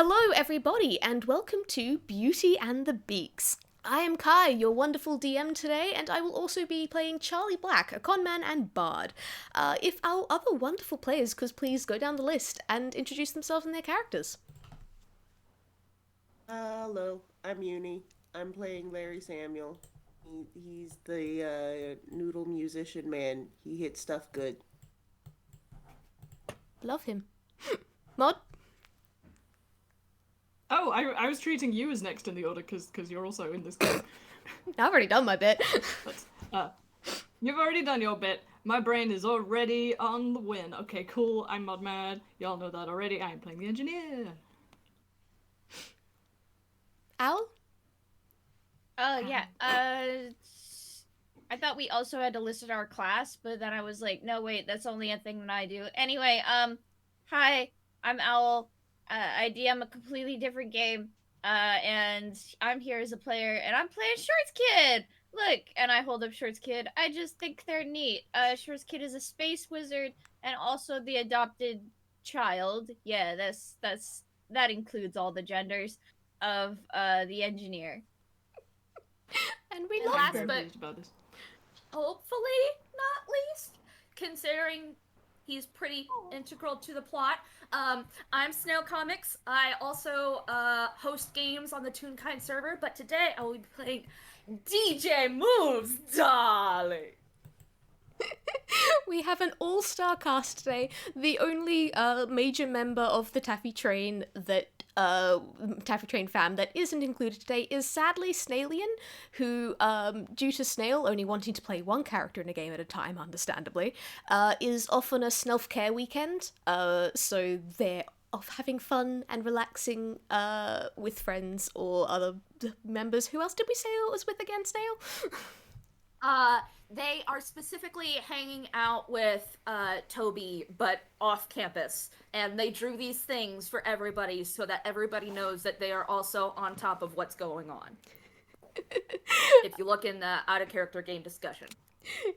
Hello everybody and welcome to Beauty and the Beaks. I am Kai, your wonderful DM today, and I will also be playing Charlie Black, a conman and bard. If our other wonderful players could please go down the list and introduce themselves and their characters. Hello, I'm Yuni. I'm playing Larry Samuel. He's the noodle musician man. He hits stuff good. Love him. Mod? Oh, I was treating you as next in the order because you're also in this game. I've already done my bit. But, you've already done your bit. My brain is already on the win. Okay, cool. I'm Modmad. Y'all know that already. I am playing the engineer. Al? Oh, yeah. I thought we also had to list our class, but then I was like, no, wait, that's only a thing that I do. Anyway, hi, I'm Owl. I DM a completely different game, and I'm here as a player, and I'm playing Shorts Kid! Look, and I hold up Shorts Kid. I just think they're neat. Shorts Kid is a space wizard, and also the adopted child. Yeah, that includes all the genders of, the engineer. And we And love last them. but hopefully not least, considering he's pretty integral to the plot. I'm Snail Comics. I also host games on the Toonkind server, but today I will be playing DJ Mooves, darling. We have an all-star cast today. The only major member of the Taffy Train fam that isn't included today is sadly Snailian, who, due to Snail only wanting to play one character in a game at a time, understandably, is off on a self-care weekend, so they're off having fun and relaxing with friends or other members. Who else did we say it was with again, Snail? They are specifically hanging out with Toby, but off campus. And they drew these things for everybody so that everybody knows that they are also on top of what's going on. If you look in the out-of-character game discussion.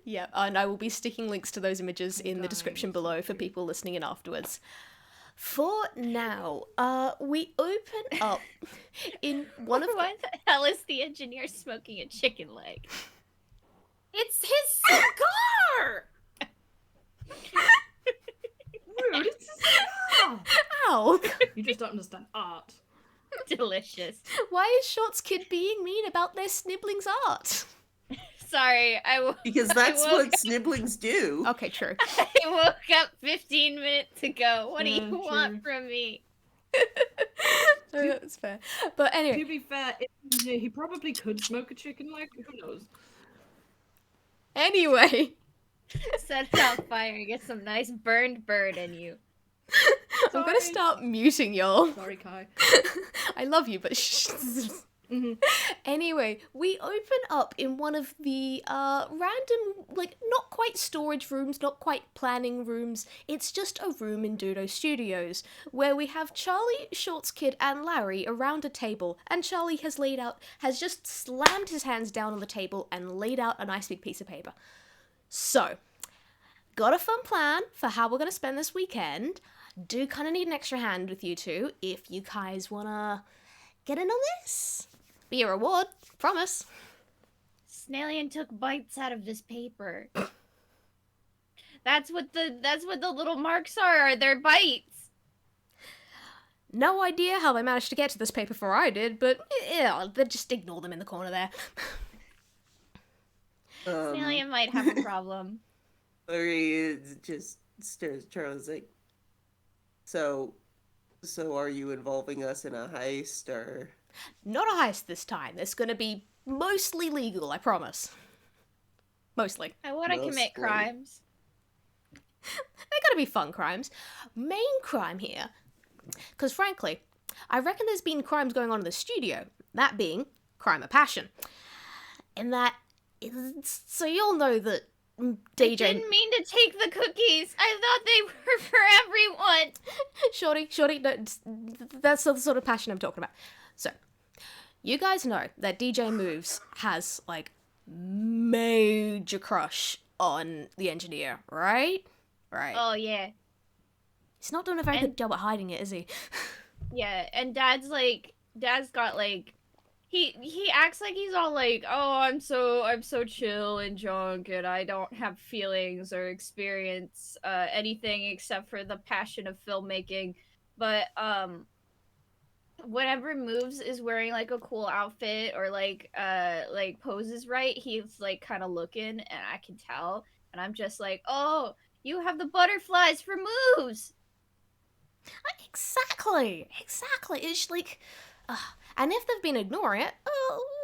Yeah, and I will be sticking links to those images in the description below for people listening in afterwards. For now, we open up in one of What the hell is the engineer smoking a chicken leg? It's his cigar! rude. It's a cigar. Ow! You just don't understand art. Delicious. Why is Shorts Kid being mean about their sniblings art? Sorry, Because that's what sniblings do. Okay, true. I woke up 15 minutes ago. What do you True. want from me? That's fair. But anyway, To be fair, he probably could smoke a chicken leg. Who knows? anyway. Set it on fire and get some nice burned bird in you. I'm gonna start muting y'all. Sorry, Kai. I love you, but shh. Anyway, we open up in one of the random, like, not quite storage rooms, not quite planning rooms. It's just a room in Dodo Studios where we have Charlie, Shorts Kid, and Larry around a table, and Charlie has just slammed his hands down on the table and laid out a nice big piece of paper. So, got a fun plan for how we're gonna spend this weekend. Do kind of need an extra hand with you two if you guys wanna get in on this. Be a reward, promise. Snailian took bites out of this paper. That's what the little marks are. They're bites. No idea how they managed to get to this paper before I did, but yeah, they just ignore them in the corner there. Snailian might have a problem. Larry just stares at Charles like, so are you involving us in a heist, or? Not a heist this time. It's gonna be mostly legal, I promise. Mostly. I want to commit Mostly. crimes. They're gonna be fun crimes. Main crime here, because frankly, I reckon there's been crimes going on in the studio, that being crime of passion. And that, so you'll know that DJ... I didn't mean to take the cookies. I thought they were for everyone. Shorty, no, that's the sort of passion I'm talking about. So, you guys know that DJ Mooves has, like, major crush on the engineer, right? Right. Oh, yeah. He's not doing a very good job at hiding it, is he? Yeah, and Dad's got like he acts like he's all like, "Oh, I'm so chill and drunk and I don't have feelings or experience anything except for the passion of filmmaking." But whenever Moves is wearing like a cool outfit or like poses right, he's like kind of looking and I can tell and I'm just like, "Oh, you have the butterflies for Moves." Exactly. It's like, and if they've been ignoring it,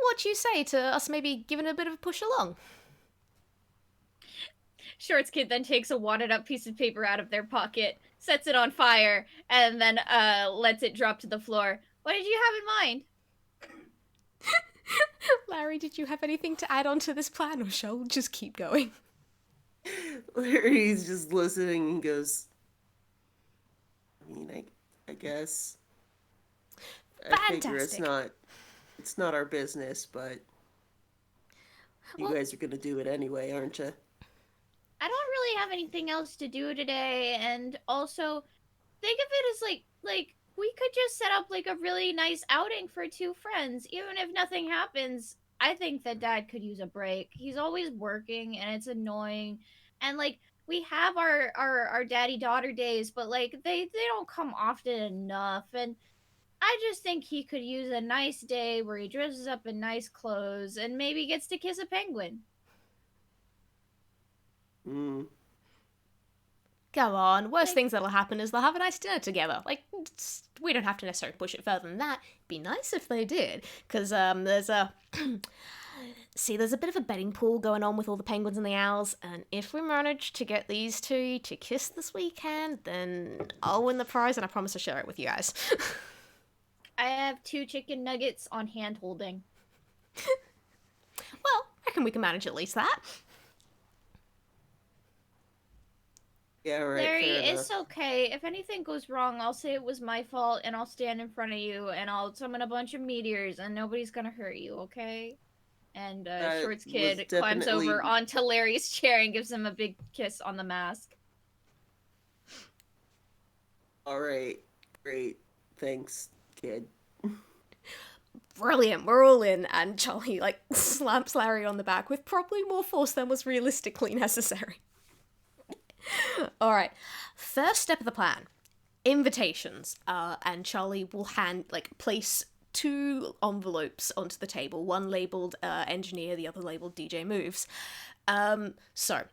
what you say to us maybe giving it a bit of a push along? Shorts Kid then takes a wadded up piece of paper out of their pocket, sets it on fire, and then lets it drop to the floor. What did you have in mind? Larry, did you have anything to add on to this plan, or shall we just keep going? Larry's just listening and goes, I mean, I guess. I figure Fantastic. it's not our business, but you Well- guys are gonna do it anyway, aren't you? I don't really have anything else to do today, and also think of it as like we could just set up like a really nice outing for two friends, even if nothing happens. I think that Dad could use a break. He's always working, and it's annoying, and like we have our daddy daughter days, but like they don't come often enough, and I just think he could use a nice day where he dresses up in nice clothes and maybe gets to kiss a penguin. Mm. Come on, worst Like- things that'll happen is they'll have a nice dinner together. Like, we don't have to necessarily push it further than that. It'd be nice if they did, because there's a see, there's a bit of a betting pool going on with all the penguins and the owls, and if we manage to get these two to kiss this weekend, then I'll win the prize, and I promise to share it with you guys. I have 2 chicken nuggets on hand holding. Well, I reckon we can manage at least that. Yeah, right. Larry, fair it's enough. okay. If anything goes wrong, I'll say it was my fault and I'll stand in front of you and I'll summon a bunch of meteors and nobody's gonna hurt you, okay? And That Shorts was Kid climbs definitely- over onto Larry's chair and gives him a big kiss on the mask. All right, great. Thanks, kid. Brilliant, we're all in, and Charlie, like, slaps Larry on the back with probably more force than was realistically necessary. Alright, first step of the plan. Invitations. And Charlie will place 2 envelopes onto the table, one labelled Engineer, the other labelled DJ Mooves. So,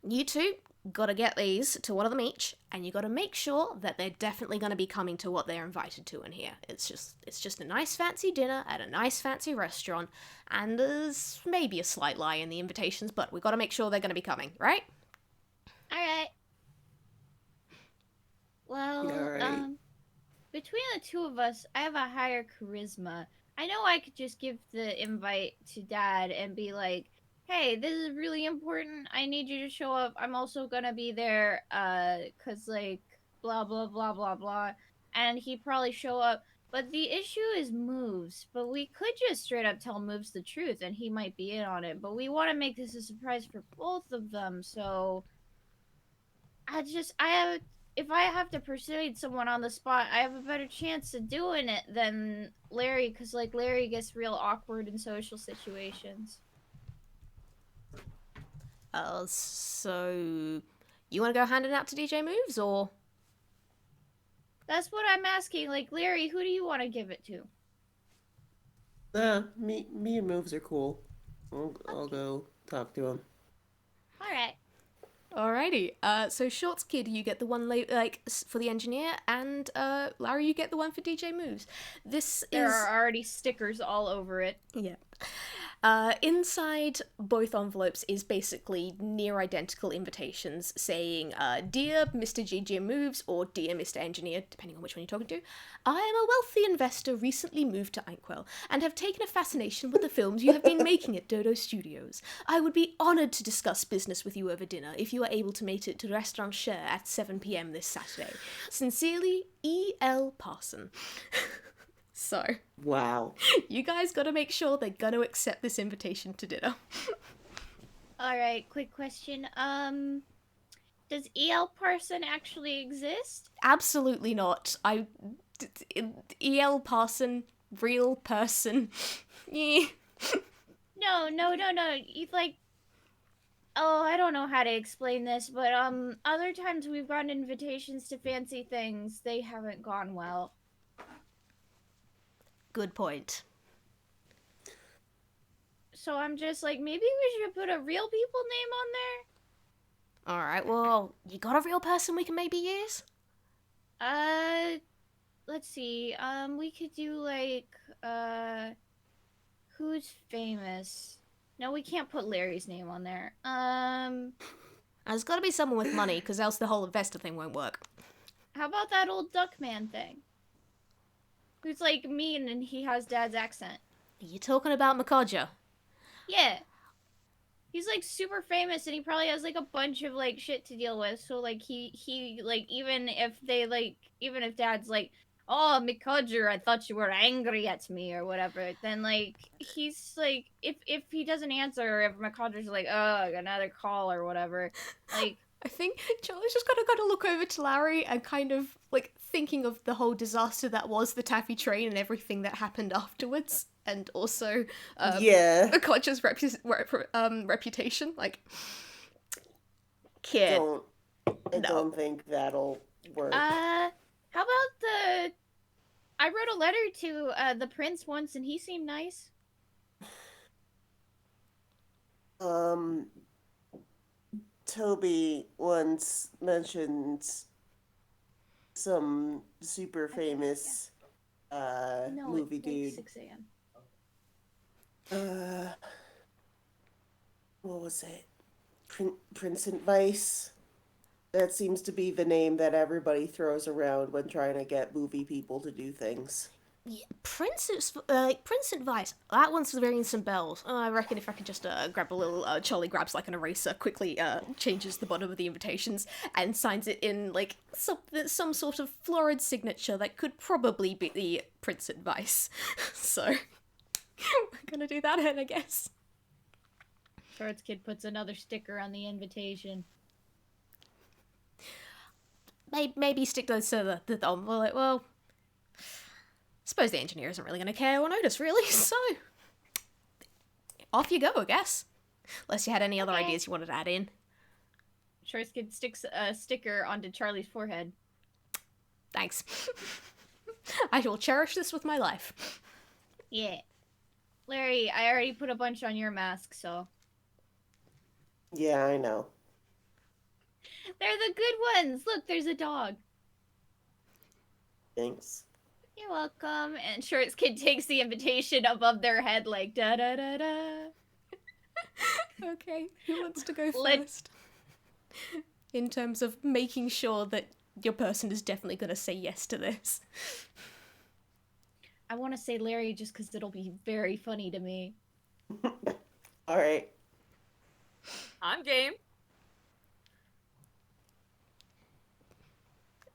you two gotta get these to one of them each, and you gotta make sure that they're definitely gonna be coming to what they're invited to in here. It's just a nice fancy dinner at a nice fancy restaurant, and there's maybe a slight lie in the invitations, but we gotta make sure they're gonna be coming, right? Alright. Well, Yeah, right. between the two of us, I have a higher charisma. I know I could just give the invite to Dad and be like, hey, this is really important. I need you to show up. I'm also gonna be there, cause like, blah, blah, blah, blah, blah. And he'd probably show up. But the issue is Moves. But we could just straight up tell Moves the truth and he might be in on it. But we want to make this a surprise for both of them, so if I have to persuade someone on the spot, I have a better chance of doing it than Larry, because like Larry gets real awkward in social situations. So you want to go handing out to DJ Mooves, or? That's what I'm asking. Like, Larry, who do you want to give it to? Me and Moves are cool. I'll go talk to him. All right. Alrighty. So Shorts Kid, you get the one for the Engineer, and Larry, you get the one for DJ Mooves. This There is are already stickers all over it. yeah. Inside both envelopes is basically near identical invitations saying, Dear Mr. DJ Mooves, or Dear Mr. Engineer, depending on which one you're talking to, I am a wealthy investor recently moved to Inkwell, and have taken a fascination with the films you have been making at Dodo Studios. I would be honoured to discuss business with you over dinner if you are able to make it to Restaurant Cher at 7 p.m. this Saturday. Sincerely, E.L. Parson. So, Wow. you guys gotta make sure they're gonna accept this invitation to dinner. All right. Quick question. Does E.L. Parson actually exist? Absolutely not. EL person, real person. Yeah. No. You like. Oh, I don't know how to explain this, but other times we've gotten invitations to fancy things, they haven't gone well. Good point. So I'm just like, maybe we should put a real people name on there. Alright, well, you got a real person we can maybe use? Let's see. We could do like, who's famous? No, we can't put Larry's name on there. There's gotta be someone with money, because else the whole investor thing won't work. How about that old Duckman thing? Who's like mean and he has Dad's accent. Are you talking about Makoja? Yeah. He's like super famous and he probably has like a bunch of like shit to deal with. So like he like even if Dad's like, oh Mikojer, I thought you were angry at me or whatever, then like he's like if he doesn't answer or if Mikojer's like, oh another call or whatever, like I think Charlie's just gotta look over to Larry and kind of like thinking of the whole disaster that was the taffy train and everything that happened afterwards, and also Yeah. Makoja's reputation. Like, kid. I don't think that'll work. how about I wrote a letter to the prince once and he seemed nice. Toby once mentioned some super famous No, movie it's dude. like 6 a.m. What was it? Prince and Vice. That seems to be the name that everybody throws around when trying to get movie people to do things. Yeah, Prince Advice. That one's ringing some bells. I reckon if I could just grab a little, Charlie grabs like an eraser, quickly changes the bottom of the invitations and signs it in like some sort of florid signature that could probably be the Prince Advice. So we're gonna do that then, I guess. Shorts Kid puts another sticker on the invitation. Maybe stick those to the thumb. We're like, well, suppose the engineer isn't really going to care or notice, really, so off you go, I guess. Unless you had any other ideas you wanted to add in. Shorts Kid sticks a sticker onto Charlie's forehead. Thanks. I will cherish this with my life. Yeah. Larry, I already put a bunch on your mask, so. Yeah, I know. They're the good ones! Look, there's a dog. Thanks. You're welcome. And Shorts Kid takes the invitation above their head like da da da da. Okay, who wants to go Let- first? In terms of making sure that your person is definitely going to say yes to this. I want to say Larry just because it'll be very funny to me. All right. I'm game.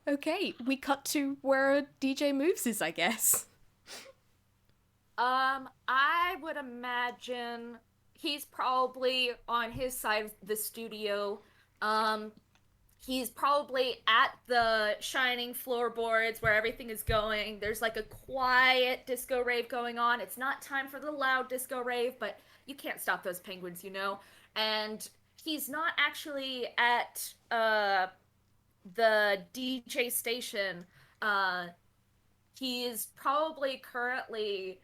Okay, we cut to where DJ Mooves is, I guess. I would imagine he's probably on his side of the studio. He's probably at the shining floorboards where everything is going. There's like a quiet disco rave going on. It's not time for the loud disco rave, but you can't stop those penguins, you know? And he's not actually at the DJ station. He is probably currently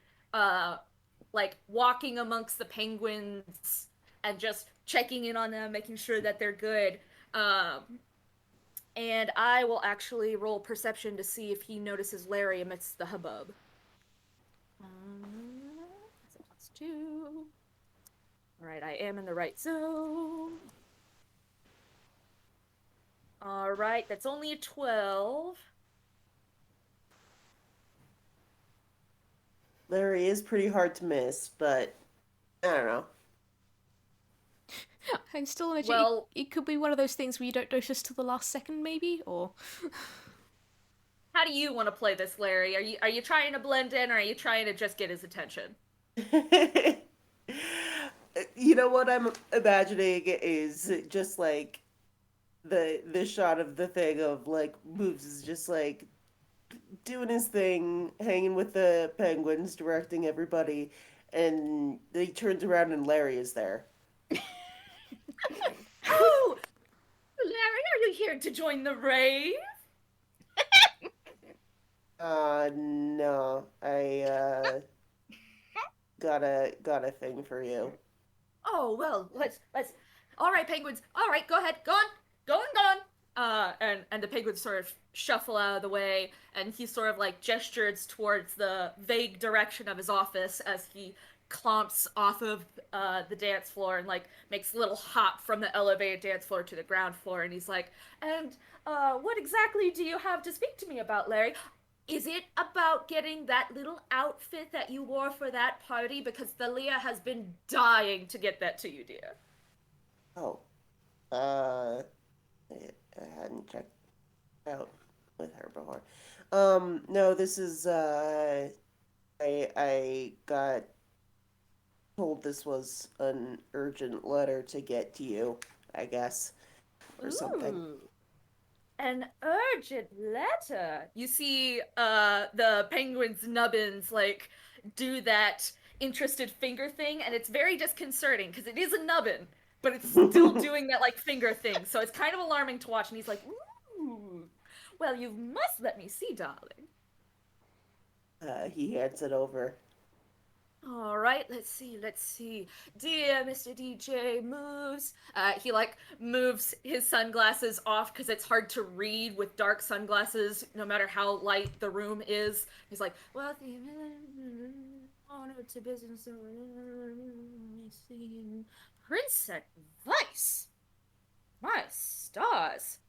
like walking amongst the penguins and just checking in on them, making sure that they're good. And I will actually roll perception to see if he notices Larry amidst the hubbub. That's a +2. Alright, I am in the right zone. Alright, that's only a 12. Larry is pretty hard to miss, but I don't know. I'm still imagining Well- it could be one of those things where you don't notice till the last second, maybe, or How do you want to play this, Larry? Are you trying to blend in, or are you trying to just get his attention? You know what I'm imagining is just like the shot of the thing of like Moves is just like doing his thing, hanging with the penguins, directing everybody, and he turns around and Larry is there. Oh, Larry, are you here to join the rave? No. I got a thing for you. Oh, well, let's all right, penguins. All right, go ahead. Go on. And the penguins sort of shuffle out of the way, and he sort of like gestures towards the vague direction of his office as he clomps off of the dance floor and like makes a little hop from the elevated dance floor to the ground floor, and he's like, and what exactly do you have to speak to me about, Larry? Is it about getting that little outfit that you wore for that party? Because Thalia has been dying to get that to you, dear. Oh. I hadn't checked out with her before. No, this is, I got told this was an urgent letter to get to you, I guess, or something. Ooh. An urgent letter. You see the penguin's nubbins like do that interested finger thing, and it's very disconcerting because it is a nubbin, but it's still doing that like finger thing. So it's kind of alarming to watch, and he's like, ooh. Well, you must let me see, darling. He hands it over. All right, let's see. Dear Mr. DJ Mooves. He like moves his sunglasses off because it's hard to read with dark sunglasses, no matter how light the room is. He's like, well, the honor to business. Prince advice. My stars.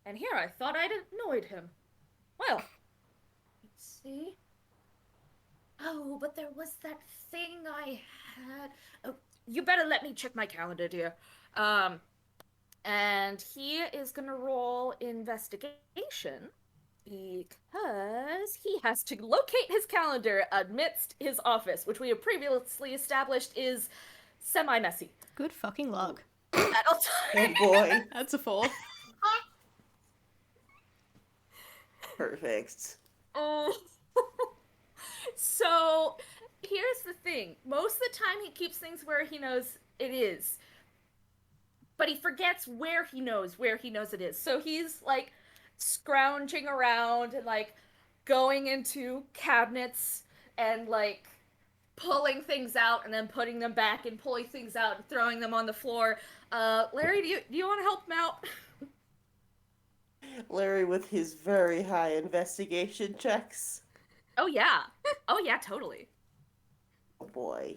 And here I thought I'd annoyed him. Well, let's see. Oh, but there was that thing I had. Oh, you better let me check my calendar, dear. And he is gonna roll investigation because he has to locate his calendar amidst his office, which we have previously established is semi-messy. Good fucking luck. At all Oh times. boy. That's a 4. Perfect. Oh. So, here's the thing. Most of the time he keeps things where he knows it is. But he forgets where he knows it is. So he's, like, scrounging around and, like, going into cabinets and, like, pulling things out and then putting them back and pulling things out and throwing them on the floor. Larry, do you want to help him out? Larry with his very high investigation checks. Oh, yeah. Oh, yeah, totally. Oh boy.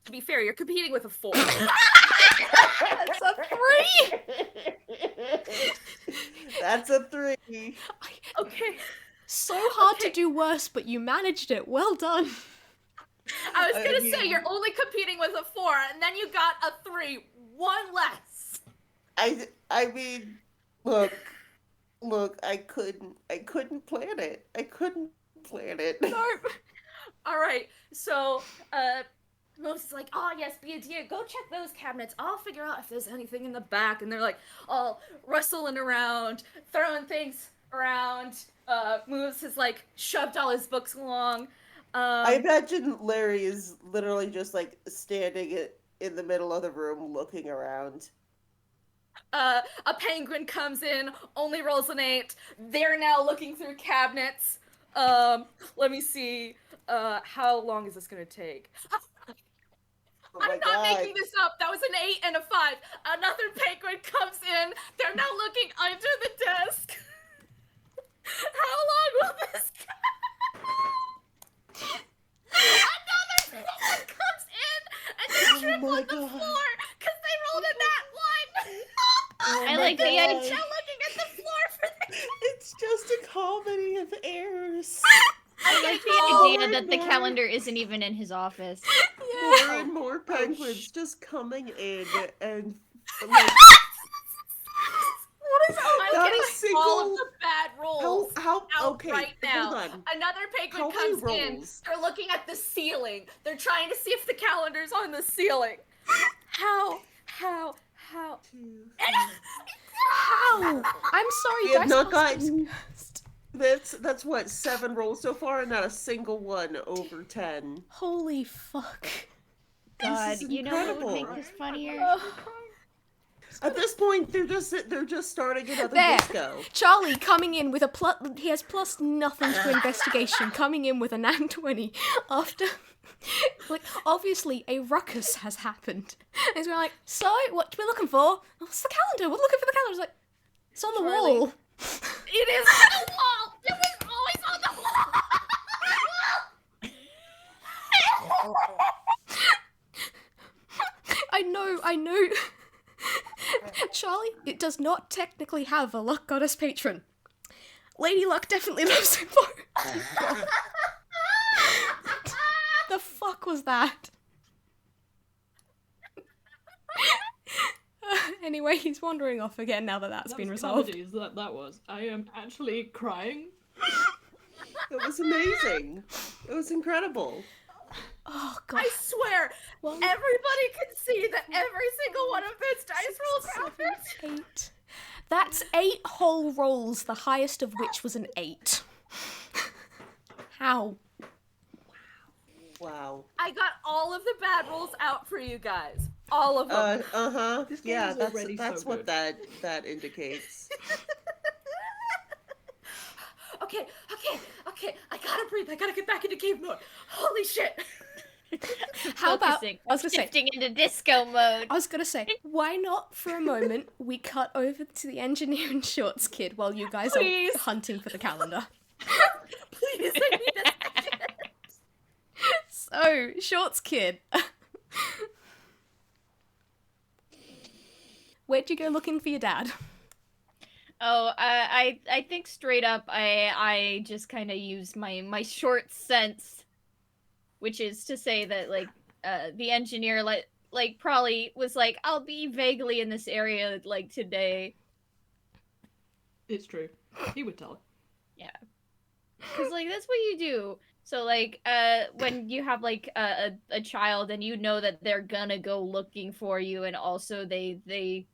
To be fair, you're competing with a 4. That's a 3! That's a 3. Okay. So hard to do worse, but you managed it. Well done. I was gonna say you're only competing with a 4, and then you got a 3. One less. I mean, look, I couldn't plan it. Nope. All right. So, Most is like, oh yes, be a dear. Go check those cabinets. I'll figure out if there's anything in the back. And they're like all rustling around, throwing things around. Moves has like shoved all his books along. I imagine Larry is literally just like standing in the middle of the room looking around. A penguin comes in, only rolls an 8. They're now looking through cabinets. Let me see. How long is this gonna take? Oh I'm my not God. making this up. That was an 8 and a 5. Another penguin comes in. They're now looking under the desk. How long will this go? Another penguin comes in and they trip my on the God. floor because they rolled a nat 1. Oh I my like the God. They're looking at the floor for the It's just a comedy of errors. I like the idea that the calendar isn't even in his office. More and more penguins just coming in and like What is I'm Not a getting single- all of the bad rolls how out okay, right now. hold on. Another penguin How many comes in. rolls? They're looking at the ceiling. They're trying to see if the calendar's on the ceiling. How? How? How? I'm sorry, We have Dice not Masters gotten- cursed. That's what, 7 rolls so far, and not a single one over 10. Holy fuck. God, This is you know what would make incredible. this funnier? At this point, they're just starting another There. disco. Charlie coming in with a plus. He has plus nothing to investigation, coming in with a nat 20 after. Like, obviously, a ruckus has happened. And he's going like, so, what are we looking for? Oh, it's the calendar. We're looking for the calendar. It's like, it's on the Charlie. wall. It is on the wall! It was always on the wall! I know. Charlie, it does not technically have a luck goddess patron. Lady Luck definitely lives in Bo. The fuck was that? Anyway, he's wandering off again now that that's been resolved. Comedy, that was. I am actually crying. It was amazing. It was incredible. Oh god. I swear, Well, everybody can see that every single one of those dice rolls happened. 8. That's 8 whole rolls, the highest of which was an 8. How? Wow. I got all of the bad rolls out for you guys. All of them. This game Yeah, is already that's so what good. that indicates. Okay. I gotta breathe. I gotta get back into cave mode. Holy shit. How about Focusing. I was gonna say Shifting into disco mode. I was gonna say, why not for a moment we cut over to the Engineer and Shorts kid while you guys Please. are hunting for the calendar. Please, I need a second. So, Shorts kid. Where'd you go looking for your dad? Oh, I think straight up, I just kind of used my short sense, which is to say that like the engineer like probably was like, I'll be vaguely in this area like today, It's true. He would tell her. because like that's what you do. So like when you have like a child and you know that they're gonna go looking for you, and also they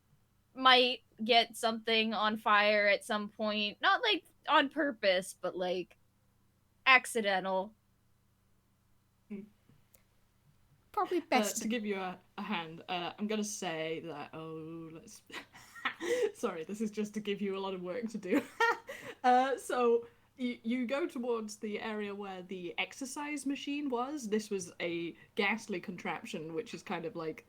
might get something on fire at some point, not like on purpose, but like accidental. Probably best To give you a hand, I'm gonna say that. Let's. Sorry, this is just to give you a lot of work to do. So you go towards the area where the exercise machine was. This was a ghastly contraption, which is kind of like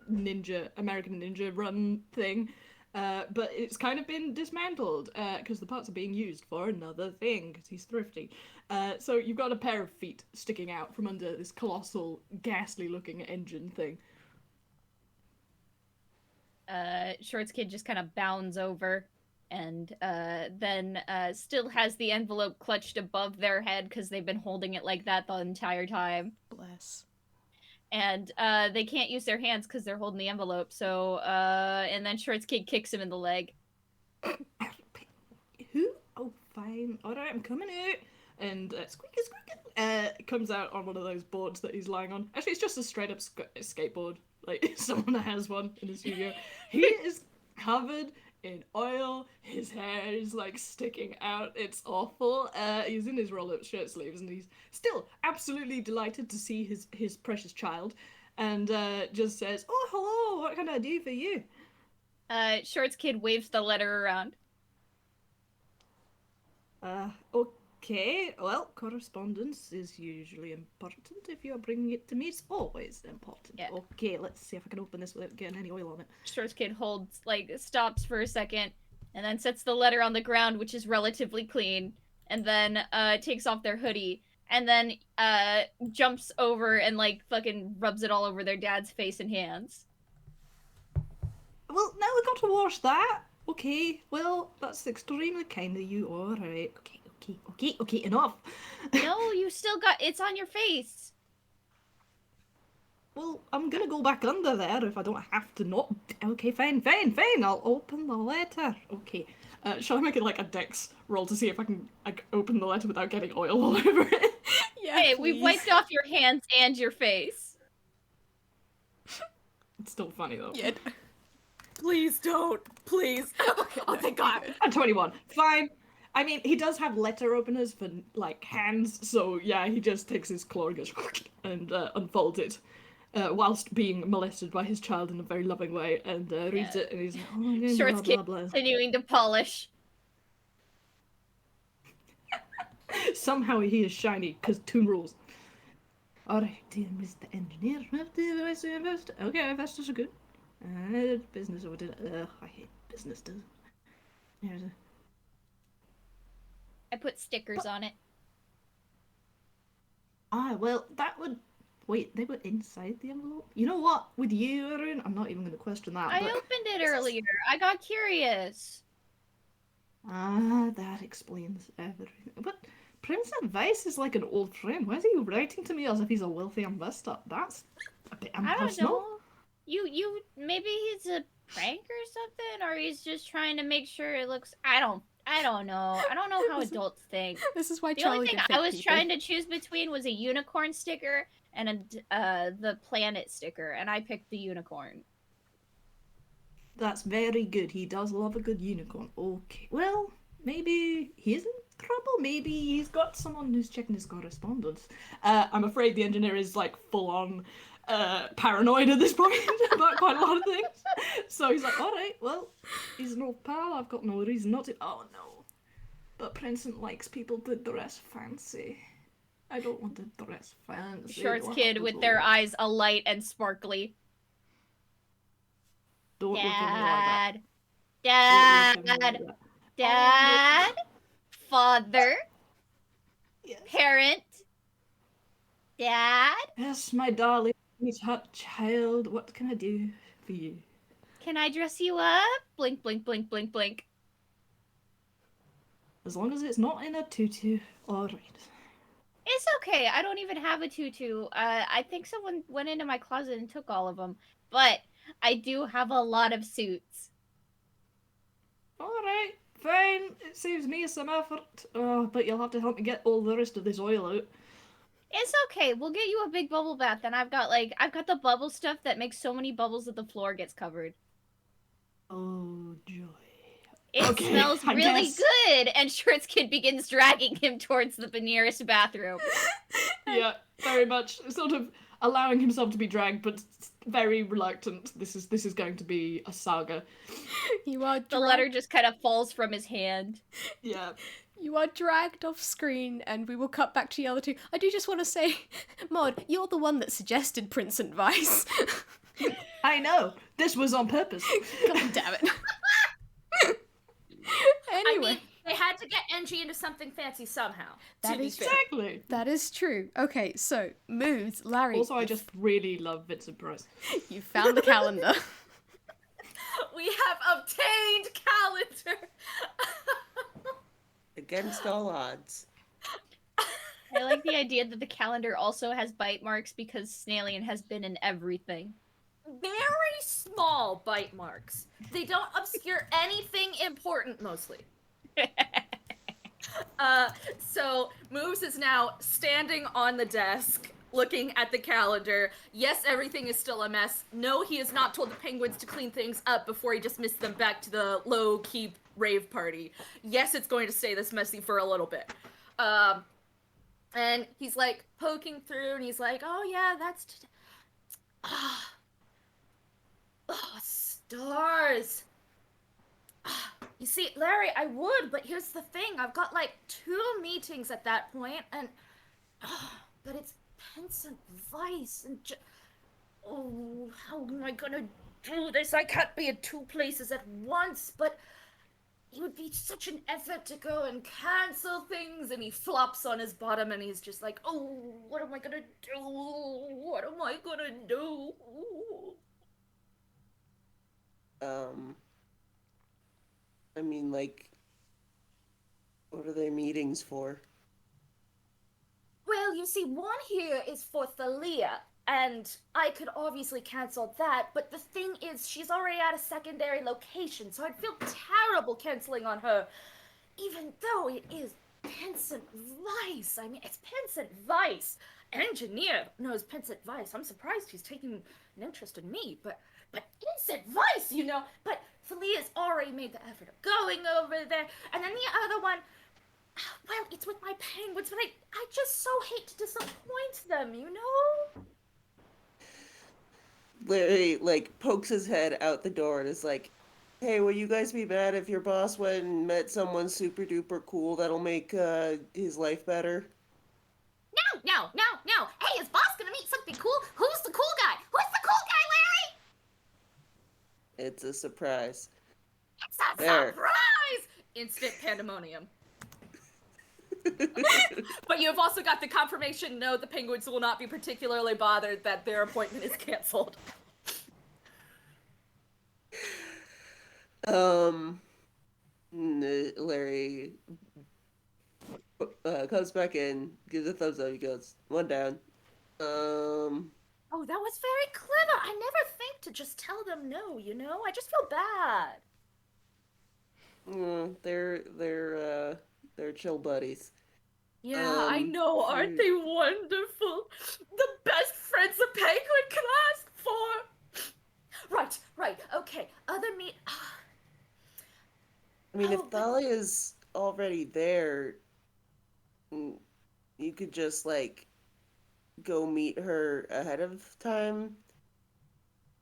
American Ninja run thing. But it's kind of been dismantled because the parts are being used for another thing because he's thrifty. So you've got a pair of feet sticking out from under this colossal, ghastly-looking engine thing. Shorts kid just kind of bounds over, and then still has the envelope clutched above their head because they've been holding it like that the entire time. bless. And they can't use their hands because they're holding the envelope. So and then Shorts kid kicks him in the leg. Who? Oh, fine. All right, I'm coming out. And squeaky, comes out on one of those boards that he's lying on. Actually, it's just a straight up skateboard. Like someone that has one in the studio. He is covered in oil. His hair is like sticking out. It's awful. He's in his roll-up shirt sleeves, and he's still absolutely delighted to see his precious child. And just says, "Oh, hello. What can I do for you?" Shorts kid waves the letter around. Okay, well, correspondence is usually important. If you're bringing it to me, it's always important. Yeah. Okay, let's see if I can open this without getting any oil on it. Shorts kid holds, like, stops for a second, and then sets the letter on the ground, which is relatively clean, and then takes off their hoodie, and then jumps over and, like, fucking rubs it all over their dad's face and hands. Well, now we got to wash that. Okay, well, that's extremely kind of you. All right. Okay, enough. No, you still got, it's on your face. Well, I'm gonna go back under there if I don't have to not. Okay, fine. I'll open the letter. Okay. Shall I make it like a dex roll to see if I can open the letter without getting oil all over it? Yeah, Hey, we please. wiped off your hands and your face. It's still funny though. Yeah. Please don't. Please. Okay, oh, thank God. I'm 21. Fine. I mean, he does have letter openers for, like, hands, so yeah, he just takes his claw and goes and unfolds it, whilst being molested by his child in a very loving way, and reads it, and he's like, oh, okay, Shorts blah, blah, blah. continuing to polish. Somehow he is shiny, because Toon rules. Alright, dear Mr. Engineer, okay, investors are good. Business order, I hate business, does it? There's a... I put stickers on it. Ah, well, that would... Wait, they were inside the envelope? You know what? With you, Arun, I'm not even going to question that, I but... opened it earlier. I got curious. Ah, that explains everything. But Prince Vice is like an old friend. Why is he writing to me as if he's a wealthy investor? That's a bit I don't impersonal. know. You maybe he's a prank or something, or he's just trying to make sure it looks. I don't know. I don't know how adults think. This is why The Charlie only thing did I fake was people. trying to choose between was a unicorn sticker and the planet sticker, and I picked the unicorn. That's very good. He does love a good unicorn. Okay, well, maybe he's in trouble. Maybe he's got someone who's checking his correspondence. I'm afraid the engineer is like full on paranoid at this point about quite a lot of things. So he's like, all right, well, he's an old pal. I've got no reason not to. Oh no, but Princeton likes people to dress fancy. I don't want to dress fancy. Shorts Do I kid have to with go- their eyes alight and sparkly. Don't look at me like that. Don't look at me like that. Dad, father, Yes. parent, dad. Yes, my darling, sweetheart child. What can I do for you? Can I dress you up? Blink, blink, blink, blink, blink. As long as it's not in a tutu, all right. It's okay. I don't even have a tutu. I think someone went into my closet and took all of them. But I do have a lot of suits. All right, fine. It saves me some effort. But you'll have to help me get all the rest of this oil out. It's okay. We'll get you a big bubble bath, and I've got the bubble stuff that makes so many bubbles that the floor gets covered. Oh, joy. It Okay, smells I really guess. good, and Shorts Kid begins dragging him towards the nearest bathroom. Yeah, very much. Sort of allowing himself to be dragged, but very reluctant. This is going to be a saga. You are The letter just kind of falls from his hand. Yeah. You are dragged off screen, and we will cut back to the other two. I do just want to say, Mod, you're the one that suggested Prince and Vice. I know. This was on purpose. God damn it. I Anyway, mean, they had to get Engie into something fancy somehow. That to be is fair. Exactly. that is true. Okay, so, Mooves, Larry, Also, I just really love Vincent Price. you found the calendar. We have obtained calendar. Against all odds. I like the idea that the calendar also has bite marks because Snailian has been in everything. Very small bite marks. They don't obscure anything important, mostly. So Moves is now standing on the desk, looking at the calendar. Yes, everything is still a mess. No, he has not told the penguins to clean things up before he dismissed them back to the low-key rave party. Yes, it's going to stay this messy for a little bit. And he's like poking through, and he's like, "Oh yeah, that's oh, stars. You see, Larry, I would, but here's the thing. I've got like 2 meetings at that point, and but it's Vincent Vice, and oh, how am I gonna do this? I can't be in 2 places at once, but it would be such an effort to go and cancel things." And he flops on his bottom, and he's just like, "Oh, what am I gonna do? What am I gonna do?" I mean, like, what are their meetings for? Well, you see, one here is for Thalia, and I could obviously cancel that, but the thing is, she's already at a secondary location, so I'd feel terrible canceling on her, even though it is Vincent Vice. I mean, it's Vincent Vice. Engineer knows Vincent Vice. I'm surprised he's taking an interest in me, but Vincent Vice, you know. But Thalia's already made the effort of going over there, and then the other one, Well, it's with my penguins, but I just so hate to disappoint them, you know? Larry, like, pokes his head out the door and is like, hey, will you guys be mad if your boss went and met someone super duper cool that'll make his life better? No. Hey, is boss gonna meet something cool? Who's the cool guy? Who's the cool guy, Larry? It's a surprise. It's a There. surprise! Instant pandemonium. But you have also got the confirmation, no, the penguins will not be particularly bothered that their appointment is canceled. Larry comes back in, gives a thumbs up, he goes, one down. Oh, that was very clever. I never think to just tell them no, you know? I just feel bad. They're chill buddies. Yeah, I know. Aren't they wonderful? The best friends a penguin can ask for. Right. Okay. Other meat. I mean, Oh, if Thalia's already there, you could just, like, go meet her ahead of time.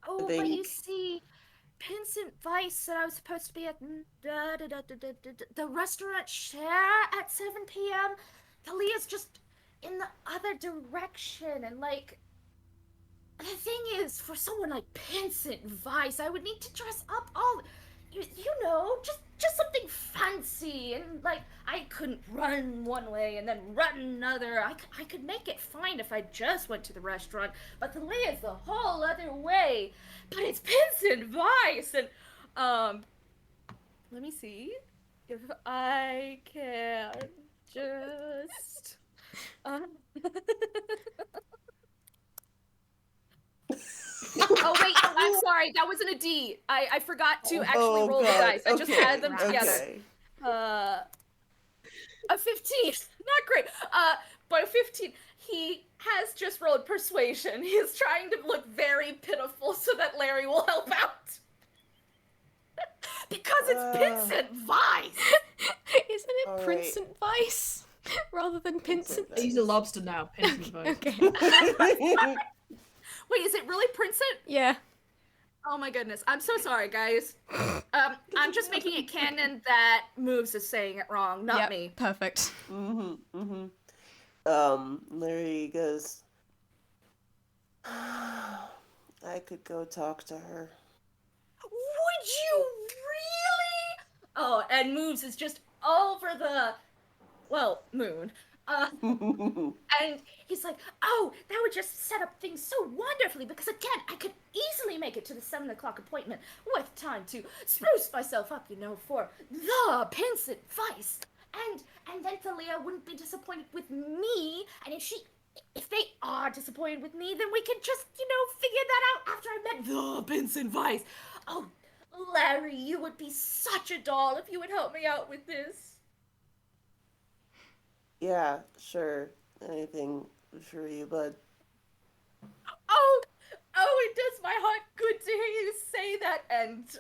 Oh, think- but you see, Vincent Weiss said I was supposed to be at the restaurant share at 7 p.m. Thalia's just in the other direction, and like, the thing is, for someone like Vincent Weiss, I would need to dress up all, you know, just something fancy, and like, I couldn't run one way and then run another. I could make it fine if I just went to the restaurant, but Thalia's the whole other way. But it's Vincent Weiss, and let me see if I can just Oh wait, no, I'm sorry, that wasn't a D. I forgot to actually roll the dice. I just added them together. Okay. A 15. Not great. But a 15. He has just rolled persuasion. He's trying to look very pitiful so that Larry will help out. Because it's Vincent Weiss. Isn't it All Vincent Weiss rather than Vincent? Vincent He's a lobster now. Pinson's vote. Okay. Wait, is it really Princent? Yeah. Oh my goodness. I'm so sorry, guys. I'm just making it canon that Mooves is saying it wrong, not Yep, me. perfect. Larry goes, I could go talk to her. Would you really? Oh, and Mooves is just over the, well, moon. And he's like, oh, that would just set up things so wonderfully, because again, I could easily make it to the 7 o'clock appointment with time to spruce myself up, you know, for the Vincent Weiss. And then Thalia wouldn't be disappointed with me, and if they are disappointed with me, then we can just, you know, figure that out after I met the Vincent Weiss. Oh, Larry, you would be such a doll if you would help me out with this. Yeah, sure. Anything for you, bud. Oh, it does my heart good to hear you say that. And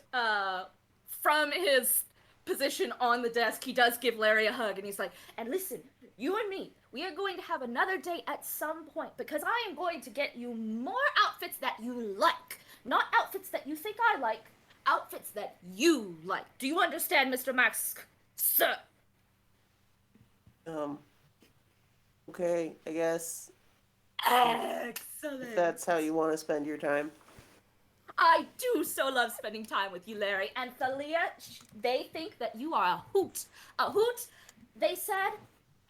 from his position on the desk, he does give Larry a hug, and he's like, and listen, you and me, we are going to have another date at some point, because I am going to get you more outfits that you like. Not outfits that you think I like, outfits that you like. Do you understand, Mr. Max, sir? Okay, I guess Excellent. that's how you want to spend your time. I do so love spending time with you, Larry. And Thalia, they think that you are a hoot. A hoot, they said,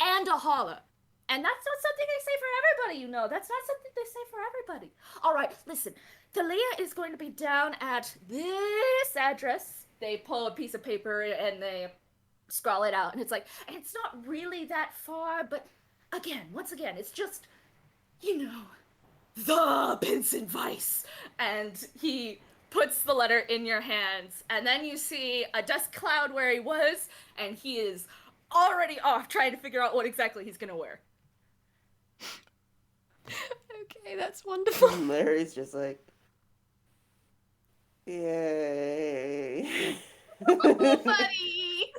and a holler. And that's not something they say for everybody, you know. That's not something they say for everybody. All right, listen. Thalia is going to be down at this address. They pull a piece of paper and they scrawl it out. And it's like, and it's not really that far, but again, once again, it's just, you know, the Vincent Weiss. And he puts the letter in your hands, and then you see a dust cloud where he was, and he is already off trying to figure out what exactly he's gonna wear. Okay, that's wonderful. Larry's just like, yay. Buddy!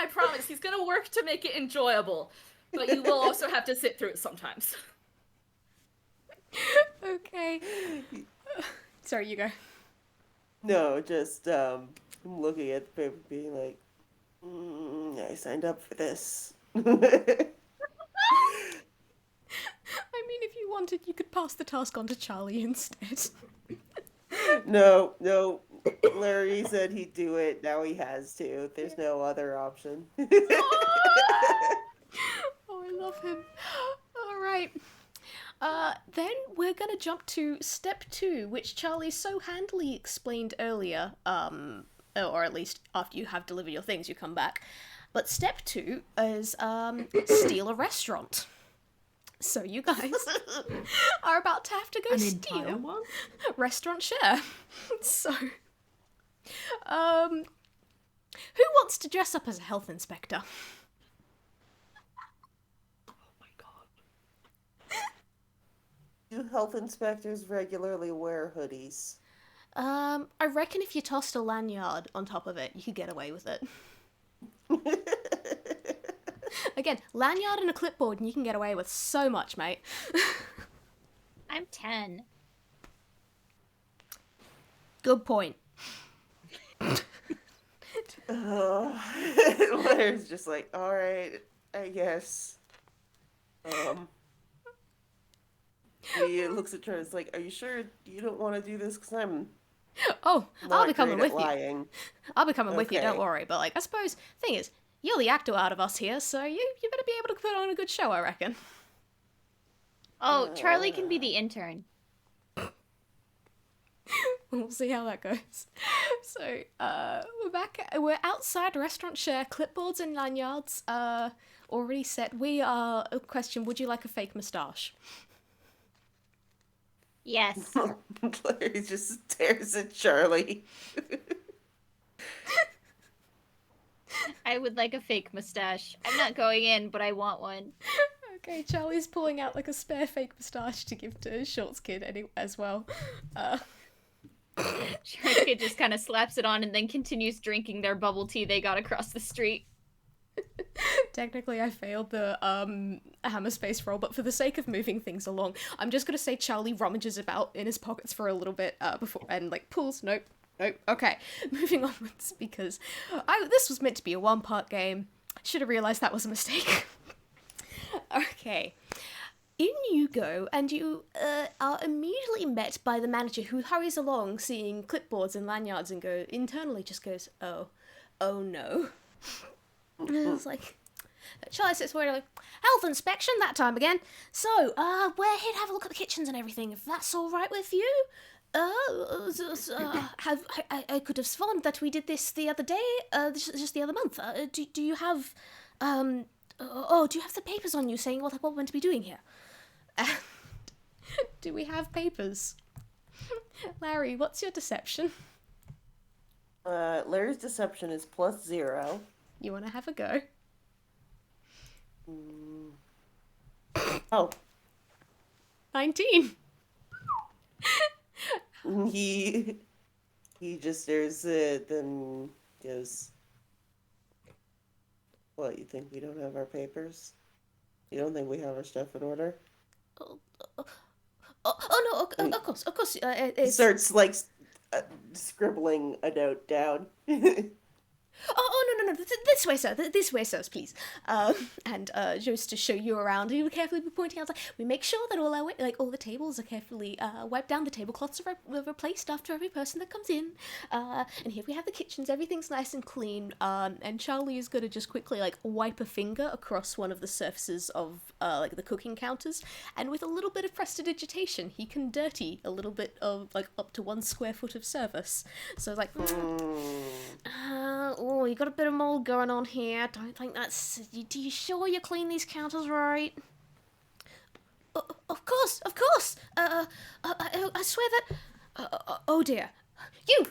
I promise he's gonna work to make it enjoyable, but you will also have to sit through it sometimes. Okay. Sorry, you go. No, just I'm looking at the paper being like, I signed up for this. I mean, if you wanted, you could pass the task on to Charlie instead. No, Larry said he'd do it. Now he has to. There's no other option. Oh, I love him. All right. Then we're gonna jump to step 2, which Charlie so handily explained earlier, or at least after you have delivered your things, you come back. But step 2 is, steal a restaurant. So you guys are about to have to go An entire steal one? restaurant share. So, who wants to dress up as a health inspector? Oh my god. Do health inspectors regularly wear hoodies? I reckon if you tossed a lanyard on top of it, you could get away with it. Again, lanyard and a clipboard, and you can get away with so much, mate. I'm 10. Good point. Larry's just like, all right, I guess. He looks at her and is like, are you sure you don't want to do this? Because I'm Oh, I'll not be coming great with at you. lying. I'll be coming with you, don't Okay. worry. But, like, I suppose, thing is, you're the actor out of us here, so you better be able to put on a good show, I reckon. Oh, Charlie can be the intern. We'll see how that goes. So, we're outside restaurant share, clipboards and lanyards, already set. We are, a question, would you like a fake moustache? Yes. Larry just stares at Charlie. I would like a fake mustache. I'm not going in, but I want one. Okay, Charlie's pulling out, like, a spare fake moustache to give to Short's kid as well. Short Kid just kind of slaps it on and then continues drinking their bubble tea they got across the street. Technically, I failed the hammer space roll, but for the sake of moving things along, I'm just gonna say Charlie rummages about in his pockets for a little bit before and like pulls. Nope. Okay, moving onwards because this was meant to be a one-part game. Should have realized that was a mistake. Okay. In you go, and you are immediately met by the manager who hurries along, seeing clipboards and lanyards, and internally just goes, oh no. And it's like, Charlie sits forward like, health inspection, that time again. So, we're here to have a look at the kitchens and everything, if that's all right with you. I could have sworn that we did this the other day, just the other month. Do you have, do you have the papers on you saying what we're meant to be doing here? Do we have papers? Larry, what's your deception? Larry's deception is +0. You want to have a go? Oh, 19. he just stares at it, then goes, what, you think we don't have our papers? You don't think we have our stuff in order? Oh no, of course. He It's... starts, like, scribbling a note down. no. This way, sir. This way, sirs, please. And just to show you around, he would carefully be pointing out, like, we make sure that all the tables are carefully wiped down, the tablecloths are replaced after every person that comes in. And here we have the kitchens, everything's nice and clean. And Charlie is going to just quickly, like, wipe a finger across one of the surfaces of, like, the cooking counters. And with a little bit of prestidigitation, he can dirty a little bit of, like, up to 1 square foot of surface. So it's like, you got a bit of mold going on here. Don't think that's... Do you sure you clean these counters right? Of course. I swear that... oh dear. You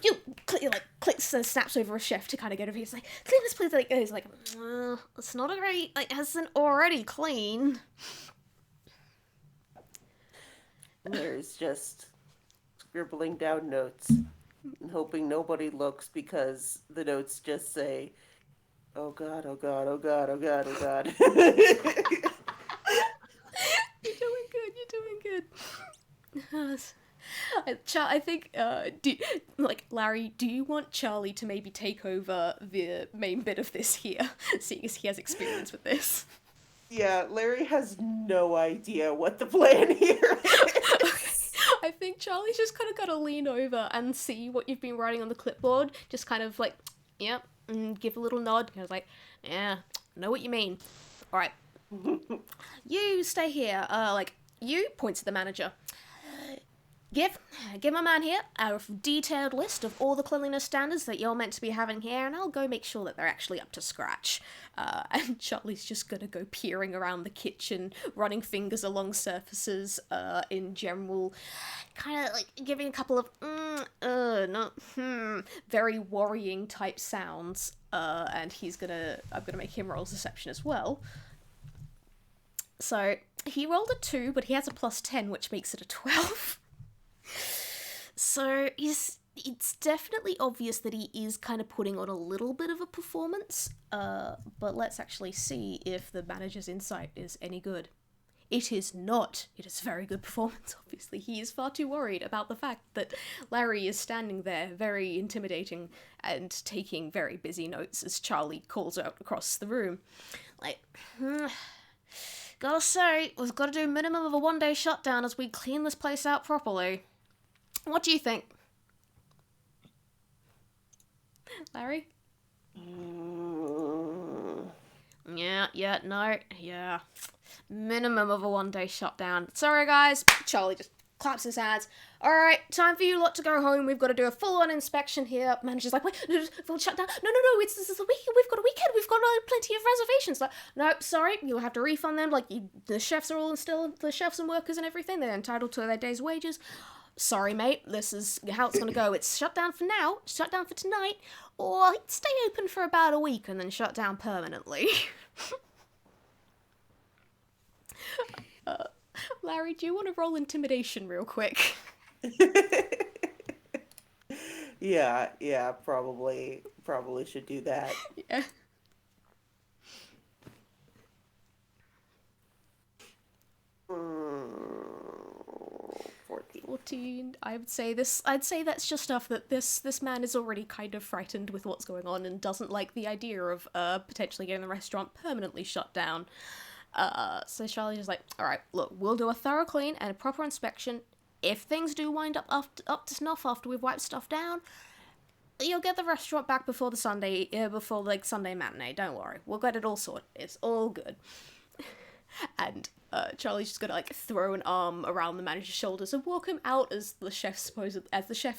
clicks and snaps over a chef to kind of get over here. He's like, clean this please. Like, he's like, it's not a great... Like, hasn't already clean. There's just scribbling down notes and hoping nobody looks because the notes just say, Oh god, oh god, oh god, oh god, oh god. You're doing good. You're doing good. I think, Larry, do you want Charlie to maybe take over the main bit of this here, seeing as he has experience with this? Yeah, Larry has no idea what the plan here is. I think Charlie's just kind of got to lean over and see what you've been writing on the clipboard, just kind of like, yep, and give a little nod, kind of like, yeah, know what you mean. Alright. You stay here, you, points to the manager. Give my man here a detailed list of all the cleanliness standards that you're meant to be having here, and I'll go make sure that they're actually up to scratch. And Charlie's just gonna go peering around the kitchen, running fingers along surfaces, in general, kind of like giving a couple of very worrying type sounds. And I'm gonna make him roll deception as well. So he rolled a 2, but he has a +10, which makes it a 12. So it's definitely obvious that he is kind of putting on a little bit of a performance, but let's actually see if the manager's insight is any good. It is not. It is a very good performance, obviously. He is far too worried about the fact that Larry is standing there, very intimidating, and taking very busy notes as Charlie calls out across the room. Like, gotta say, we've got to do a minimum of a 1-day shutdown as we clean this place out properly. What do you think? Larry? Yeah. Minimum of a 1-day shutdown. Sorry, guys. Charlie just claps his hands. Alright, time for you lot to go home. We've got to do a full-on inspection here. Manager's like, wait, full shutdown? No, this is a weekend. We've got a weekend. We've got plenty of reservations. Like, no, sorry, you'll have to refund them. Like, the chefs are all still, the chefs and workers and everything, they're entitled to their day's wages. Sorry, mate, this is how it's gonna go. It's shut down for now, shut down for tonight, or stay open for about a week and then shut down permanently. Larry, do you want to roll intimidation real quick? Yeah, probably should do that. Yeah. 14. I'd say that's just stuff that this man is already kind of frightened with what's going on and doesn't like the idea of potentially getting the restaurant permanently shut down. So Charlie's just like, alright, look, we'll do a thorough clean and a proper inspection. If things do wind up to snuff after we've wiped stuff down, you'll get the restaurant back before Sunday matinee, don't worry. We'll get it all sorted. It's all good. And Charlie's just gonna like throw an arm around the manager's shoulders and walk him out as the chefs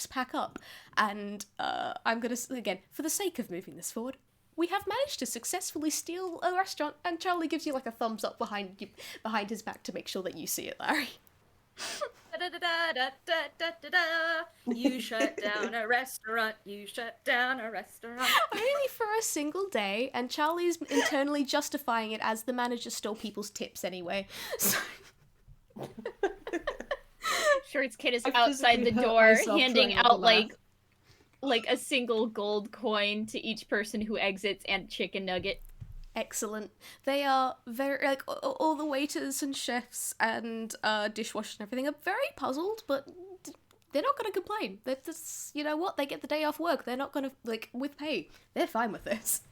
pack up. And I'm gonna, again, for the sake of moving this forward, we have managed to successfully steal a restaurant, and Charlie gives you like a thumbs up behind his back to make sure that you see it, Larry. You shut down a restaurant. You shut down a restaurant. Only for a single day, and Charlie's internally justifying it as the manager stole people's tips anyway. So... Shorts Kid is outside the door, handing out like a single gold coin to each person who exits and a chicken nugget. Excellent. They are very, like, all the waiters and chefs and dishwashers and everything are very puzzled, but they're not going to complain. They're just, you know what, they get the day off work. They're not going to, like, with pay. They're fine with this.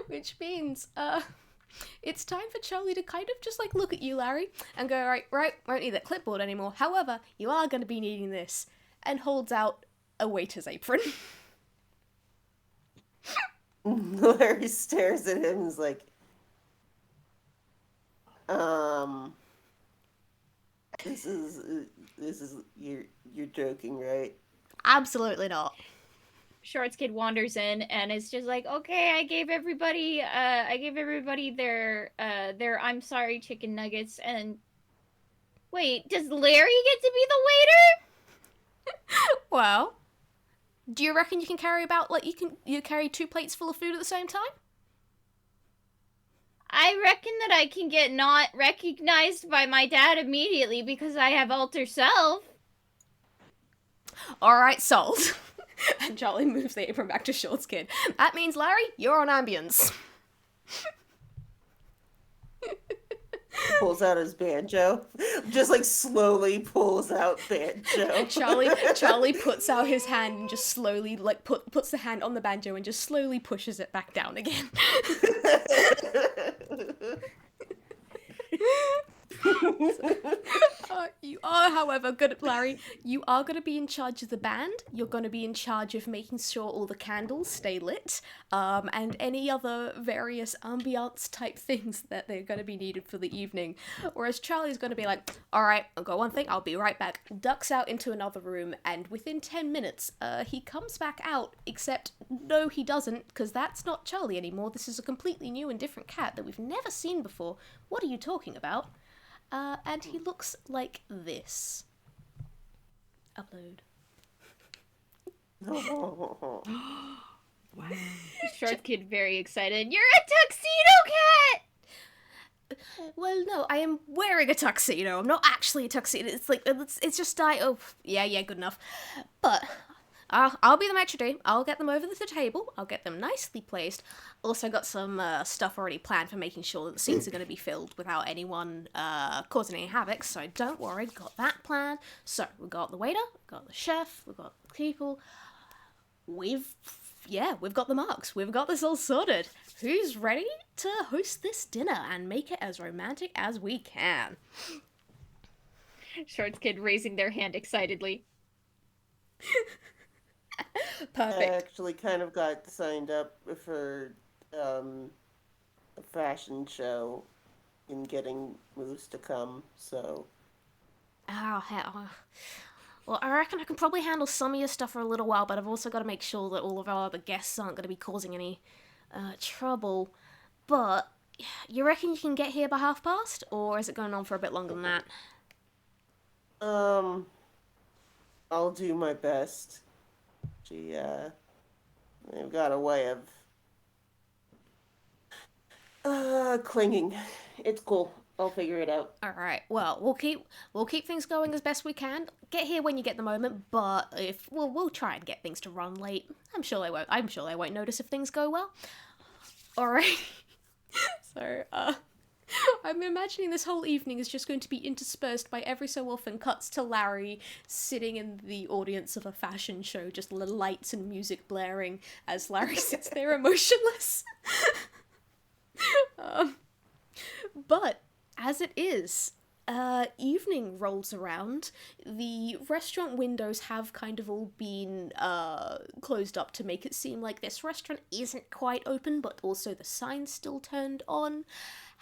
Which means, it's time for Charlie to kind of just, like, look at you, Larry, and go, right, won't need that clipboard anymore. However, you are going to be needing this. And holds out a waiter's apron. Larry stares at him and is like, this is you're joking, right? Absolutely not. Shorts Kid wanders in and is just like, okay, I gave everybody their I'm sorry chicken nuggets. And wait, does Larry get to be the waiter? Well, do you reckon you can carry about, like, you carry 2 plates full of food at the same time? I reckon that I can get not recognized by my dad immediately because I have alter self. Alright, sold. And Charlie moves the apron back to Short's kid. That means, Larry, you're on ambience. Pulls out his banjo. Just like slowly pulls out banjo. Charlie puts out his hand and just slowly like puts the hand on the banjo and just slowly pushes it back down again. You are, however, Larry, you are going to be in charge of the band. You're going to be in charge of making sure all the candles stay lit, and any other various ambiance type things that they're going to be needed for the evening. Whereas Charlie's going to be like, all right, I've got one thing, I'll be right back. Ducks out into another room, and within 10 minutes, he comes back out, except no, he doesn't, because that's not Charlie anymore. This is a completely new and different cat that we've never seen before. What are you talking about? And he looks like this. Upload. Oh. Wow. Short kid very excited. You're a tuxedo cat! Well, no, I am wearing a tuxedo. I'm not actually a tuxedo. It's like, it's just oh, yeah, good enough. But I'll be the maitre d'. I'll get them over to the table. I'll get them nicely placed. Also got some stuff already planned for making sure that the seats are going to be filled without anyone causing any havoc, so don't worry, got that planned. So, we've got the waiter, we've got the chef, we've got the people. We've got the marks. We've got this all sorted. Who's ready to host this dinner and make it as romantic as we can? Short kid raising their hand excitedly. Perfect. I actually kind of got signed up for a fashion show in getting Moose to come, so... Oh, hell. Well, I reckon I can probably handle some of your stuff for a little while, but I've also got to make sure that all of our other guests aren't going to be causing any trouble. But, you reckon you can get here by past? Or is it going on for a bit longer than that? I'll do my best. They've got a way of clinging. It's cool. I'll figure it out. All right. Well, we'll keep things going as best we can. Get here when you get the moment, but if we'll try and get things to run late. I'm sure they won't notice if things go well. All right. So, I'm imagining this whole evening is just going to be interspersed by every so often cuts to Larry sitting in the audience of a fashion show, just lights and music blaring as Larry sits there emotionless. But as it is, evening rolls around. The restaurant windows have kind of all been closed up to make it seem like this restaurant isn't quite open, but also the sign's still turned on.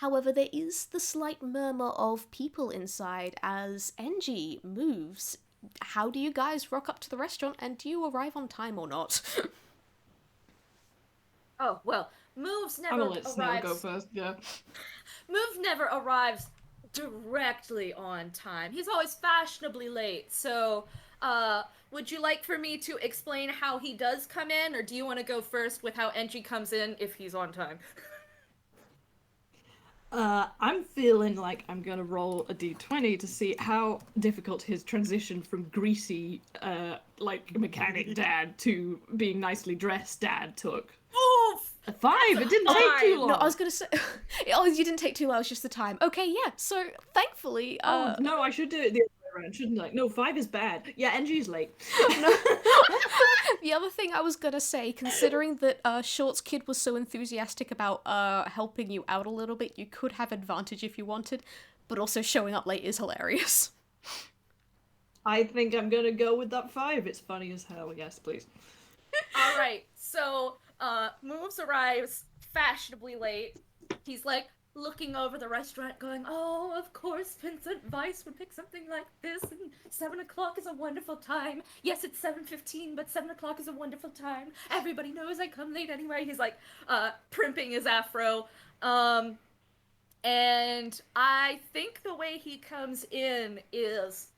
However, there is the slight murmur of people inside as Engie moves. How do you guys rock up to the restaurant, and do you arrive on time or not? Oh, well, Moves I'm never gonna let Snail go arrives. first, yeah. Moves never arrives directly on time. He's always fashionably late. So, would you like for me to explain how he does come in, or do you want to go first with how Engie comes in if he's on time? I'm feeling like I'm gonna roll a d20 to see how difficult his transition from greasy, mechanic dad to being nicely dressed dad took. Oof! A 5! It didn't take too long! No, I was gonna say... Oh, you didn't take 2 hours, just the time. Okay, yeah, so thankfully... Oh, no, I should do it the other way around, shouldn't I? No, 5 is bad. Yeah, Engie's late. No. The other thing I was gonna say, considering that Short's kid was so enthusiastic about helping you out a little bit, you could have advantage if you wanted, but also showing up late is hilarious. I think I'm gonna go with that 5. It's funny as hell. Yes, please. All right, so Moves arrives fashionably late. He's like looking over the restaurant going, oh, of course Vincent Weiss would pick something like this, and 7 o'clock is a wonderful time. Yes, it's 7:15, but 7 o'clock is a wonderful time. Everybody knows I come late anyway. He's like primping his afro. And I think the way he comes in is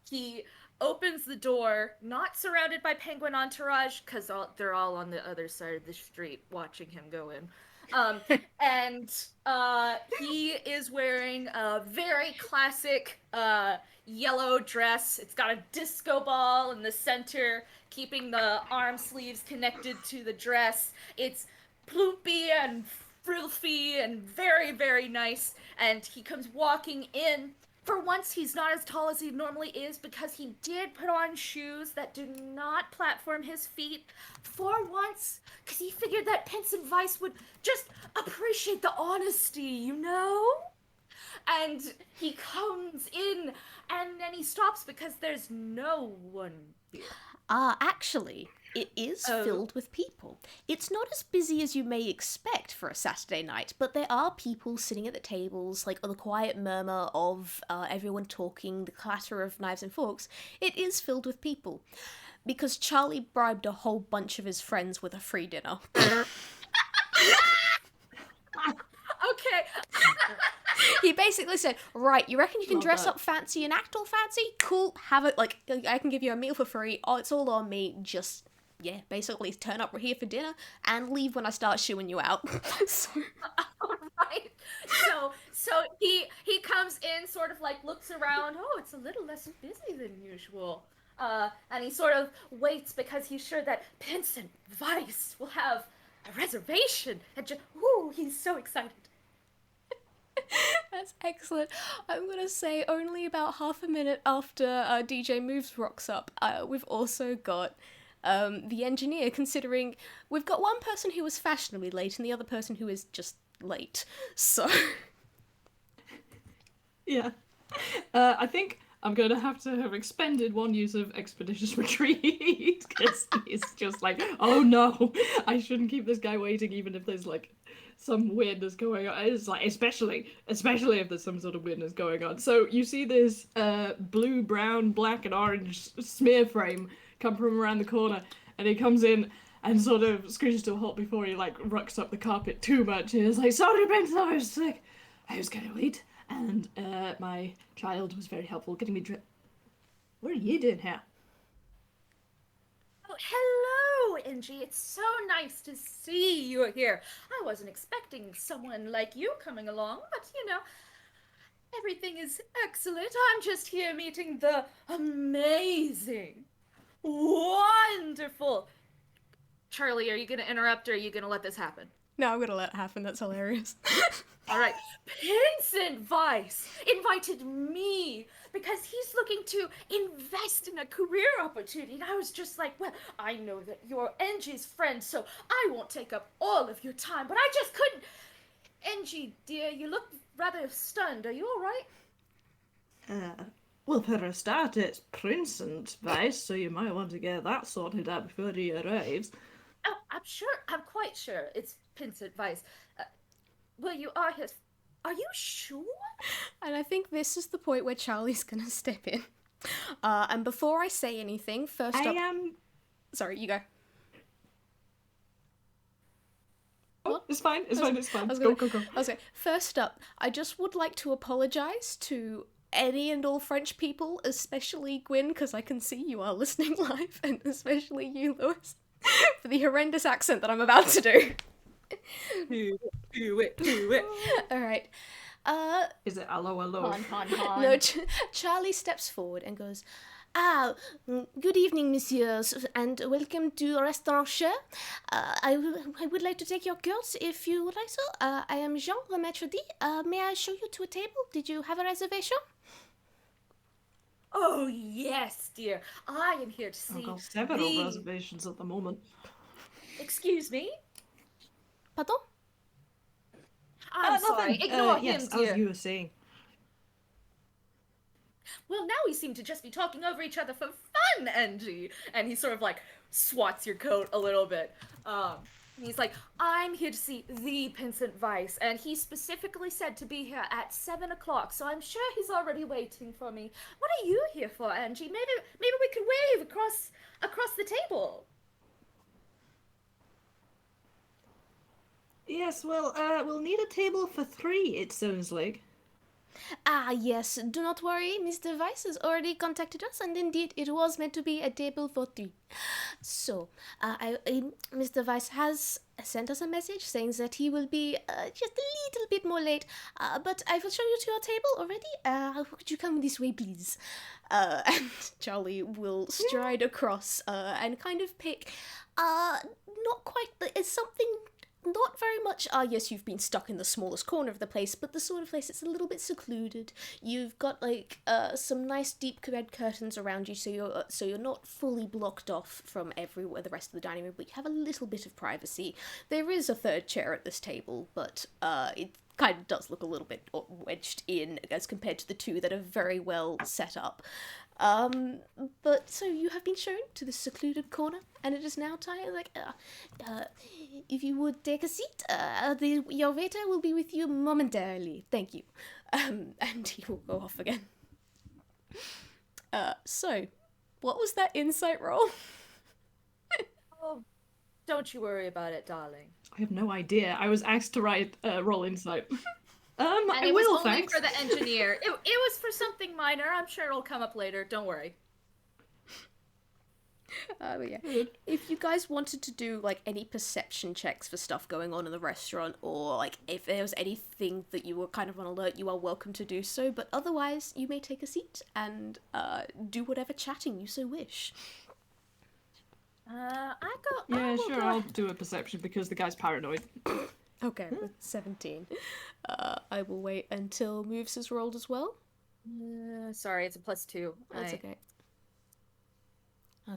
he opens the door, not surrounded by penguin entourage, because they're all on the other side of the street watching him go in. And he is wearing a very classic yellow dress. It's got a disco ball in the center, keeping the arm sleeves connected to the dress. It's ploopy and frilfy and very, very nice. And he comes walking in. For once, he's not as tall as he normally is because he did put on shoes that do not platform his feet. For once, because he figured that Pence and Vice would just appreciate the honesty, you know? And he comes in and then he stops because there's no one here. Actually, it is filled with people. It's not as busy as you may expect for a Saturday night, but there are people sitting at the tables, like the quiet murmur of everyone talking, the clatter of knives and forks. It is filled with people. Because Charlie bribed a whole bunch of his friends with a free dinner. Okay. He basically said, right, you reckon you can Love dress that. up fancy and act all fancy? Cool, have it, like, I can give you a meal for free. Oh, it's all on me. Just, yeah, basically turn up here for dinner and leave when I start shooing you out. So, Right. So he comes in, sort of like looks around. Oh, it's a little less busy than usual. And he sort of waits because he's sure that Pence and Vice will have a reservation. And ooh, he's so excited. that's excellent. I'm gonna say only about half a minute after DJ Mooves rocks up, we've also got the engineer, considering we've got one person who was fashionably late and the other person who is just late. So, Yeah. I think I'm going to have expended one use of Expeditious Retreat, because he's just like, oh no, I shouldn't keep this guy waiting even if there's like some weirdness going on. It's like, especially if there's some sort of weirdness going on. So you see this blue, brown, black and orange smear frame come from around the corner, and he comes in and sort of screeches to a halt before he like rucks up the carpet too much. And he's like, sorry, Benson, I was sick. I was kind of late. And my child was very helpful getting me dressed. What are you doing here? Oh, hello, Angie. It's so nice to see you here. I wasn't expecting someone like you coming along, but you know, everything is excellent. I'm just here meeting the amazing, wonderful. Charlie, are you going to interrupt or are you going to let this happen? no, I'm gonna let it happen, that's hilarious. All right. Vincent Vice invited me because he's looking to invest in a career opportunity. And I was just like, well, I know that you're Angie's friend, so I won't take up all of your time. But I just couldn't. Angie, dear, you look rather stunned. Are you all right? Well, for a start, it's Prince and Vice, so you might want to get that sorted out before he arrives. Oh, I'm quite sure it's Vincent Vice. Well, you are his. Are you sure? And I think this is the point where Charlie's gonna step in. And before I say anything, first up... Sorry, you go. Oh, it's fine. It's fine. Go. Go. I was going, first up, I just would like to apologise to any and all French people, especially Gwyn, because I can see you are listening live, and especially you, Lewis, for the horrendous accent that I'm about to do. Do it. All right. Is it hello? Han. No, Charlie steps forward and goes, good evening, messieurs, and welcome to Restaurant Cher. I would like to take your course if you would like so. I am Jean, the maître d'. May I show you to a table? Did you have a reservation? Oh, yes, dear. I am here to see. I've got several reservations at the moment. Excuse me? Pardon? I'm sorry. Nothing. Ignore him, yes, dear. as you were saying. Well, now we seem to just be talking over each other for fun, Angie. And he sort of like swats your coat a little bit. He's like, I'm here to see the Vincent Vice, and he specifically said to be here at 7 o'clock, so I'm sure he's already waiting for me. What are you here for, Angie? Maybe we could wave across the table. Yes, well, we'll need a table for 3, it sounds like. Yes, do not worry. Mr. Weiss has already contacted us, and indeed it was meant to be a table for 3. So, Mr. Weiss has sent us a message saying that he will be just a little bit more late, but I will show you to your table already. Could you come this way, please? And Charlie will stride across and kind of pick, not quite, it's something not very much, yes, you've been stuck in the smallest corner of the place, but the sort of place that's a little bit secluded. You've got, like, some nice deep red curtains around you, so you're not fully blocked off from everywhere, the rest of the dining room, but you have a little bit of privacy. There is a third chair at this table, but, it kind of does look a little bit wedged in as compared to the 2 that are very well set up. But so you have been shown to the secluded corner, and it is now time, if you would take a seat, your waiter will be with you momentarily. Thank you. And he will go off again. So, what was that insight roll? Oh, don't you worry about it, darling. I have no idea. I was asked to write roll insight. And I it was will, only thanks. for the engineer. It was for something minor. I'm sure it'll come up later. Don't worry. But yeah. If you guys wanted to do, like, any perception checks for stuff going on in the restaurant, or, like, if there was anything that you were kind of on alert, you are welcome to do so, but otherwise, you may take a seat and do whatever chatting you so wish. Yeah, sure, I'll do a perception because the guy's paranoid. Okay, with 17. I will wait until Moves is rolled as well. Sorry, it's a +2. That's okay.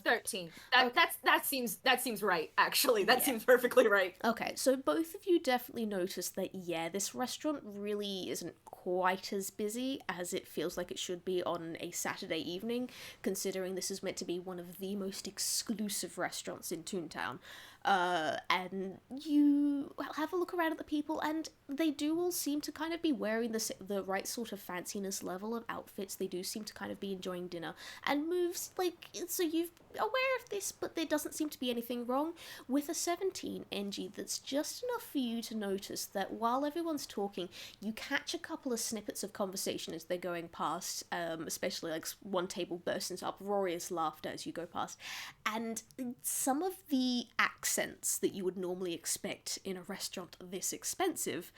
13. That seems right, actually. That seems perfectly right. Okay, so both of you definitely notice that, this restaurant really isn't quite as busy as it feels like it should be on a Saturday evening, considering this is meant to be one of the most exclusive restaurants in Toontown. And you have a look around at the people, and they do all seem to kind of be wearing the right sort of fanciness level of outfits. They do seem to kind of be enjoying dinner. And Moves, like, so you're aware of this, but there doesn't seem to be anything wrong. With a 17, NG, that's just enough for you to notice that while everyone's talking, you catch a couple of snippets of conversation as they're going past, especially, like, one table bursts into uproarious laughter as you go past. And some of the accents that you would normally expect in a restaurant this expensive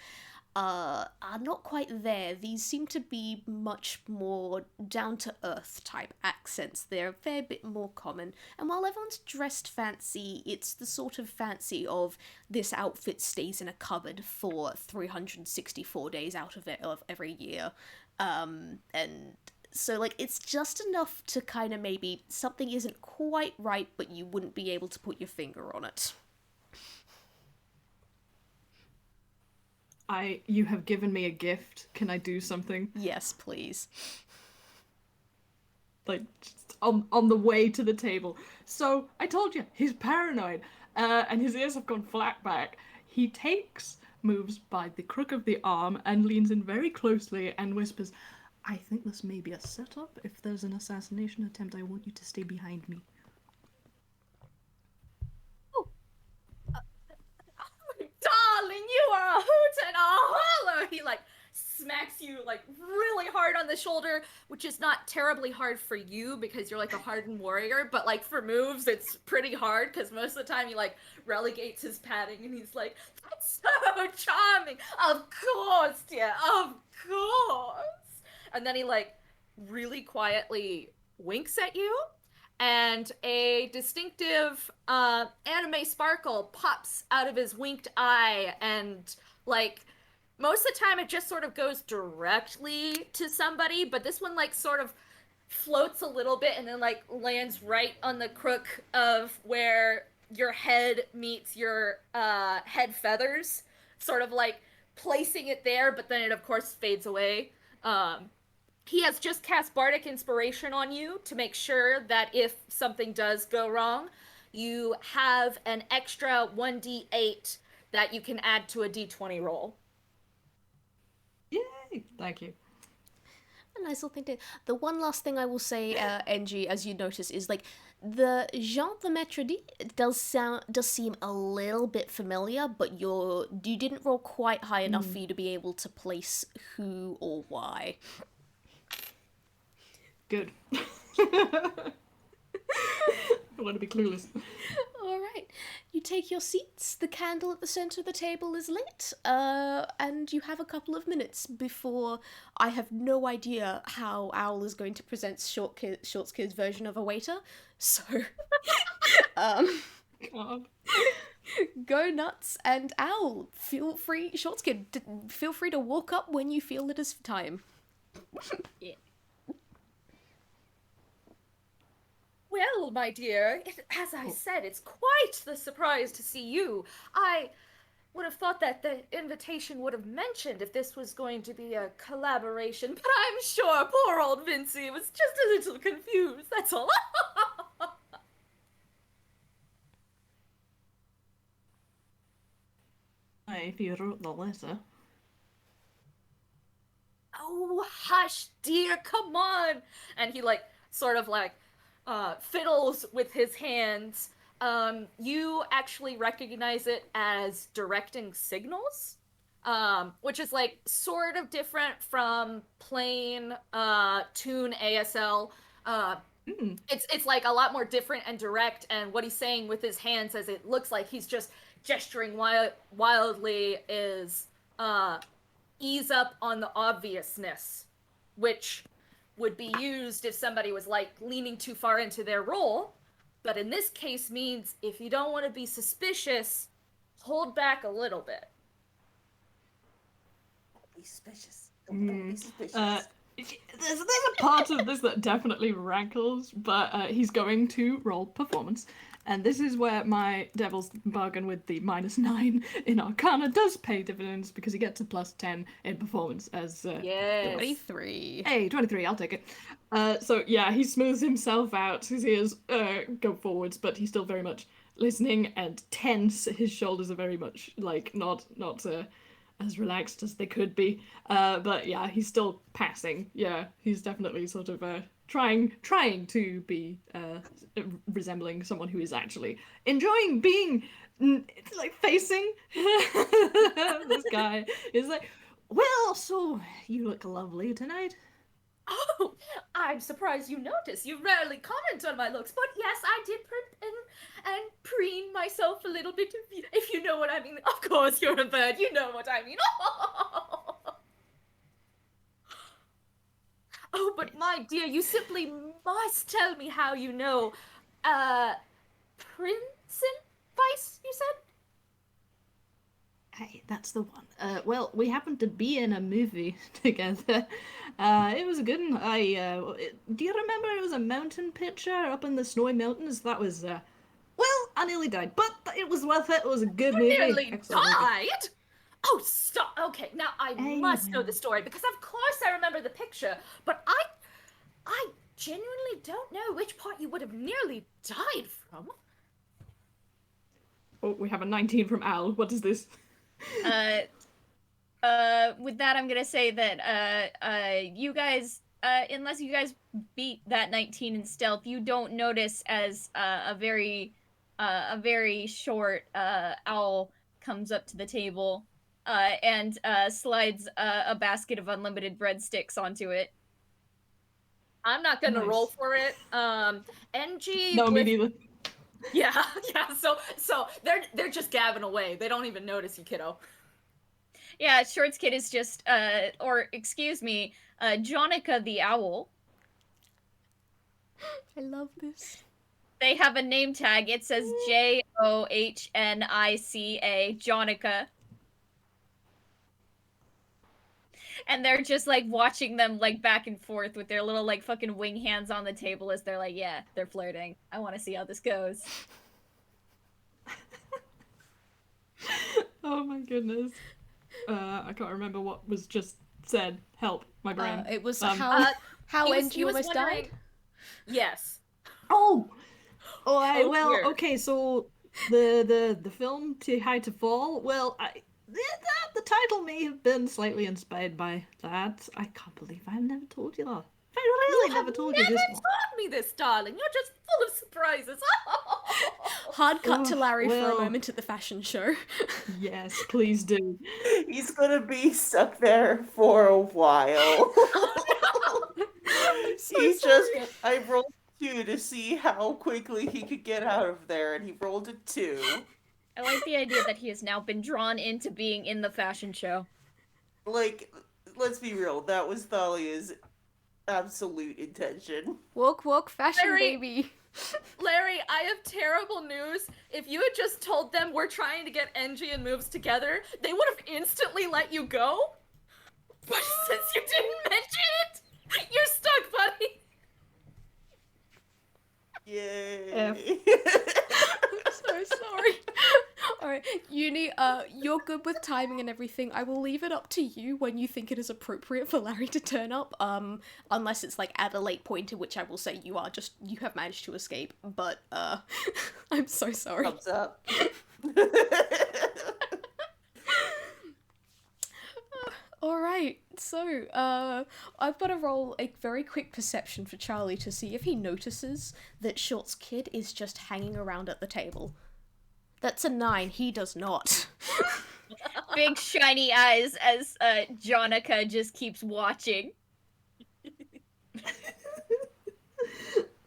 are not quite there. These seem to be much more down-to-earth type accents. They're a fair bit more common. And while everyone's dressed fancy, it's the sort of fancy of this outfit stays in a cupboard for 364 days out of every year. And so, like, it's just enough to kind of maybe something isn't quite right, but you wouldn't be able to put your finger on it. You have given me a gift. Can I do something? Yes, please. Like, just on the way to the table. So, I told you, he's paranoid. And his ears have gone flat back. He takes Moves by the crook of the arm and leans in very closely and whispers, I think this may be a setup. If there's an assassination attempt, I want you to stay behind me. Darling, you are a hoot and a holler! He, like, smacks you, like, really hard on the shoulder, which is not terribly hard for you because you're, like, a hardened warrior, but, like, for Moves, it's pretty hard because most of the time he, like, relegates his patting and he's like, that's so charming! Of course, dear, of course! And then he, like, really quietly winks at you, and a distinctive anime sparkle pops out of his winked eye, and, like, most of the time it just sort of goes directly to somebody, but this one, like, sort of floats a little bit and then, like, lands right on the crook of where your head meets your head feathers, sort of, like, placing it there, but then it, of course, fades away. He has just cast Bardic Inspiration on you to make sure that if something does go wrong, you have an extra 1d8 that you can add to a d20 roll. Yay! Thank you. A nice little thing to. The one last thing I will say, NG, as you notice, is like the Jean the Maître does seem a little bit familiar, but you didn't roll quite high enough for you to be able to place who or why. Good. I want to be clueless. All right, you take your seats. The candle at the center of the table is lit, and you have a couple of minutes before I have no idea how Owl is going to present Short's Kid's version of a waiter. So, God. go nuts, and Owl, feel free. Short's Kid, feel free to walk up when you feel it is time. Yeah. Well, my dear, as I said, it's quite the surprise to see you. I would have thought that the invitation would have mentioned if this was going to be a collaboration, but I'm sure poor old Vincy was just a little confused, that's all. If you wrote the letter. Oh, hush, dear, come on. And he, sort of fiddles with his hands. You actually recognize it as directing signals, which is sort of different from plain tune ASL. It's a lot more different and direct, and what he's saying with his hands, as it looks like he's just gesturing wildly, is ease up on the obviousness, which would be used if somebody was leaning too far into their role, but in this case means if you don't want to be suspicious, hold back a little bit. Don't be suspicious. Don't be suspicious. There's a part of this that definitely rankles, but he's going to roll performance. And this is where my devil's bargain with the -9 in Arcana does pay dividends, because he gets a +10 in performance as... Yes. 23. Hey, 23, I'll take it. So yeah, he smooths himself out, his ears go forwards, but he's still very much listening and tense. His shoulders are very much, not as relaxed as they could be. But yeah, he's still passing. Yeah, he's definitely sort of trying to be resembling someone who is actually enjoying being facing this guy. Is well, so you look lovely tonight. Oh, I'm surprised you noticed. You rarely comment on my looks, but yes, I did preen myself a little bit, if you know what I mean. Of course, you're a bird, you know what I mean. Oh, but my dear, you simply must tell me how you know, Prince and Vice, you said? Hey, that's the one. Well, we happened to be in a movie together. It was a good one. Do you remember it was a mountain picture up in the snowy mountains? That was, well, I nearly died, but it was worth it. It was a good movie. Nearly Excellent movie. died? Oh, stop. Okay, now I must know the story, because of course I remember the picture, but I genuinely don't know which part you would have nearly died from. Oh, we have a 19 from Al. What is this? With that, I'm gonna say that, you guys, unless you guys beat that 19 in stealth, you don't notice as, a very short, owl comes up to the table, and, slides, a basket of unlimited breadsticks onto it. I'm not gonna Nice. roll for it. NG. No, me neither. Yeah. So they're just gabbing away. They don't even notice you, kiddo. Yeah, Short's Kid is just, Jonica the Owl. I love this. They have a name tag. It says Johnica, Jonica. And they're just, watching them, back and forth with their little, fucking wing hands on the table as they're yeah, they're flirting. I want to see how this goes. Oh my goodness. I can't remember what was just said. Help, my brain. It was He NG was almost wondering- died. Yes. Well, dear. okay, so the film Too High to Fall, well, the title may have been slightly inspired by that. I can't believe I never told you that. I really never told you this one. Told me this, darling. You're just full of surprises. Hard cut to Oh, Larry for well. a moment at the fashion show. Yes, please do. He's gonna be stuck there for a while. I rolled 2 to see how quickly he could get out of there, and he rolled a 2. I like the idea that he has now been drawn into being in the fashion show. Like, let's be real, that was Thalia's absolute intention. Walk, walk, fashion Larry- baby. Larry, I have terrible news. If you had just told them we're trying to get Engie and Mooves together, they would have instantly let you go. But since you didn't mention it, you're stuck, buddy. Yay. I'm so sorry. Alright, Uni, you're good with timing and everything. I will leave it up to you when you think it is appropriate for Larry to turn up, unless it's like at a late point in which I will say you have managed to escape, but, I'm so sorry. Thumbs up. Alright, so, I've got to roll a very quick perception for Charlie to see if he notices that Short's kid is just hanging around at the table. That's a 9, he does not. Big shiny eyes as Jonica just keeps watching.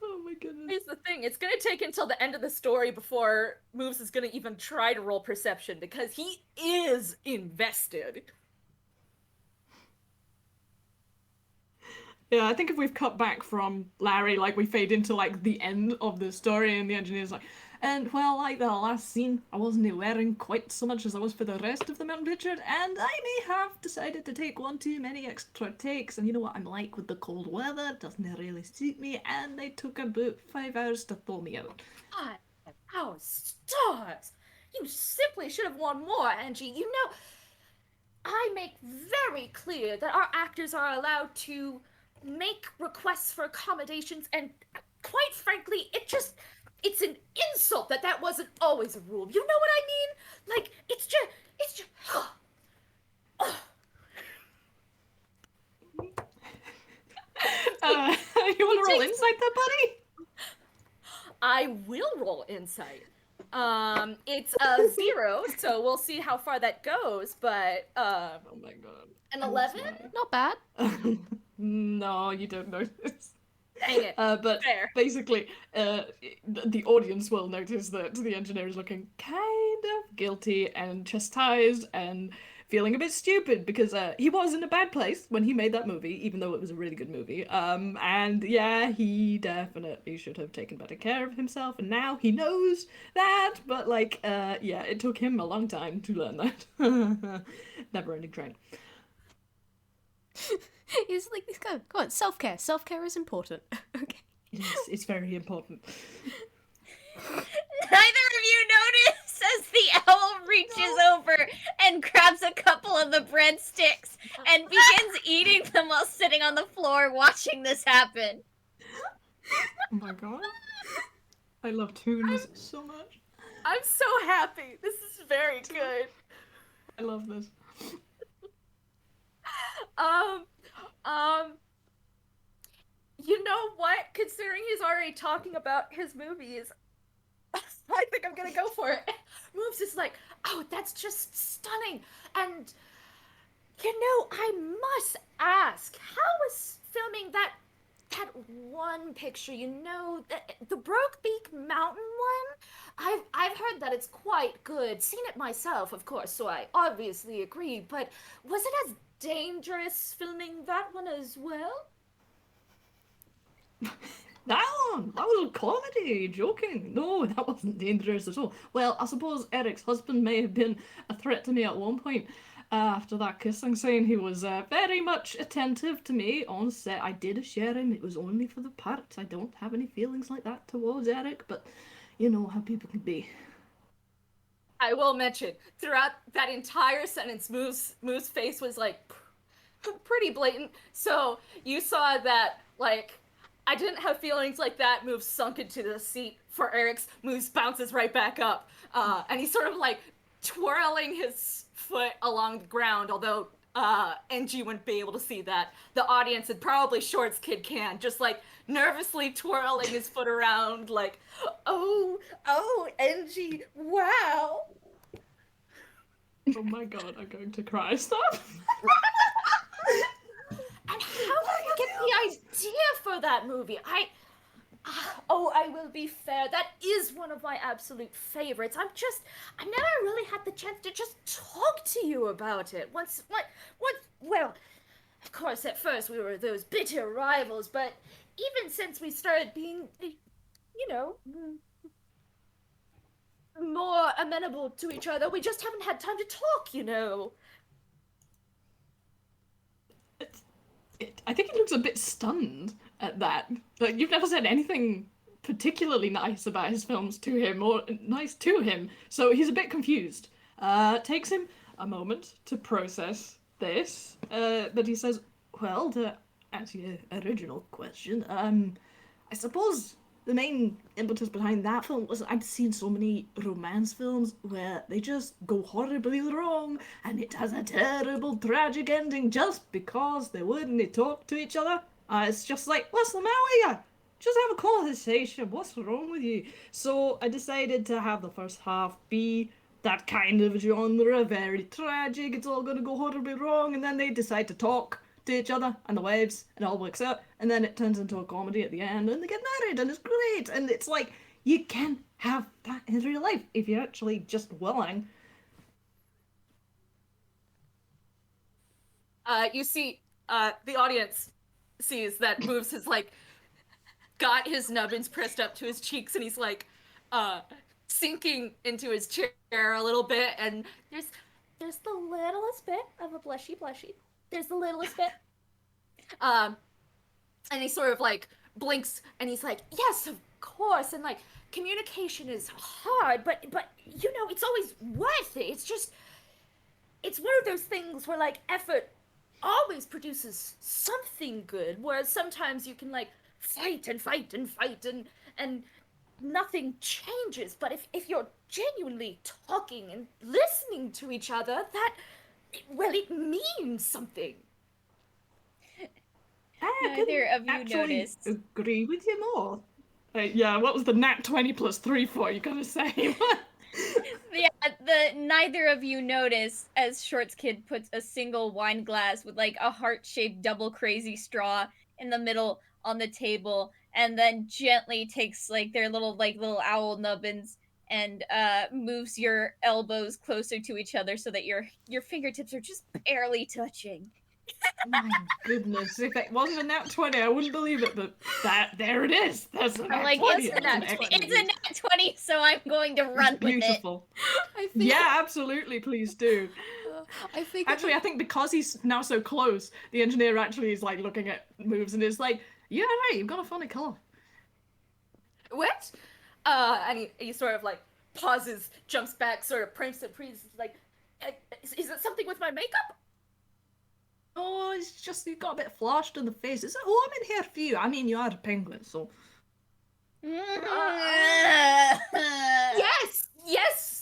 Oh my goodness. Here's the thing, it's gonna take until the end of the story before Mooves is gonna even try to roll perception, because he is invested. Yeah, I think if we've cut back from Larry, like, we fade into, like, the end of the story, and the engineer's like, and, well, like the last scene, I wasn't wearing quite so much as I was for the rest of the mountain picture, and I may have decided to take one too many extra takes, and you know what I'm like with the cold weather, it doesn't really suit me, and they took about 5 hours to thaw me out. God, our stars! You simply should have won more, Angie. You know, I make very clear that our actors are allowed to make requests for accommodations, and quite frankly, it's an insult that wasn't always a rule. You know what I mean? Like, it's just You want to roll insight there, buddy? I will roll insight. It's a 0, so we'll see how far that goes, but, Oh my god. an 11? Not bad. No, you don't notice. Dang it. But Fair. basically, the audience will notice that the engineer is looking kind of guilty and chastised and feeling a bit stupid because he was in a bad place when he made that movie, even though it was a really good movie. And yeah, he definitely should have taken better care of himself, and now he knows that. But like, yeah, it took him a long time to learn that. Never-ending train. He's like, go on, self-care. Self-care is important. Okay. It's very important. Neither of you notice as the owl reaches over and grabs a couple of the breadsticks and begins eating them while sitting on the floor watching this happen. Oh my god. I love tunes so much. I'm so happy. This is very good. I love this. You know what? Considering he's already talking about his movies, I think I'm gonna go for it. Mooves is like, oh, that's just stunning. And, you know, I must ask, how was filming that one picture, you know, the Beak Mountain one? I've heard that it's quite good. Seen it myself, of course, so I obviously agree, but was it as dangerous filming that one as well? That was a comedy, joking. No, that wasn't dangerous at all. Well, I suppose Eric's husband may have been a threat to me at one point. After that kissing scene, he was very much attentive to me on set. I did share him. It was only for the part. I don't have any feelings like that towards Eric, but you know how people can be. I will mention, throughout that entire sentence, Moo's face was like pretty blatant. So you saw that, like, I didn't have feelings like that. Moves sunk into the seat for Eric's. Moves bounces right back up. And he's sort of like twirling his foot along the ground, although NG wouldn't be able to see that. The audience and probably Shorts Kid can, just like nervously twirling his foot around, like, oh, NG, wow. Oh my god, I'm going to cry. Stop! And how did you get the idea for that movie? I will be fair. That is one of my absolute favorites. I never really had the chance to just talk to you about it. Well, of course, at first we were those bitter rivals, but even since we started being, more amenable to each other, we just haven't had time to talk. I think he looks a bit stunned at that. Like, you've never said anything particularly nice about his films to him, or nice to him, so he's a bit confused. Takes him a moment to process this, but he says, well, to answer your original question, I suppose the main impetus behind that film was I've seen so many romance films where they just go horribly wrong and it has a terrible tragic ending just because they wouldn't talk to each other. It's just like, what's the matter with you? Just have a conversation. What's wrong with you? So I decided to have the first half be that kind of genre, very tragic, it's all gonna go horribly wrong, and then they decide to talk to each other and the waves and it all works out, and then it turns into a comedy at the end and they get married and it's great, and it's like, you can have that in real life if you're actually just willing. You see, the audience sees that Moves has like got his nubbins pressed up to his cheeks, and he's like sinking into his chair a little bit, and there's the littlest bit of a blushy. There's the littlest bit. And he sort of like blinks and he's like, yes, of course. And like, communication is hard, but it's always worth it. It's one of those things where like effort always produces something good, whereas sometimes you can like fight and nothing changes. But if you're genuinely talking and listening to each other, it means something. Neither of you actually noticed. Agree with you more. Yeah, what was the nat 20 plus 3 for? You gotta say. Yeah, neither of you notice as Shorts Kid puts a single wine glass with like a heart-shaped double crazy straw in the middle on the table, and then gently takes like their little owl nubbins and moves your elbows closer to each other so that your fingertips are just barely touching. My goodness, if it wasn't a nat 20, I wouldn't believe it, but there it is. That's a nat I'm like, 20. it's a nat 20, so I'm going to run with it. Beautiful. I think, Yeah, absolutely, please do. I think Actually, I think because he's now so close, the engineer actually is like looking at Moves and is like, yeah, right, you've got a funny colour. What? And he sort of like pauses, jumps back, sort of primps and freezes, like, is it something with my makeup? Oh, it's just you got a bit flushed in the face. Is it? Oh, I'm in here for you. I mean, you are a penguin, so. Yes,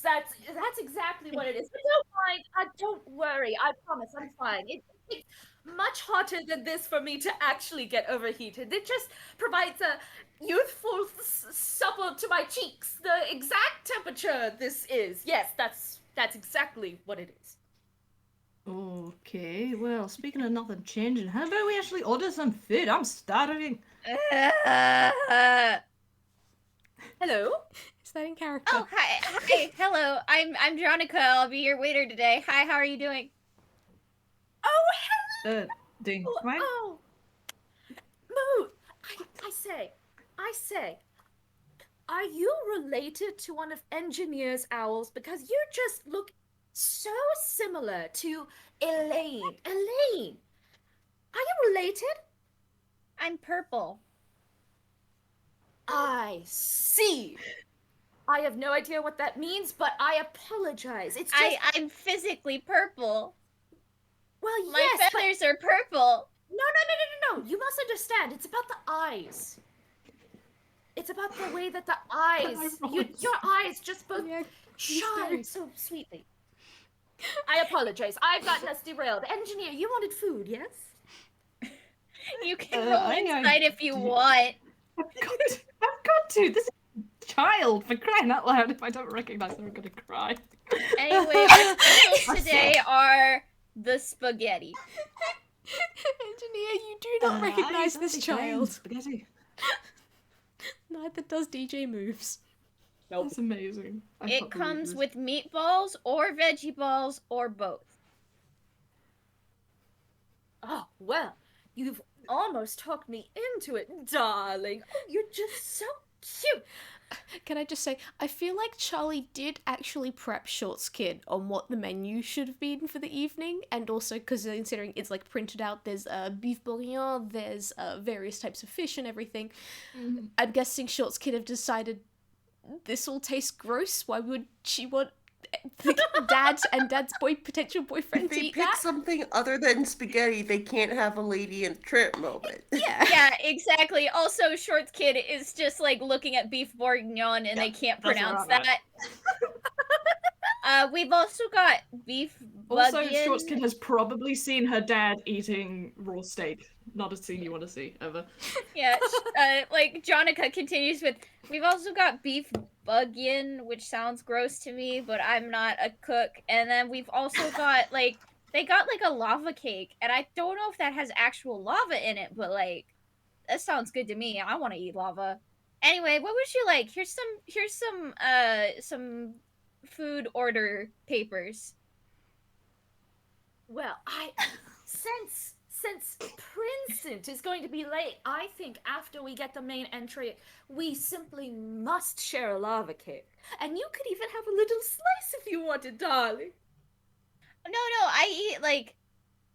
that's exactly what it is. But don't mind, don't worry. I promise, I'm fine. It's much hotter than this for me to actually get overheated. It just provides a youthful supple to my cheeks. The exact temperature this is. Yes, that's exactly what it is. Okay, well, speaking of nothing changing, how about we actually order some food? I'm starving. Hello? Is that in character? Oh, hi, hello. I'm Jonica. I'll be your waiter today. Hi, how are you doing? Oh, Doing hello. fine. Oh. Moo, I say, are you related to one of Engineer's owls? Because you just look so similar to Elaine. Elaine, are you related? I'm purple. I see. I have no idea what that means, but I apologize. It's just... I'm physically purple. Well, My yes, feathers are purple. No. You must understand. It's about the eyes. It's about the way that the eyes... your eyes just both shine so sweetly. I apologize. I've gotten us derailed. Engineer, you wanted food, yes? You can roll inside if you want. I've got to. This is a child, for crying out loud. If I don't recognize them, I'm gonna cry. Anyway, our specials today are the spaghetti. Engineer, you do not recognize this child. Spaghetti. Neither does DJ Mooves. Nope. That's amazing. It comes with meatballs or veggie balls or both. Oh, well, you've almost talked me into it, darling. Oh, you're just so cute. Can I just say, I feel like Charlie did actually prep Short's kid on what the menu should have been for the evening, and also because considering it's like printed out, there's beef bourguignon, there's various types of fish and everything. Mm-hmm. I'm guessing Short's kid have decided this all tastes gross. Why would she want dad's potential boyfriend If to they eat pick that? something other than spaghetti, they can't have a lady in trip moment. Yeah. Yeah, exactly. Also, Short's kid is just like looking at beef bourguignon and they can't that's pronounce right. that. We've also got beef Also, bourguignon. Short's kid has probably seen her dad eating raw steak. Not a scene you want to see, ever. Yeah, like Jonica continues with, we've also got beef bourguignon, which sounds gross to me, but I'm not a cook. And then we've also got they got like a lava cake, and I don't know if that has actual lava in it, but like that sounds good to me. I want to eat lava. Anyway, what would you like? Here's some food order papers. Well, since Princent is going to be late, I think after we get the main entry, we simply must share a lava cake. And you could even have a little slice if you wanted, darling. No, I eat like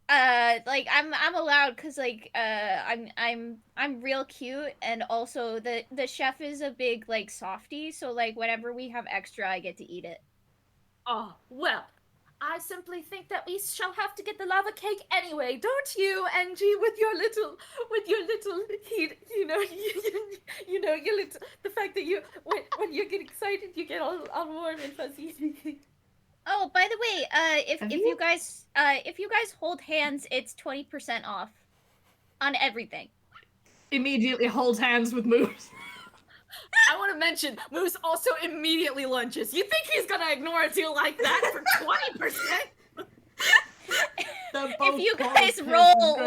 I'm allowed because I'm real cute, and also the chef is a big like softie, so like whenever we have extra, I get to eat it. Oh, well, I simply think that we shall have to get the lava cake anyway, don't you, Angie? With your little heat, you know, your little, the fact that you when you get excited, you get all warm and fuzzy. Oh, by the way, if you guys hold hands, it's 20% off on everything. Immediately holds hands with Moose. I want to mention, Moose also immediately lunges. You think he's gonna ignore a deal like that for 20%? If you guys roll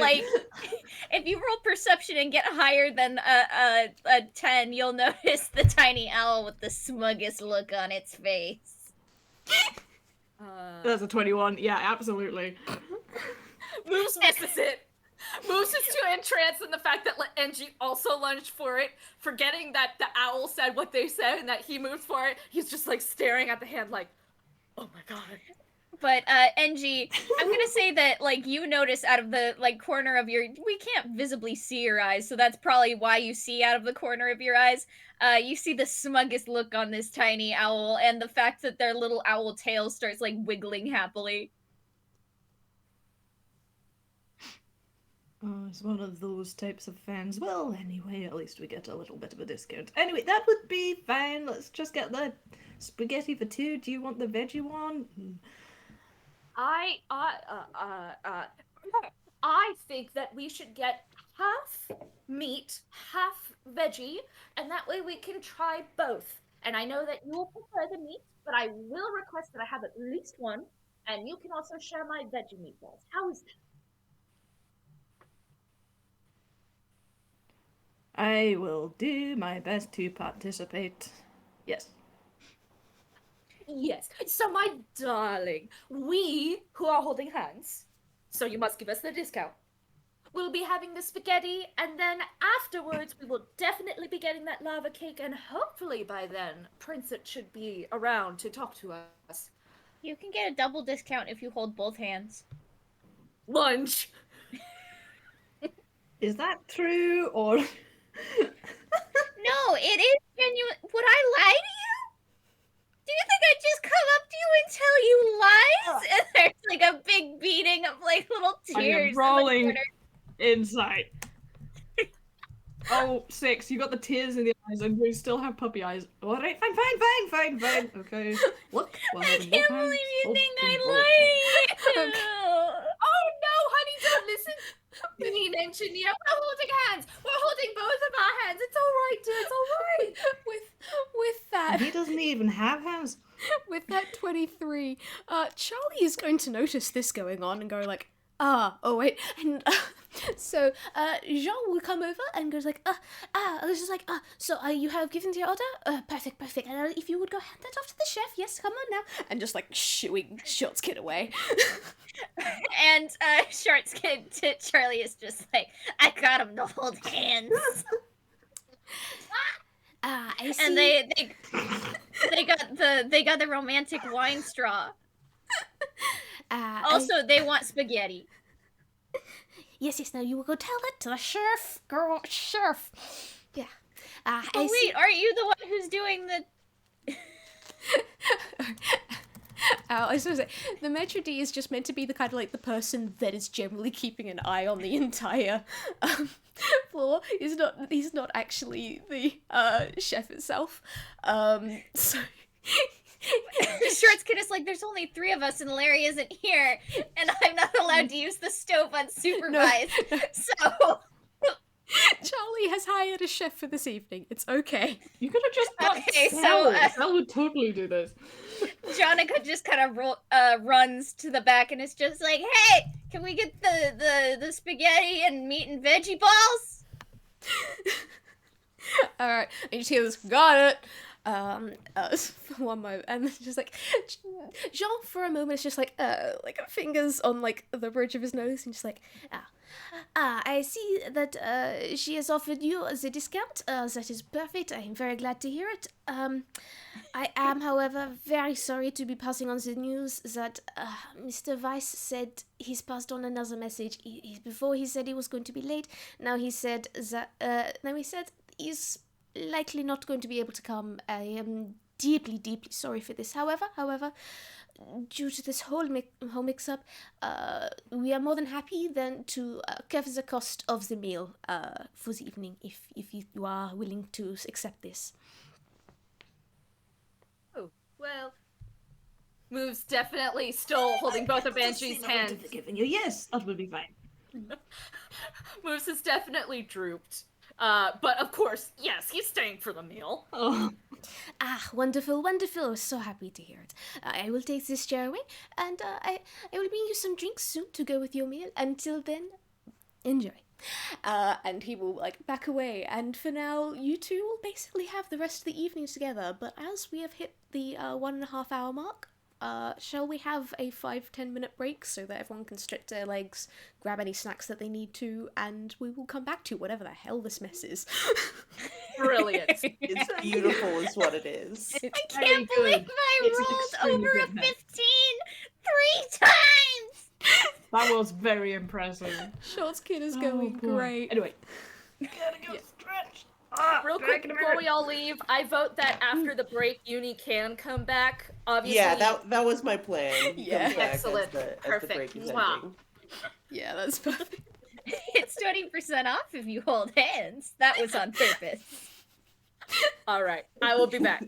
if you roll perception and get higher than a 10, you'll notice the tiny owl with the smuggest look on its face. That's a 21. Yeah, absolutely. Moose misses it. Moose is too entranced in the fact that Angie also lunged for it, forgetting that the owl said what they said and that he moved for it. He's just like staring at the hand like, oh my god. But Engie, I'm gonna say that like you notice out of the like corner of your, we can't visibly see your eyes, so that's probably why you see out of the corner of your eyes. You see the smuggest look on this tiny owl, and the fact that their little owl tail starts like wiggling happily. Oh, it's one of those types of fans. Well, anyway, at least we get a little bit of a discount. Anyway, that would be fine. Let's just get the spaghetti for 2. Do you want the veggie one? I think that we should get half meat, half veggie, and that way we can try both. And I know that you will prefer the meat, but I will request that I have at least one, and you can also share my veggie meatballs. How is that? I will do my best to participate. Yes. Yes. So, my darling, we who are holding hands, so you must give us the discount. We'll be having the spaghetti, and then afterwards we will definitely be getting that lava cake, and hopefully by then, Princess should be around to talk to us. You can get a double discount if you hold both hands. Lunch! Is that true, or... No, it is genuine. Would I lie to you? Do you think I'd just come up to you and tell you lies? And there's like a big beating of like little tears. I am rolling insight. Oh, 6. You got the tears in the eyes, and you still have puppy eyes. All right, fine. Okay. Look, I can't believe you think I like you. Oh no, honey, don't listen. Me and Engineer, we're holding hands. We're holding both of our hands. It's all right, dear. It's all right. With that, He doesn't even have hands. with that 23, Charlie is going to notice this going on and go like, oh wait, and so Jean will come over and goes like, this is like, so you have given the order, perfect, and if you would go hand that off to the chef, yes, come on now, and just like shooing Short's kid away. And Short's kid to Charlie is just like, I got him to hold hands. I see. And they got the romantic wine straw. Also, they want spaghetti. Yes, now you will go tell that to the chef, girl, chef. Yeah. Oh, wait, aren't you the one who's doing the... I was gonna say, the maitre d' is just meant to be the kind of like the person that is generally keeping an eye on the entire floor. He's not actually the chef itself. So Short's kid is like, there's only 3 of us and Larry isn't here, and I'm not allowed to use the stove unsupervised. So Charlie has hired a chef for this evening. It's okay. You could have just got Okay, Snail. so, Snail would totally do this. Jonica just kind of runs to the back and is just like, hey, can we get the spaghetti and meat and veggie balls? Alright, and you just hear this, got it! For one moment, and it's just like, Jean for a moment is just like fingers on like the bridge of his nose, and just like, I see that she has offered you the discount. That is perfect. I am very glad to hear it. I am, however, very sorry to be passing on the news that Mr. Weiss said he's passed on another message. Before he said he was going to be late. Now he said that. Now he said he's likely not going to be able to come. I am deeply sorry for this. However, due to this whole mix-up, we are more than happy then to cover the cost of the meal for the evening, if you are willing to accept this. Oh, well. Mooves definitely still holding both of Banshee's hands. Forgiving you. Yes, that will be fine. Mooves has definitely drooped. But of course, yes, he's staying for the meal. Oh. Wonderful. I was so happy to hear it. I will take this chair away, and I will bring you some drinks soon to go with your meal. Until then, enjoy. And he will, like, back away, and for now, you two will basically have the rest of the evening together, but as we have hit the 1.5 hour mark, shall we have a 5-10 minute break so that everyone can stretch their legs, grab any snacks that they need to, and we will come back to whatever the hell this mess is. Brilliant. It's beautiful is what it is. I can't believe I rolled over a 15 3 times! That was very impressive. Short's kid is going great. Anyway. Gotta go stretch. Real quick before we all leave, I vote that after the break, Yuni can come back. Obviously. Yeah, that was my plan. He Yeah. comes back Excellent. As the Perfect. break is Wow. ending. Yeah, that's perfect. It's 20% off if you hold hands. That was on purpose. All right, I will be back.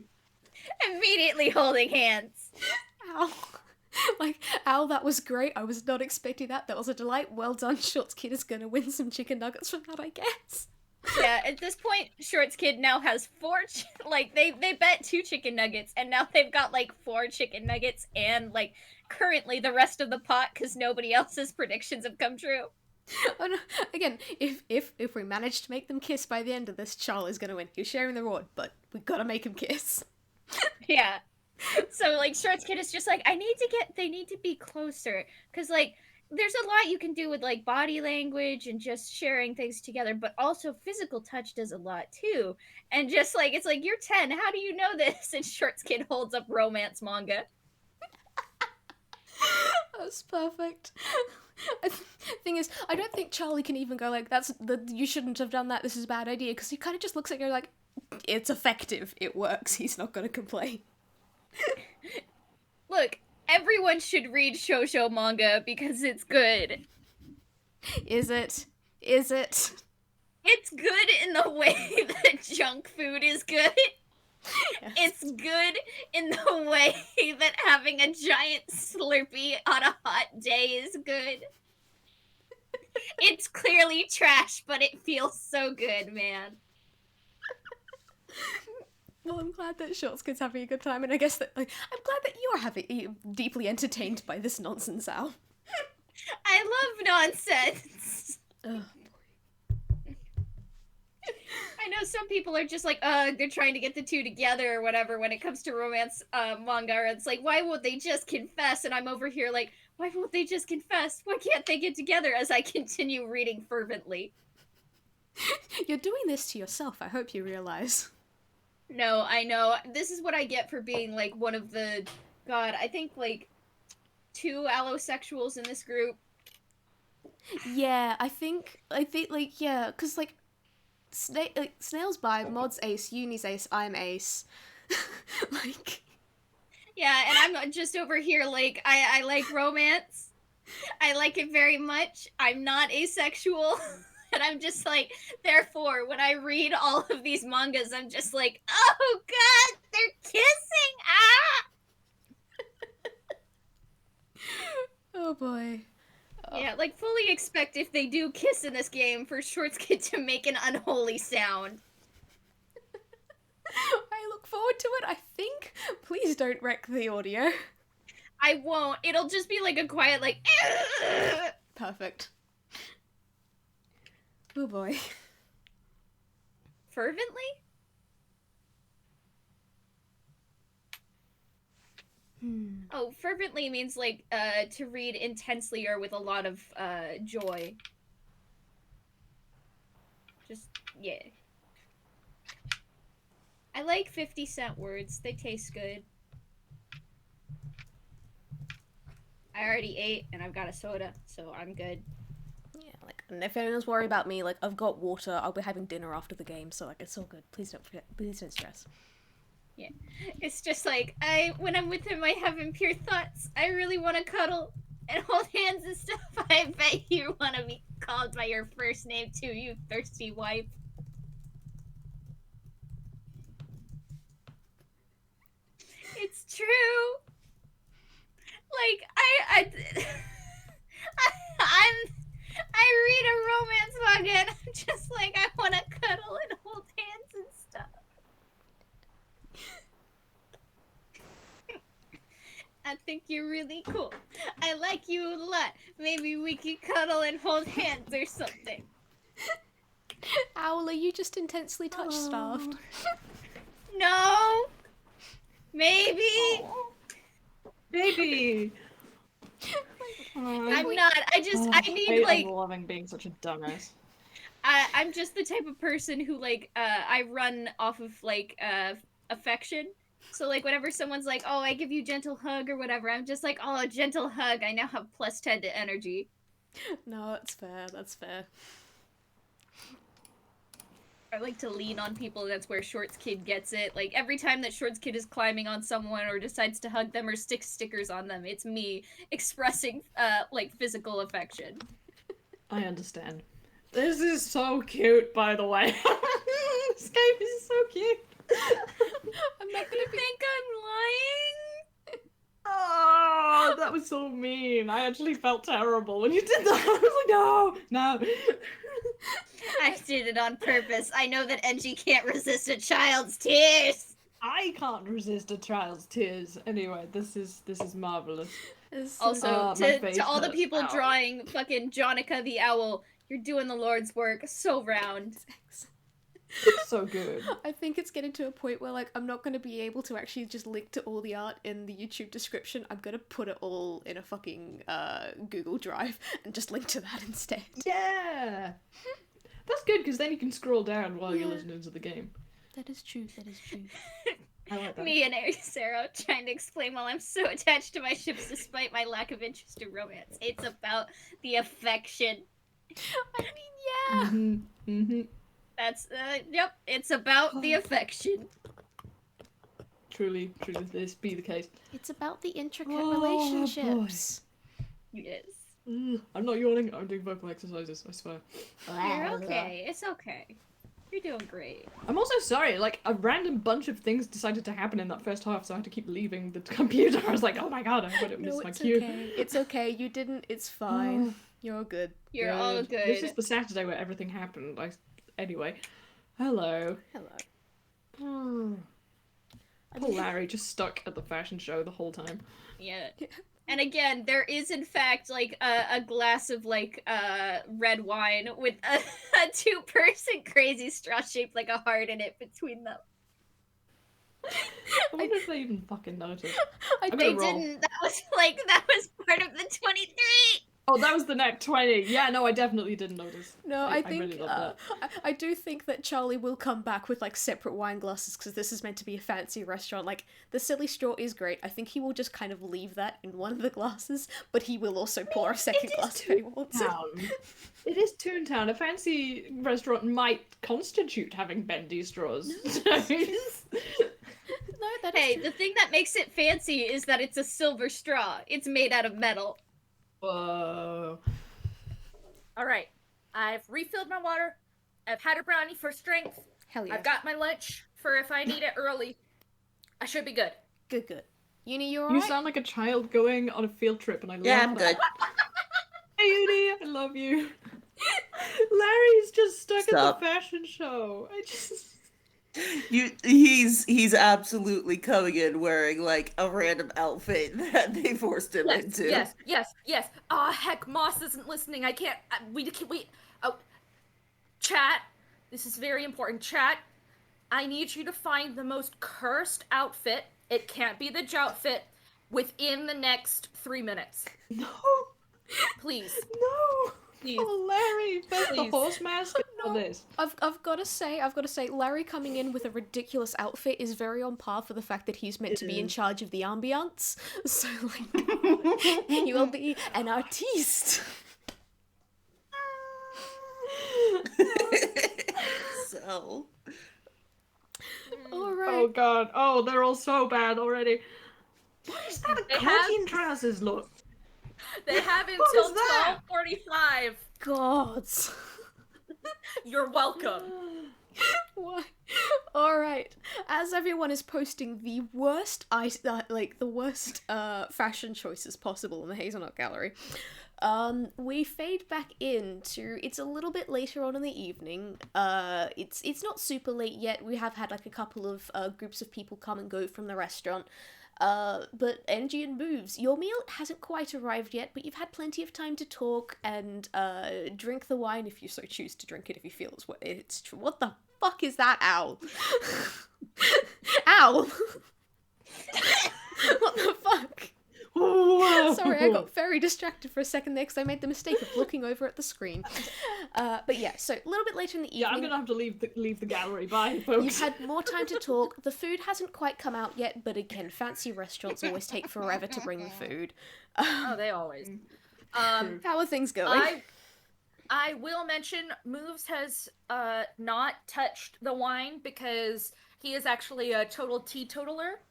Immediately holding hands. Ow. Ow, that was great. I was not expecting that. That was a delight. Well done. Short's kid is gonna win some chicken nuggets from that, I guess. Yeah, at this point, Short's kid now has 4, they bet 2 chicken nuggets, and now they've got, 4 chicken nuggets, and, currently the rest of the pot, because nobody else's predictions have come true. Oh, no. Again, if we manage to make them kiss by the end of this, Charlie's gonna win. He's sharing the reward, but we gotta make him kiss. Yeah. So, Short's kid is just they need to be closer, because, there's a lot you can do with body language and just sharing things together, but also physical touch does a lot too. And just it's you're 10, how do you know this? And Short's kid holds up romance manga. That's perfect. Thing is, I don't think Charlie can even go you shouldn't have done that, this is a bad idea, because he kind of just looks at you it's effective, it works, he's not gonna complain. Look, everyone should read shoujo manga because it's good. Is it? It's good in in the way that junk food is good. Yes. It's good in the way that having a giant Slurpee on a hot day is good. It's clearly trash, but it feels so good, man. Well, I'm glad that Shorts Kid's having a good time, and I guess that, like, I'm glad that you're deeply entertained by this nonsense, Al. I love nonsense. Ugh. I know some people are just like, they're trying to get the two together or whatever when it comes to romance manga. Or it's like, why won't they just confess? And I'm over here like, why won't they just confess? Why can't they get together? As I continue reading fervently. You're doing this to yourself, I hope you realize. No, I know. This is what I get for being like one of the, God, I think like 2 allosexuals in this group. Yeah, I think, like, yeah, because, like, Snail's bi, Mod's ace, Uni's ace, I'm ace. Like... Yeah, and I'm just over here like, I like romance. I like it very much. I'm not asexual. And I'm just like, therefore, when I read all of these mangas, I'm just like, oh god, they're kissing! Ah! Oh boy. Yeah, like, fully expect if they do kiss in this game for Shorts Kid to make an unholy sound. I look forward to it, I think. Please don't wreck the audio. I won't. It'll just be like a quiet, like, Perfect. Oh boy. fervently? Oh, fervently means, like, to read intensely or with a lot of, joy. Just, yeah. I like 50-cent words. They taste good. I already ate, and I've got a soda, so I'm good. Yeah, like, and if anyone's worried about me, like, I've got water, I'll be having dinner after the game, so, like, it's all good. Please don't forget, please don't stress. Yeah. It's just like, when I'm with him, I have impure thoughts. I really want to cuddle and hold hands and stuff. I bet you want to be called by your first name too, you thirsty wife. It's true. Like, I read a romance manga and I'm just like, I want to cuddle and hold hands and stuff. I think you're really cool. I like you a lot. Maybe we could cuddle and hold hands or something. Owl, are you just intensely touch-starved? No. Maybe. Baby! I'm not. I need, like... I'm loving being such a dumbass. I'm just the type of person who, like, I run off of, like, affection. So, like, whenever someone's like, oh, I give you gentle hug or whatever, I'm just like, oh, a gentle hug. I now have +10 to energy. No, that's fair, that's fair. I like to lean on people, that's where Shorts Kid gets it. Like, every time that Shorts Kid is climbing on someone or decides to hug them or stick stickers on them, it's me expressing, like, physical affection. I understand. This is so cute, by the way. This game is so cute. I'm not gonna think I'm lying. Oh, that was so mean. I actually felt terrible when you did that. I was like, no. I did it on purpose. I know that Engie can't resist a child's tears. I can't resist a child's tears. Anyway, this is marvelous. Also, to all the people drawing fucking Jonica the owl, you're doing the Lord's work. So round. It's so good. I think it's getting to a point where, like, I'm not going to be able to actually just link to all the art in the YouTube description. I'm going to put it all in a fucking Google Drive and just link to that instead. Yeah! That's good, because then you can scroll down while you're listening to the game. That is true, that is true. I like that. Me and Sarah trying to explain while I'm so attached to my ships despite my lack of interest in romance. It's about the affection. I mean, yeah! Mm-hmm. That's, yep, it's about the affection. Truly this be the case. It's about the intricate relationships. Yes. I'm not yawning, I'm doing vocal exercises, I swear. You're okay, it's okay. You're doing great. I'm also sorry, like, a random bunch of things decided to happen in that first half, so I had to keep leaving the computer. I was like, oh my god, I hope I No, missed my it's cue. okay. It's okay. You didn't. It's fine. You're all good. You're all good. This is the Saturday where everything happened. Anyway. Hello. Hello. Poor Larry, just stuck at the fashion show the whole time. Yeah. And again, there is in fact like a glass of like red wine with a two-person crazy straw shaped like a heart in it between them. I wonder if they even fucking noticed. They didn't. That was part of the 23. Oh, that was the net 20. Yeah, no, I definitely didn't notice. No, I think really love I do think that Charlie will come back with like separate wine glasses because this is meant to be a fancy restaurant. Like the silly straw is great. I think he will just kind of leave that in one of the glasses, but he will also pour a second glass if he wants it. It is Toontown. A fancy restaurant might constitute having bendy straws. No, that Hey, is the thing that makes it fancy is that it's a silver straw. It's made out of metal. Whoa. All right, I've refilled my water. I've had a brownie for strength. Hell yeah. I've got my lunch for if I need it early. I should be good. Good. Uni, you You alright? sound like a child going on a field trip, and I love Yeah, I'm that. good. Hey, Yuni, I love you. Larry's just stuck Stop. at the fashion show. He's absolutely coming in wearing like a random outfit that they forced him into. Yes. Ah, heck, Moss isn't listening. I can't. Oh, chat. This is very important. Chat. I need you to find the most cursed outfit. It can't be the joutfit. Within the next 3 minutes. No. Please. No. Please. Oh, Larry, first the Please. horse mask and all this. I've got to say, Larry coming in with a ridiculous outfit is very on par for the fact that he's meant to be in charge of the ambiance. So, like, he will be an artiste. So. All right. Oh god. Oh, they're all so bad already. What is that? They Cotton trousers look. They have What until is that? 12:45. Gods. You're welcome. What? All right. As everyone is posting the worst fashion choices possible in the Hazelnut Gallery, we fade back into it's a little bit later on in the evening. It's not super late yet. We have had like a couple of groups of people come and go from the restaurant. But Engineer and Mooves, your meal hasn't quite arrived yet, but you've had plenty of time to talk and drink the wine if you so choose to drink it if you feel it's true. What the fuck is that, Owl? Owl! What the fuck? Whoa. Sorry, I got very distracted for a second there because I made the mistake of looking over at the screen. But yeah, so a little bit later in the evening. Yeah, I'm gonna have to leave the gallery. Bye, folks. You've had more time to talk. The food hasn't quite come out yet, but again, fancy restaurants always take forever to bring the food. Oh, they always. How are things going? I will mention Moves has not touched the wine because he is actually a total teetotaler.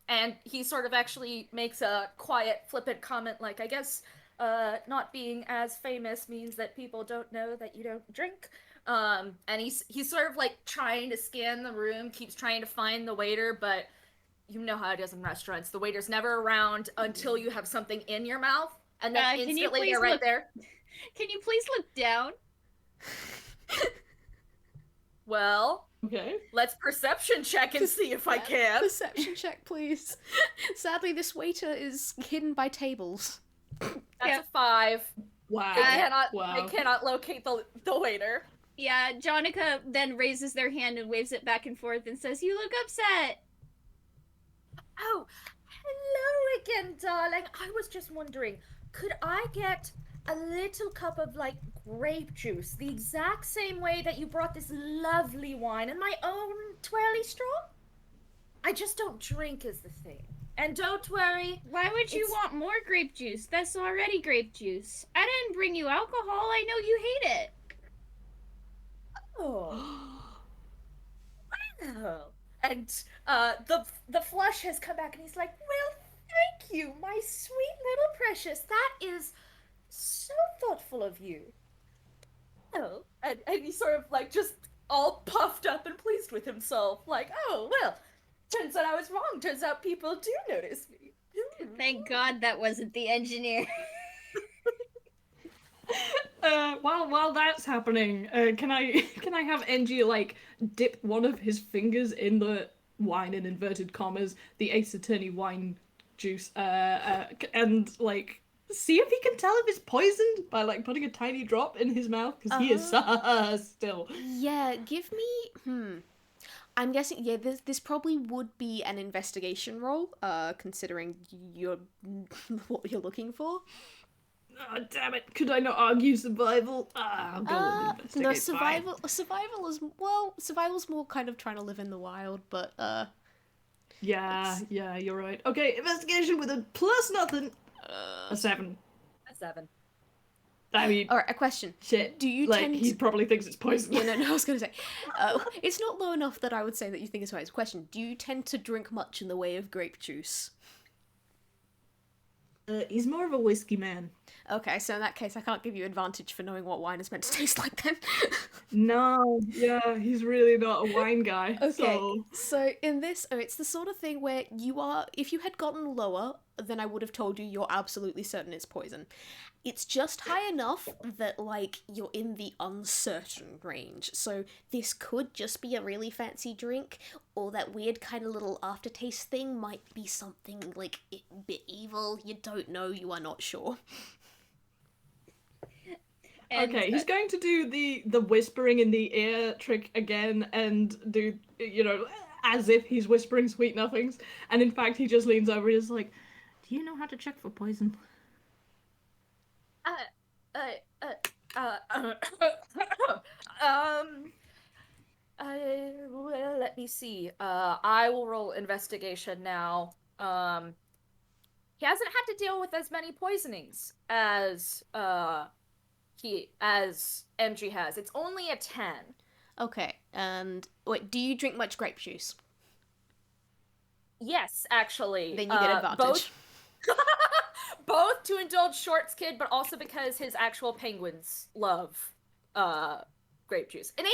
And he sort of actually makes a quiet, flippant comment like, I guess not being as famous means that people don't know that you don't drink. And he's sort of like trying to scan the room, keeps trying to find the waiter, but you know how it is in restaurants. The waiter's never around until you have something in your mouth, and then instantly they're right there. Can you please look down? Well, Okay. let's perception check and see if I can. Perception check, please. Sadly, this waiter is hidden by tables. That's a 5. Wow. They cannot locate the waiter. Yeah, Jonica then raises their hand and waves it back and forth and says, "You look upset." Oh, hello again, darling. I was just wondering, could I get a little cup of, like, grape juice, the exact same way that you brought this lovely wine in my own twirly straw? I just don't drink is the thing. And don't worry. Why would you want more grape juice? That's already grape juice. I didn't bring you alcohol. I know you hate it. Oh. Wow. And the flush has come back and he's like, well, thank you, my sweet little precious. That is so thoughtful of you. Oh. And he sort of like just all puffed up and pleased with himself. Like, oh, well, turns out I was wrong. Turns out people do notice me. Thank God that wasn't the engineer. While that's happening, can I have NG like dip one of his fingers in the wine in inverted commas, the Ace Attorney wine juice, and like see if he can tell if it's poisoned by like putting a tiny drop in his mouth because he is still. Yeah, give me. I'm guessing. Yeah, this probably would be an investigation roll. Considering you're what you're looking for. Oh, damn it! Could I not argue survival? I'll go with investigate. No, survival is well. Survival's more kind of trying to live in the wild, but Yeah, you're right. Okay, investigation with a plus nothing. A 7. A 7. I mean, all right. A question. shit. Do you like tend he to... probably thinks it's poison? Yeah, no. I was gonna say, it's not low enough that I would say that you think it's right. Question: do you tend to drink much in the way of grape juice? He's more of a whiskey man. Okay, so in that case, I can't give you advantage for knowing what wine is meant to taste like then. No, yeah, he's really not a wine guy. Okay, so in this, it's the sort of thing where you are, if you had gotten lower, then I would have told you you're absolutely certain it's poison. It's just high enough that, like, you're in the uncertain range. So this could just be a really fancy drink, or that weird kind of little aftertaste thing might be something, like, a bit evil. You don't know, you are not sure. Okay, he's going to do the whispering in the ear trick again and do, as if he's whispering sweet nothings. And in fact, he just leans over and is like, do you know how to check for poison? Well, let me see. I will roll investigation now. He hasn't had to deal with as many poisonings as MG has. It's only a 10. Okay, and wait, do you drink much grape juice? Yes, actually. Then you get advantage. Both to indulge Short's kid, but also because his actual penguins love grape juice. An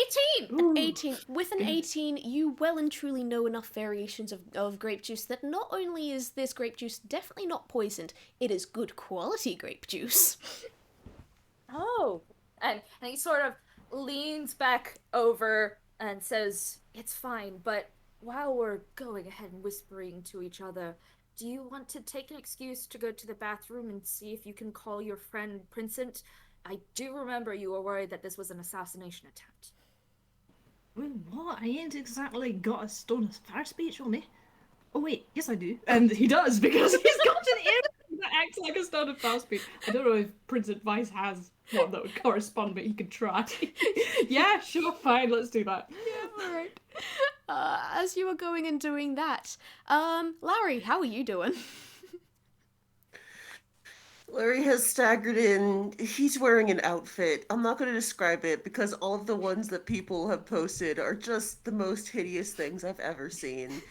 18! An 18. With an 18, you well and truly know enough variations of grape juice that not only is this grape juice definitely not poisoned, it is good quality grape juice. Oh. And he sort of leans back over and says, it's fine, but while we're going ahead and whispering to each other, do you want to take an excuse to go to the bathroom and see if you can call your friend Princent? I do remember you were worried that this was an assassination attempt. Well, what? I ain't exactly got a stone of fire speech on me. Oh wait, yes I do. And he does, because he's got an ear that acts like a stone of fire speech. I don't know if Prince Advice has one that would correspond, but he could try. Yeah, sure, fine, let's do that. Yeah, alright. As you were going and doing that, Larry, how are you doing? Larry has staggered in. He's wearing an outfit. I'm not going to describe it because all of the ones that people have posted are just the most hideous things I've ever seen.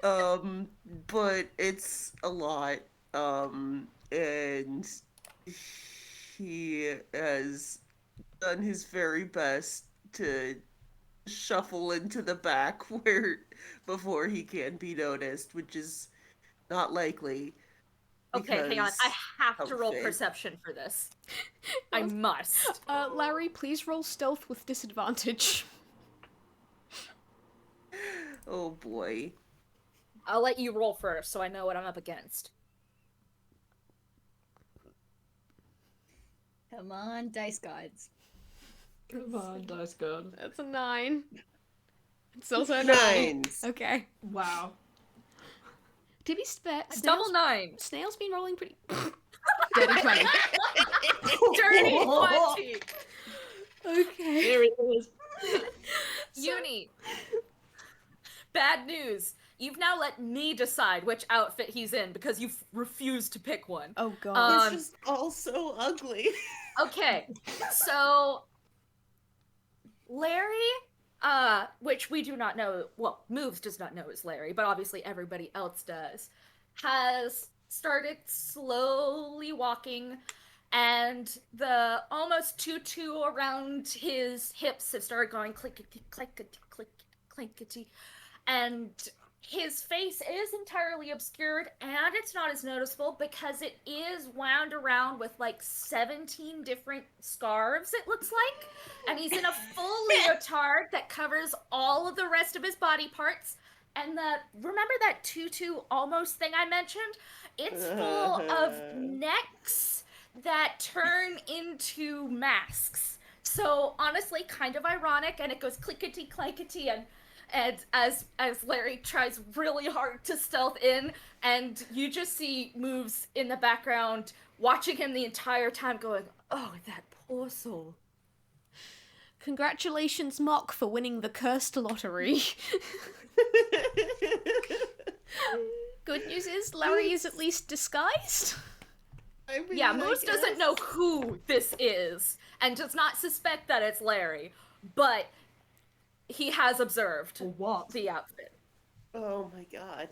But it's a lot. And he has done his very best to shuffle into the back before he can be noticed, which is not likely. Okay, hang on. I have to roll perception for this. I must. Larry, please roll stealth with disadvantage. Oh boy. I'll let you roll first so I know what I'm up against. Come on, dice gods. Come on, dice god. That's a 9. It's also a 9. Okay. Wow. To be fair, Double 9. Snail's been rolling pretty... Dirty 20. Dirty 20. Okay. There it is. Yuni. Bad news. You've now let me decide which outfit he's in because you've refused to pick one. Oh god. This is all so ugly. Okay, so Larry, which we do not know, well, Mooves does not know is Larry, but obviously everybody else does, has started slowly walking and the almost tutu around his hips have started going clickety, clickety, clickety, clickety, and his face is entirely obscured, and it's not as noticeable because it is wound around with like 17 different scarves, it looks like. And he's in a full leotard that covers all of the rest of his body parts. And remember that tutu almost thing I mentioned? It's full of necks that turn into masks. So honestly, kind of ironic, and it goes clickety clankety, and as Larry tries really hard to stealth in, and you just see Moves in the background watching him the entire time going, oh, that poor soul. Congratulations, Mock, for winning the cursed lottery. Good news is Larry is at least disguised. I mean, Yeah, Moose doesn't know who this is and does not suspect that it's Larry, but he has observed What? the outfit. Oh my god.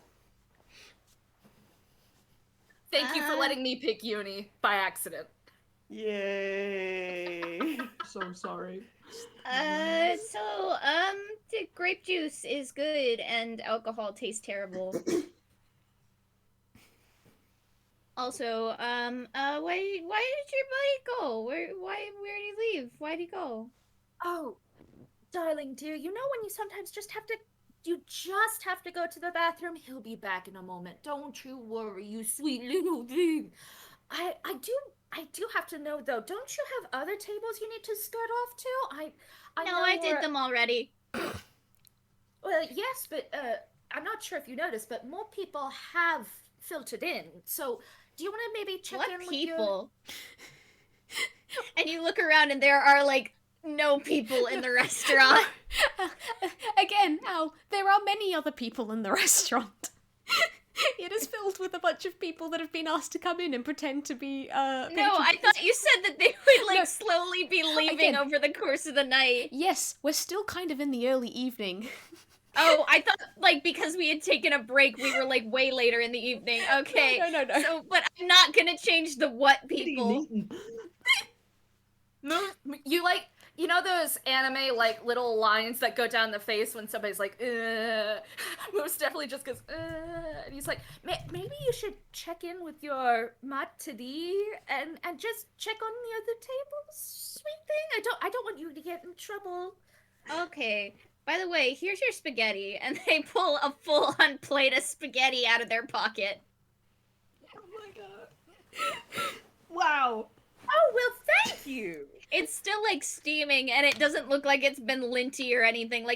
Thank you for letting me pick Yuni by accident. Yay. So sorry. The grape juice is good and alcohol tastes terrible. Also, why did your buddy go? Where did he leave? Why'd he go? Oh, darling dear, you know when you just have to go to the bathroom? He'll be back in a moment. Don't you worry, you sweet little thing. I do have to know though, don't you have other tables you need to skirt off to? I did them already. Well, yes, but I'm not sure if you noticed, but more people have filtered in. So, do you want to maybe check in with people? And you look around and there are like no people in the restaurant. Again, Al, there are many other people in the restaurant. It is filled with a bunch of people that have been asked to come in and pretend to be, No, I thought you said that they would, slowly be leaving over the course of the night. Yes, we're still kind of in the early evening. Oh, I thought, because we had taken a break, we were, way later in the evening. Okay. No. So, but I'm not gonna change the what people. You know those anime, little lines that go down the face when somebody's like, Moose definitely just goes, and he's like, maybe you should check in with your matadi and just check on the other tables, sweet thing. I don't want you to get in trouble. Okay. By the way, here's your spaghetti, and they pull a full-on plate of spaghetti out of their pocket. Oh my god. Wow. Oh, well, thank you. It's still, steaming, and it doesn't look like it's been linty or anything.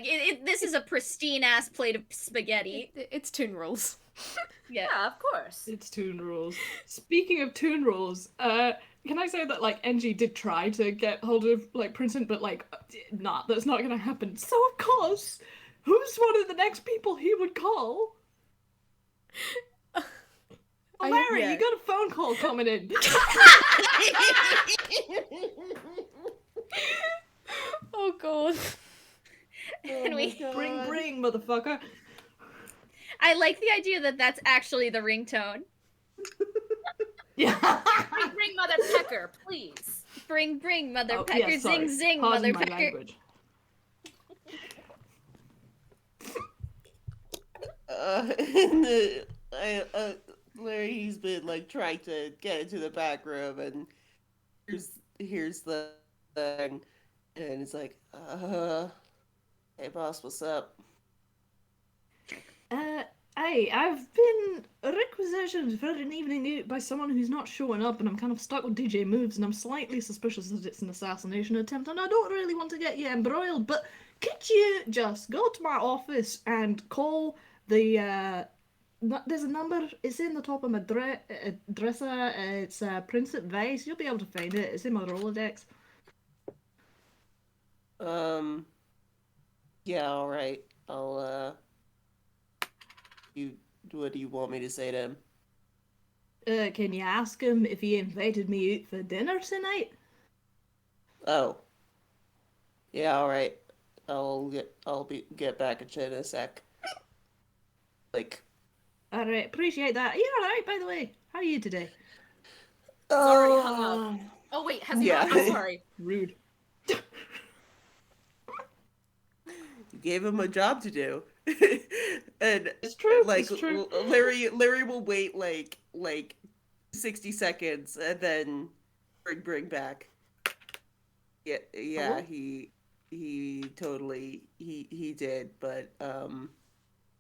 This is a pristine-ass plate of spaghetti. It's Toon Rolls. Yeah, of course. It's Toon Rolls. Speaking of Toon Rolls, can I say that, NG did try to get hold of, Princeton, but, that's not gonna happen. So, of course, who's one of the next people he would call? Larry, you got a phone call coming in. Oh god. And Bring, motherfucker. I like the idea that that's actually the ringtone. Yeah. Bring Mother Pecker, please. Bring, Mother Pecker. Yeah, zing, zing, Pardon Mother my Pecker. language. Larry's been trying to get into the back room, and here's the thing, and it's like, hey boss, what's up? Hey, I've been requisitioned for an evening out by someone who's not showing up, and I'm kind of stuck with DJ Mooves, and I'm slightly suspicious that it's an assassination attempt, and I don't really want to get you embroiled, but could you just go to my office and call the, there's a number, it's in the top of my dresser, it's Princeton Vice, you'll be able to find it, it's in my Rolodex. Yeah, alright, what do you want me to say to him? Can you ask him if he invited me out for dinner tonight? Oh. Yeah, alright. I'll get back at you in a sec. Alright, appreciate that. Are you alright, by the way? How are you today? already hung Oh wait, has he Yeah. not? I'm sorry. Rude. You gave him a job to do. And It's true. like It's true. Larry will wait like 60 seconds and then bring back. Yeah, Hello? he totally he did, but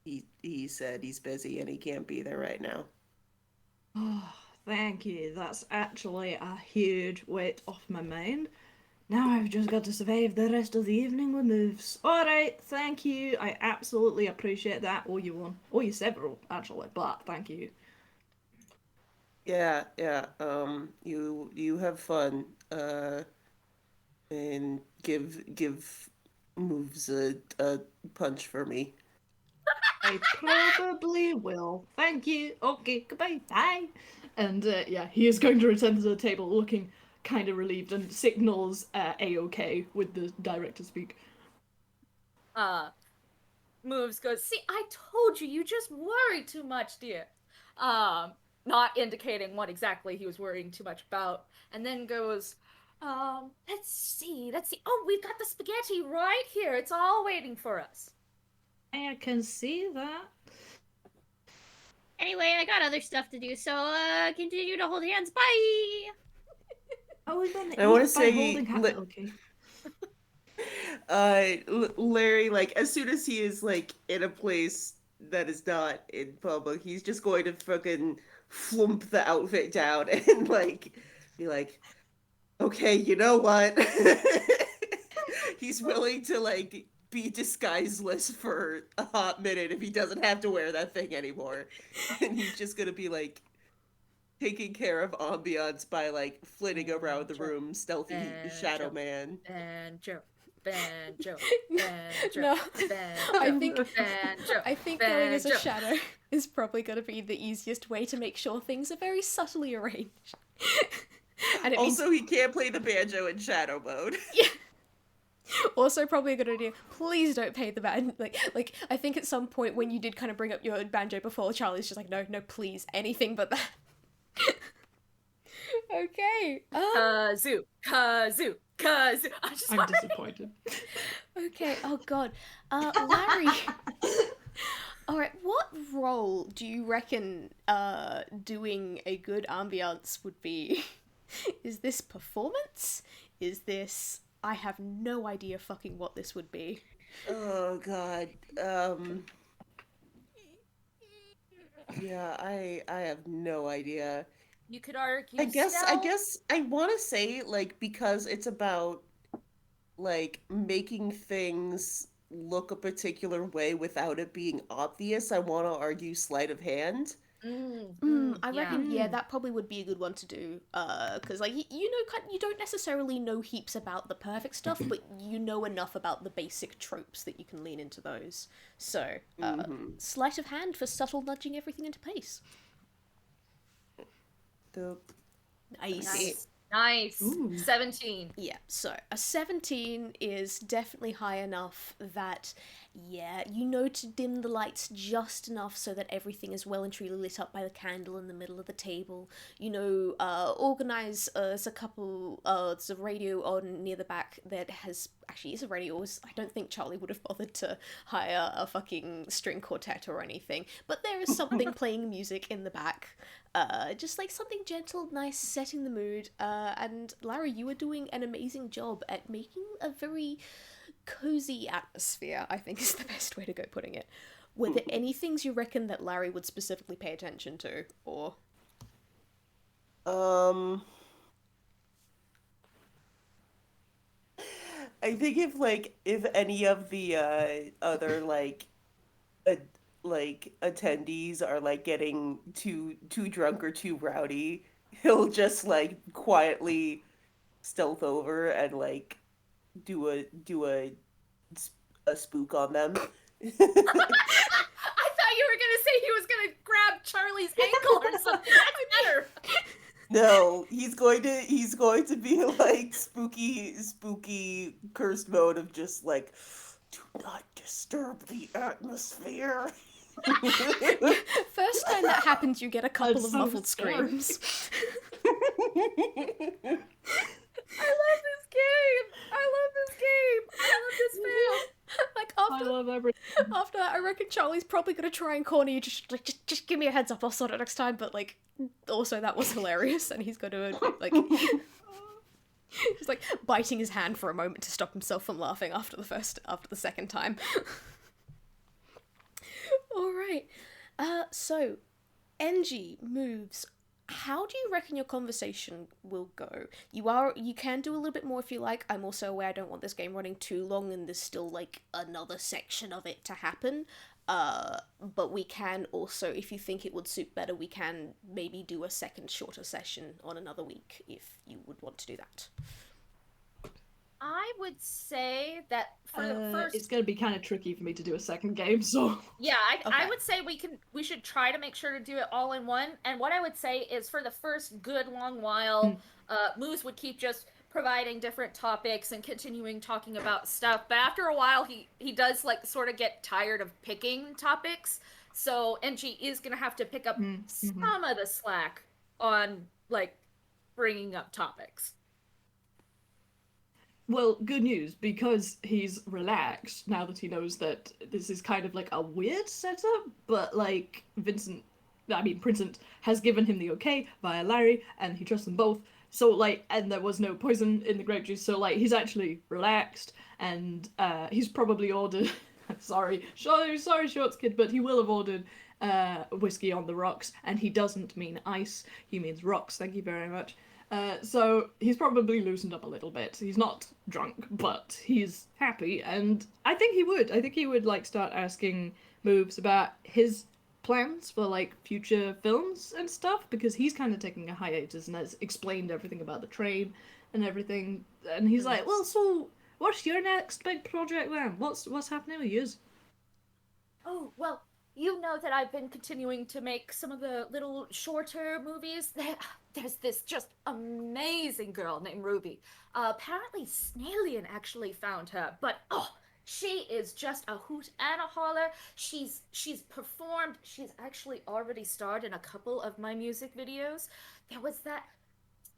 he said he's busy and he can't be there right now. Oh, thank you. That's actually a huge weight off my mind. Now I've just got to survive the rest of the evening with moves. Alright, thank you. I absolutely appreciate that. Owe you one. Owe you several, actually, but thank you. Yeah, yeah. You have fun. And give moves a punch for me. I probably will. Thank you. Okay, goodbye. Bye. And yeah, he is going to return to the table looking kind of relieved and signals A-OK with the director speak. Moves goes, see, I told you, you just worry too much, dear. Not indicating what exactly he was worrying too much about. And then goes, let's see. Oh, we've got the spaghetti right here. It's all waiting for us. I can see that. Anyway, I got other stuff to do, so continue to hold hands. Bye. Oh, we're gonna I want eat to by say, holding hands. Okay. Larry, like as soon as he is like in a place that is not in public, he's just going to fucking flump the outfit down and like be like, okay, you know what? He's willing to like be disguiseless for a hot minute if he doesn't have to wear that thing anymore. And he's just gonna be like taking care of ambiance by like flitting around the room, stealthy shadow man. Banjo. No, Banjo. I think going as a shadow is probably going to be the easiest way to make sure things are very subtly arranged. And it Also, he can't play the banjo in shadow mode. Yeah. Also, probably a good idea. Please don't pay the band. Like I think at some point when you did kind of bring up your banjo before, Charlie's just like, no, please, anything but that. Okay. Kazoo. I'm disappointed. Okay. Oh God. Larry. All right. What role do you reckon doing a good ambiance would be? Is this performance? Is this? I have no idea fucking what this would be. Oh God. Yeah, I have no idea. You could argue. I guess I want to say like because it's about like making things look a particular way without it being obvious. I want to argue sleight of hand. I reckon, yeah, that probably would be a good one to do. Because like you know, you don't necessarily know heaps about the perfect stuff, but you know enough about the basic tropes that you can lean into those. So, sleight of hand for subtle nudging everything into place. Dope. Nice. Ooh. 17. Yeah, so a 17 is definitely high enough that, yeah, you know to dim the lights just enough so that everything is well and truly lit up by the candle in the middle of the table. You know, organize there's a radio on near the back that actually is a radio. I don't think Charlie would have bothered to hire a fucking string quartet or anything, but there is something playing music in the back. Just like something gentle, nice, setting the mood. And Larry, you were doing an amazing job at making a very cozy atmosphere, I think is the best way to go putting it. Were there any things you reckon that Larry would specifically pay attention to, or? I think if any of the other attendees are like getting too drunk or too rowdy, he'll just like quietly stealth over and like do a spook on them. I thought you were gonna say he was gonna grab Charlie's ankle or something. That's better. No, he's going to be like spooky cursed mode of just like, do not disturb the atmosphere. First time that happens, you get a couple That's of so muffled scary. screams. I love this game. I love this game. I love this film. Like I after love everything. after that, I reckon Charlie's probably gonna try and corner you. Just give me a heads up. I'll sort it next time. But like, also that was hilarious, and he's gonna like. Just like biting his hand for a moment to stop himself from laughing after the second time. All right. So, NG moves. How do you reckon your conversation will go? You can do a little bit more if you like. I'm also aware I don't want this game running too long, and there's still like another section of it to happen. But we can also, if you think it would suit better, we can maybe do a second shorter session on another week if you would want to do that. I would say that for the first, It's gonna be kind of tricky for me to do a second game, so yeah, Okay. I would say we should try to make sure to do it all in one. And what I would say is for the first good long while, Moose would keep just providing different topics and continuing talking about stuff. But after a while, he does like sort of get tired of picking topics. So NG is gonna have to pick up some of the slack on like bringing up topics. well, good news, because he's relaxed now that he knows that this is kind of like a weird setup, but like Princent has given him the okay via Larry, and he trusts them both. So like, and there was no poison in the grape juice, so like he's actually relaxed, and he's probably ordered. sorry, Shorts Kid, but he will have ordered whiskey on the rocks, and he doesn't mean ice, he means rocks. Thank you very much. So he's probably loosened up a little bit. He's not drunk, but he's happy, and I think he would like start asking Moves about his plans for like future films and stuff, because he's kind of taking a hiatus and has explained everything about the train and everything. And he's like, well, so what's your next big project then? What's happening with yours? Oh, well, you know that I've been continuing to make some of the little shorter movies. There's this just amazing girl named Ruby. Apparently Snailian actually found her, but oh, she is just a hoot and a holler. She's performed. She's actually already starred in a couple of my music videos. There was that.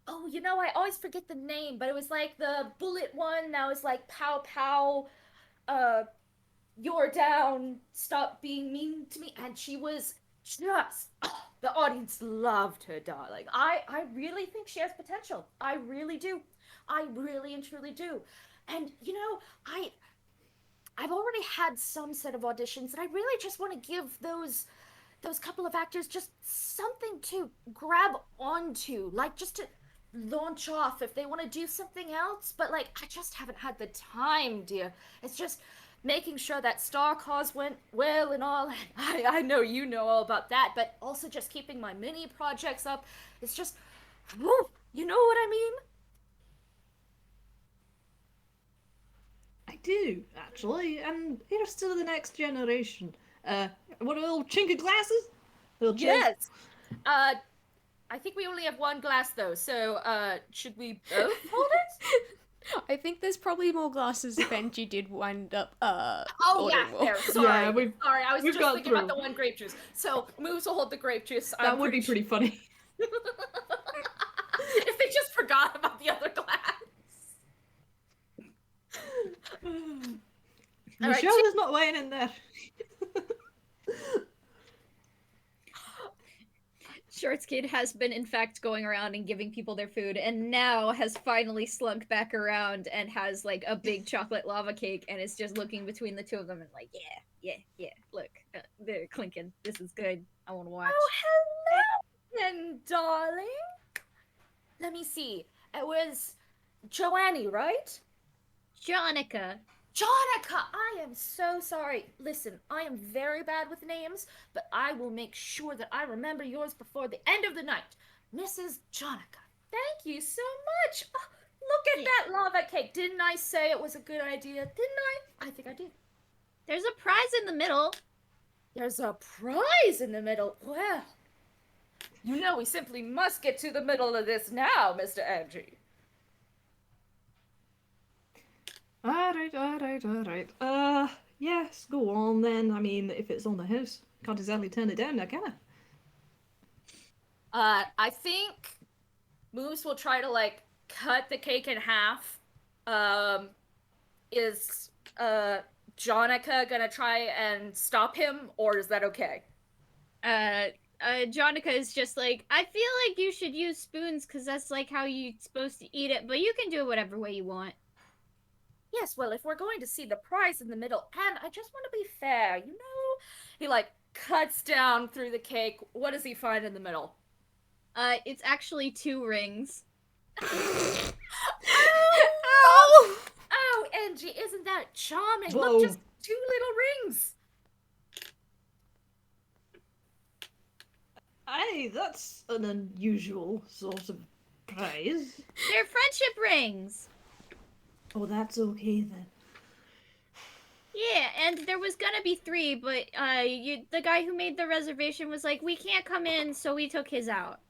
Oh, you know, I always forget the name, but it was like the bullet one. That was like pow pow. You're down, stop being mean to me. And she was just, the audience loved her, darling. I really think she has potential. I really do. I really and truly do. And, you know, I've already had some set of auditions, and I really just want to give those couple of actors just something to grab onto, like just to launch off if they want to do something else. But like, I just haven't had the time, dear. It's just making sure that Star Cause went well and all. And I know you know all about that, but also just keeping my mini projects up. It's just, woo, you know what I mean? I do, actually, and here's to the next generation. What a little chink of glasses? Little chink. Yes. I think we only have one glass though, so should we both hold it? I think there's probably more glasses if Benji did wind up Oh ordering yeah, more. there. Sorry, Yeah, sorry. I was we've just got thinking about through. the one grape juice. So Moves will hold the grape juice. That would be pretty funny. If they just forgot about the other glass. All right, Michelle is not weighing in there. Shorts Kid has been, in fact, going around and giving people their food, and now has finally slunk back around and has like a big chocolate lava cake, and is just looking between the two of them and like, yeah. Look, they're clinking. This is good. I want to watch. Oh, hello, and darling. Let me see. It was Joannie, right? Jonica. Jonica, I am so sorry. Listen, I am very bad with names, but I will make sure that I remember yours before the end of the night. Mrs. Jonica, thank you so much. Oh, look at that lava cake. Didn't I say it was a good idea? Didn't I? I think I did. There's a prize in the middle. There's a prize in the middle. Well, you know we simply must get to the middle of this now, Mr. Angie. Alright. Yes, go on then. I mean, if it's on the house, can't exactly turn it down now, can I? I think Moves will try to like cut the cake in half. Is Jonica gonna try and stop him, or is that okay? Jonica is just like, I feel like you should use spoons because that's like how you're supposed to eat it, but you can do it whatever way you want. Yes, well, if we're going to see the prize in the middle, and I just want to be fair, you know? He like cuts down through the cake. What does he find in the middle? It's actually 2 rings. Oh, Ow! oh, Angie, isn't that charming? Whoa. Look, just 2 little rings. Aye, that's an unusual sort of prize. They're friendship rings! Oh, that's okay then. Yeah, and there was gonna be 3, but the guy who made the reservation was like, we can't come in, so we took his out.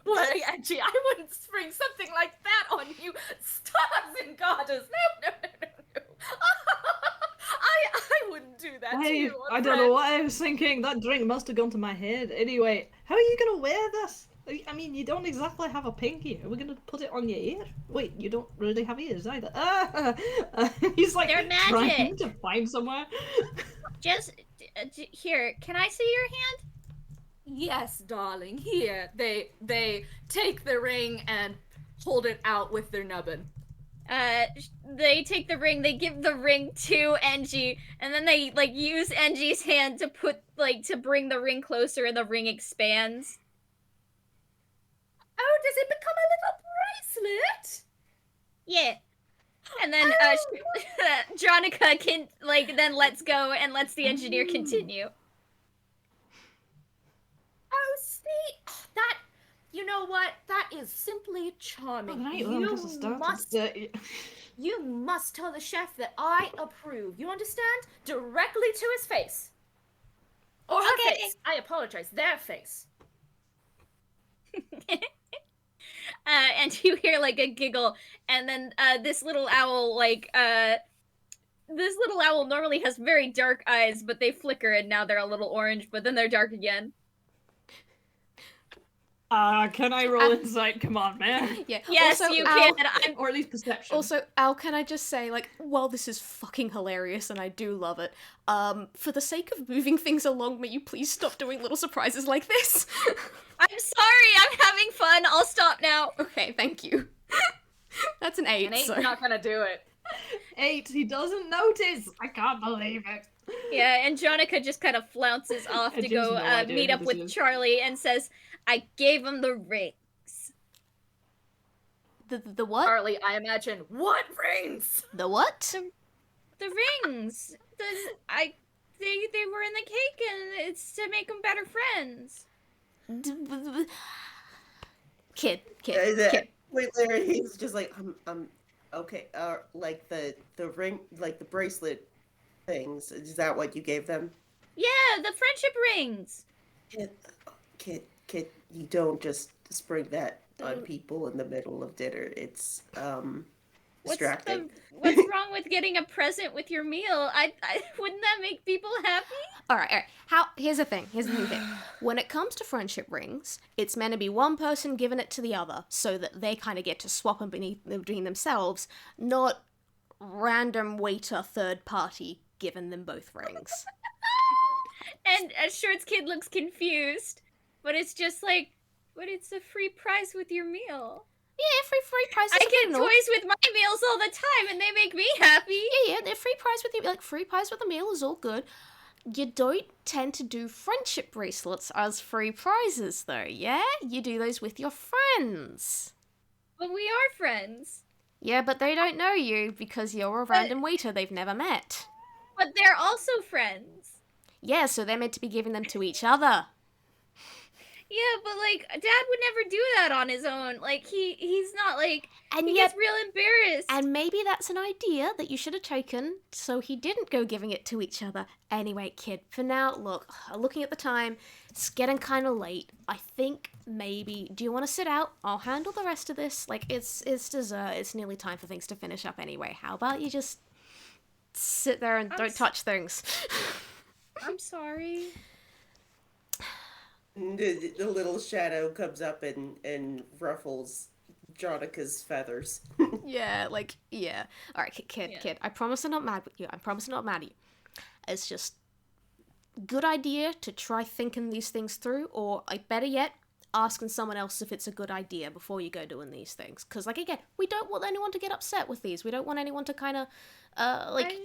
Boy, Angie, I wouldn't spring something like that on you. Stars and garters. No, no, no, no, no. I wouldn't do that to you. I don't know what I was thinking. That drink must have gone to my head. Anyway, how are you gonna wear this? I mean, you don't exactly have a pinky. Are we gonna put it on your ear? Wait, you don't really have ears either. He's like They're trying magic. to find somewhere. Just, here, can I see your hand? Yes, darling. Here, they take the ring and hold it out with their nubbin. They take the ring, they give the ring to Engie, and then they, like, use Engie's hand to to bring the ring closer, and the ring expands. Oh, does it become a little bracelet? Yeah. And then, Jonica can, then lets go and lets the engineer continue. Oh, see, that, you know what? That is simply charming. Right, well, I guess I started. You must tell the chef that I approve. You understand? Directly to his face. Or her Okay. face. I apologize. Their face. And you hear, like, a giggle, and then, this little owl, this little owl normally has very dark eyes, but they flicker, and now they're a little orange, but then they're dark again. Can I roll insight? Come on, man. Yeah. Yes, also, you Al, can. Or at least perception. Also, Al, can I just say, like, while this is fucking hilarious and I do love it, for the sake of moving things along, may you please stop doing little surprises like this? I'm sorry, I'm having fun. I'll stop now. Okay, thank you. That's an 8. And eight's so. not gonna do it. 8. He doesn't notice. I can't believe it. Yeah, and Jonica just kind of flounces off And to she has go no idea meet who up this with is. Charlie and says, I gave him the rings. The what? Charlie, I imagine. What rings? The what? The rings. They were in the cake, and it's to make them better friends. Kid. Wait, Larry, he's just like, okay, like the ring, like the bracelet things. Is that what you gave them? Yeah, the friendship rings. Kid, you don't just spring that on people in the middle of dinner. It's distracting. What's wrong with getting a present with your meal? I wouldn't that make people happy? All right. Here's the thing. When it comes to friendship rings, it's meant to be one person giving it to the other, so that they kind of get to swap them between themselves, not random waiter third party giving them both rings. And Short's kid looks confused, but it's just like, but it's a free prize with your meal. Yeah, free prize. I get toys with my meals all the time, and they make me happy. Yeah, they're free prize with you. Like free prize with a meal is all good. You don't tend to do friendship bracelets as free prizes, though. Yeah, you do those with your friends. But we are friends. Yeah, but they don't know you because you're a random waiter they've never met. But they're also friends. Yeah, so they're meant to be giving them to each other. Yeah, but like, Dad would never do that on his own. Like, he's not like, And he yet, gets real embarrassed. and maybe that's an idea that you should have taken, so he didn't go giving it to each other. Anyway, kid, for now, look, looking at the time, it's getting kind of late. I think maybe, do you want to sit out? I'll handle the rest of this. Like, it's dessert. It's nearly time for things to finish up anyway. How about you just sit there and don't touch things? I'm sorry. The little shadow comes up and ruffles Jonika's feathers. Yeah, like, yeah. Alright, Yeah. kid, I promise I'm not mad with you. I promise I'm not mad at you. It's just good idea to try thinking these things through, or, like, better yet, asking someone else if it's a good idea before you go doing these things. Because, like, again, we don't want anyone to get upset with these. We don't want anyone to kind of,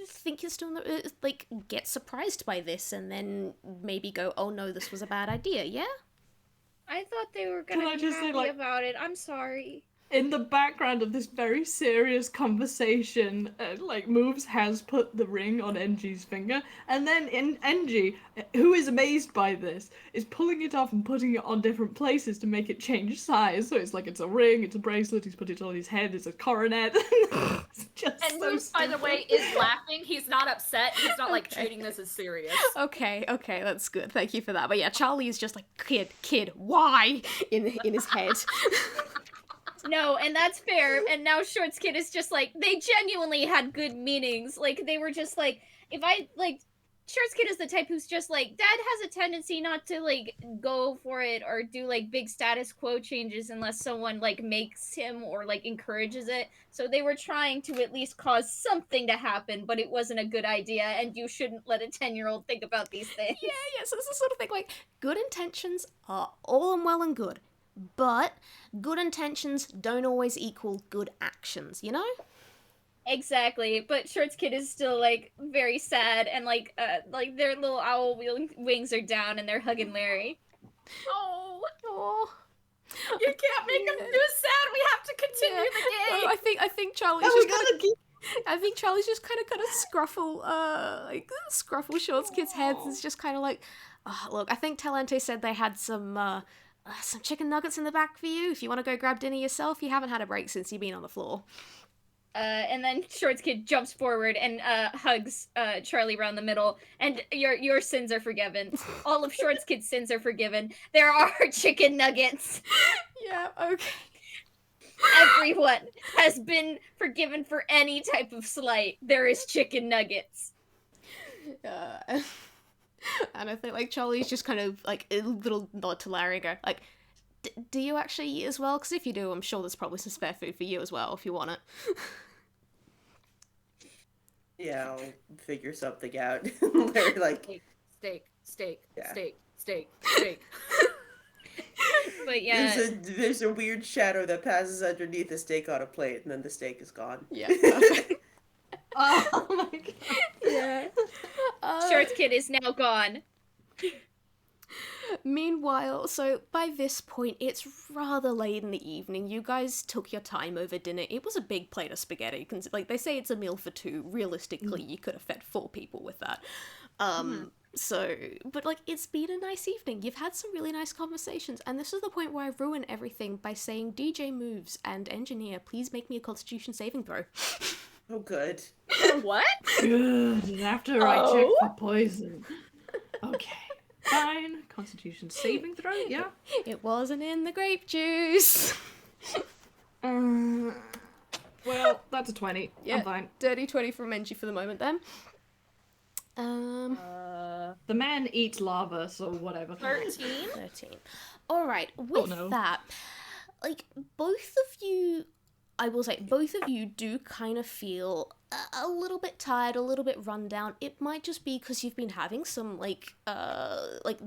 think you're still, like, get surprised by this and then maybe go, oh no, this was a bad idea, yeah? I thought they were Can gonna I be just say, happy like- about it. I'm sorry. In the background of this very serious conversation, like Moves has put the ring on Enji's finger, and then Enji, who is amazed by this, is pulling it off and putting it on different places to make it change size. So it's like it's a ring, it's a bracelet. He's put it on his head. It's a coronet. It's just And so Moose, by the stupid. way, is laughing. He's not upset. He's not like Okay. treating this as serious. Okay, that's good. Thank you for that. But yeah, Charlie is just like, kid, why? In his head. No, and that's fair. And now Shorts Kid is just like, they genuinely had good meanings. Like, they were just like, if I, like, Shorts Kid is the type who's just like, Dad has a tendency not to, like, go for it or do, like, big status quo changes unless someone, like, makes him or, like, encourages it. So they were trying to at least cause something to happen, but it wasn't a good idea, and you shouldn't let a 10-year-old think about these things. Yeah, so it's the sort of thing, like, good intentions are all and well and good, but good intentions don't always equal good actions, you know? Exactly, but Shorts Kid is still like very sad, and like their little owl wings are down, and they're hugging Larry. Oh, Oh. you can't make him too sad. We have to continue the game. Oh, I think Charlie's Oh, we just gotta keep. I think Charlie's just kind of scruffle Shorts Kid's heads. It's just kind of like, oh, look, I think Talente said they had some chicken nuggets in the back for you. If you want to go grab dinner yourself, you haven't had a break since you've been on the floor. And then Shorts Kid jumps forward and hugs Charlie around the middle, and your sins are forgiven. All of Shorts Kid's sins are forgiven. There are chicken nuggets. Yeah, okay. Everyone has been forgiven for any type of slight. There is chicken nuggets. And I think like Charlie's just kind of like a little nod to Larry and go like, do you actually eat as well? Because if you do, I'm sure there's probably some spare food for you as well if you want it. Yeah, I'll figure something out. They're like, Steak. Yeah. Steak. But yeah, there's a weird shadow that passes underneath the steak on a plate, and then the steak is gone. Yeah. Okay. Oh my god. Yeah. Shorts Kid is now gone. Meanwhile, so by this point, it's rather late in the evening. You guys took your time over dinner. It was a big plate of spaghetti. Like, they say it's a meal for two. Realistically, you could have fed 4 people with that. So, but, like, it's been a nice evening. You've had some really nice conversations. And this is the point where I ruin everything by saying, DJ Mooves and Engineer, please make me a Constitution saving throw. Oh, good. What? Good. And after I check for poison. Okay. Fine. Constitution saving throw. Yeah. It wasn't in the grape juice. Well, that's a 20. Yeah. I'm fine. Dirty 20 from Engie for the moment, then. The man eats lava, so whatever. 13? 13. Alright, with no. that, like, both of you, I will say, both of you do kind of feel a little bit tired, a little bit run down. It might just be because you've been having some, like,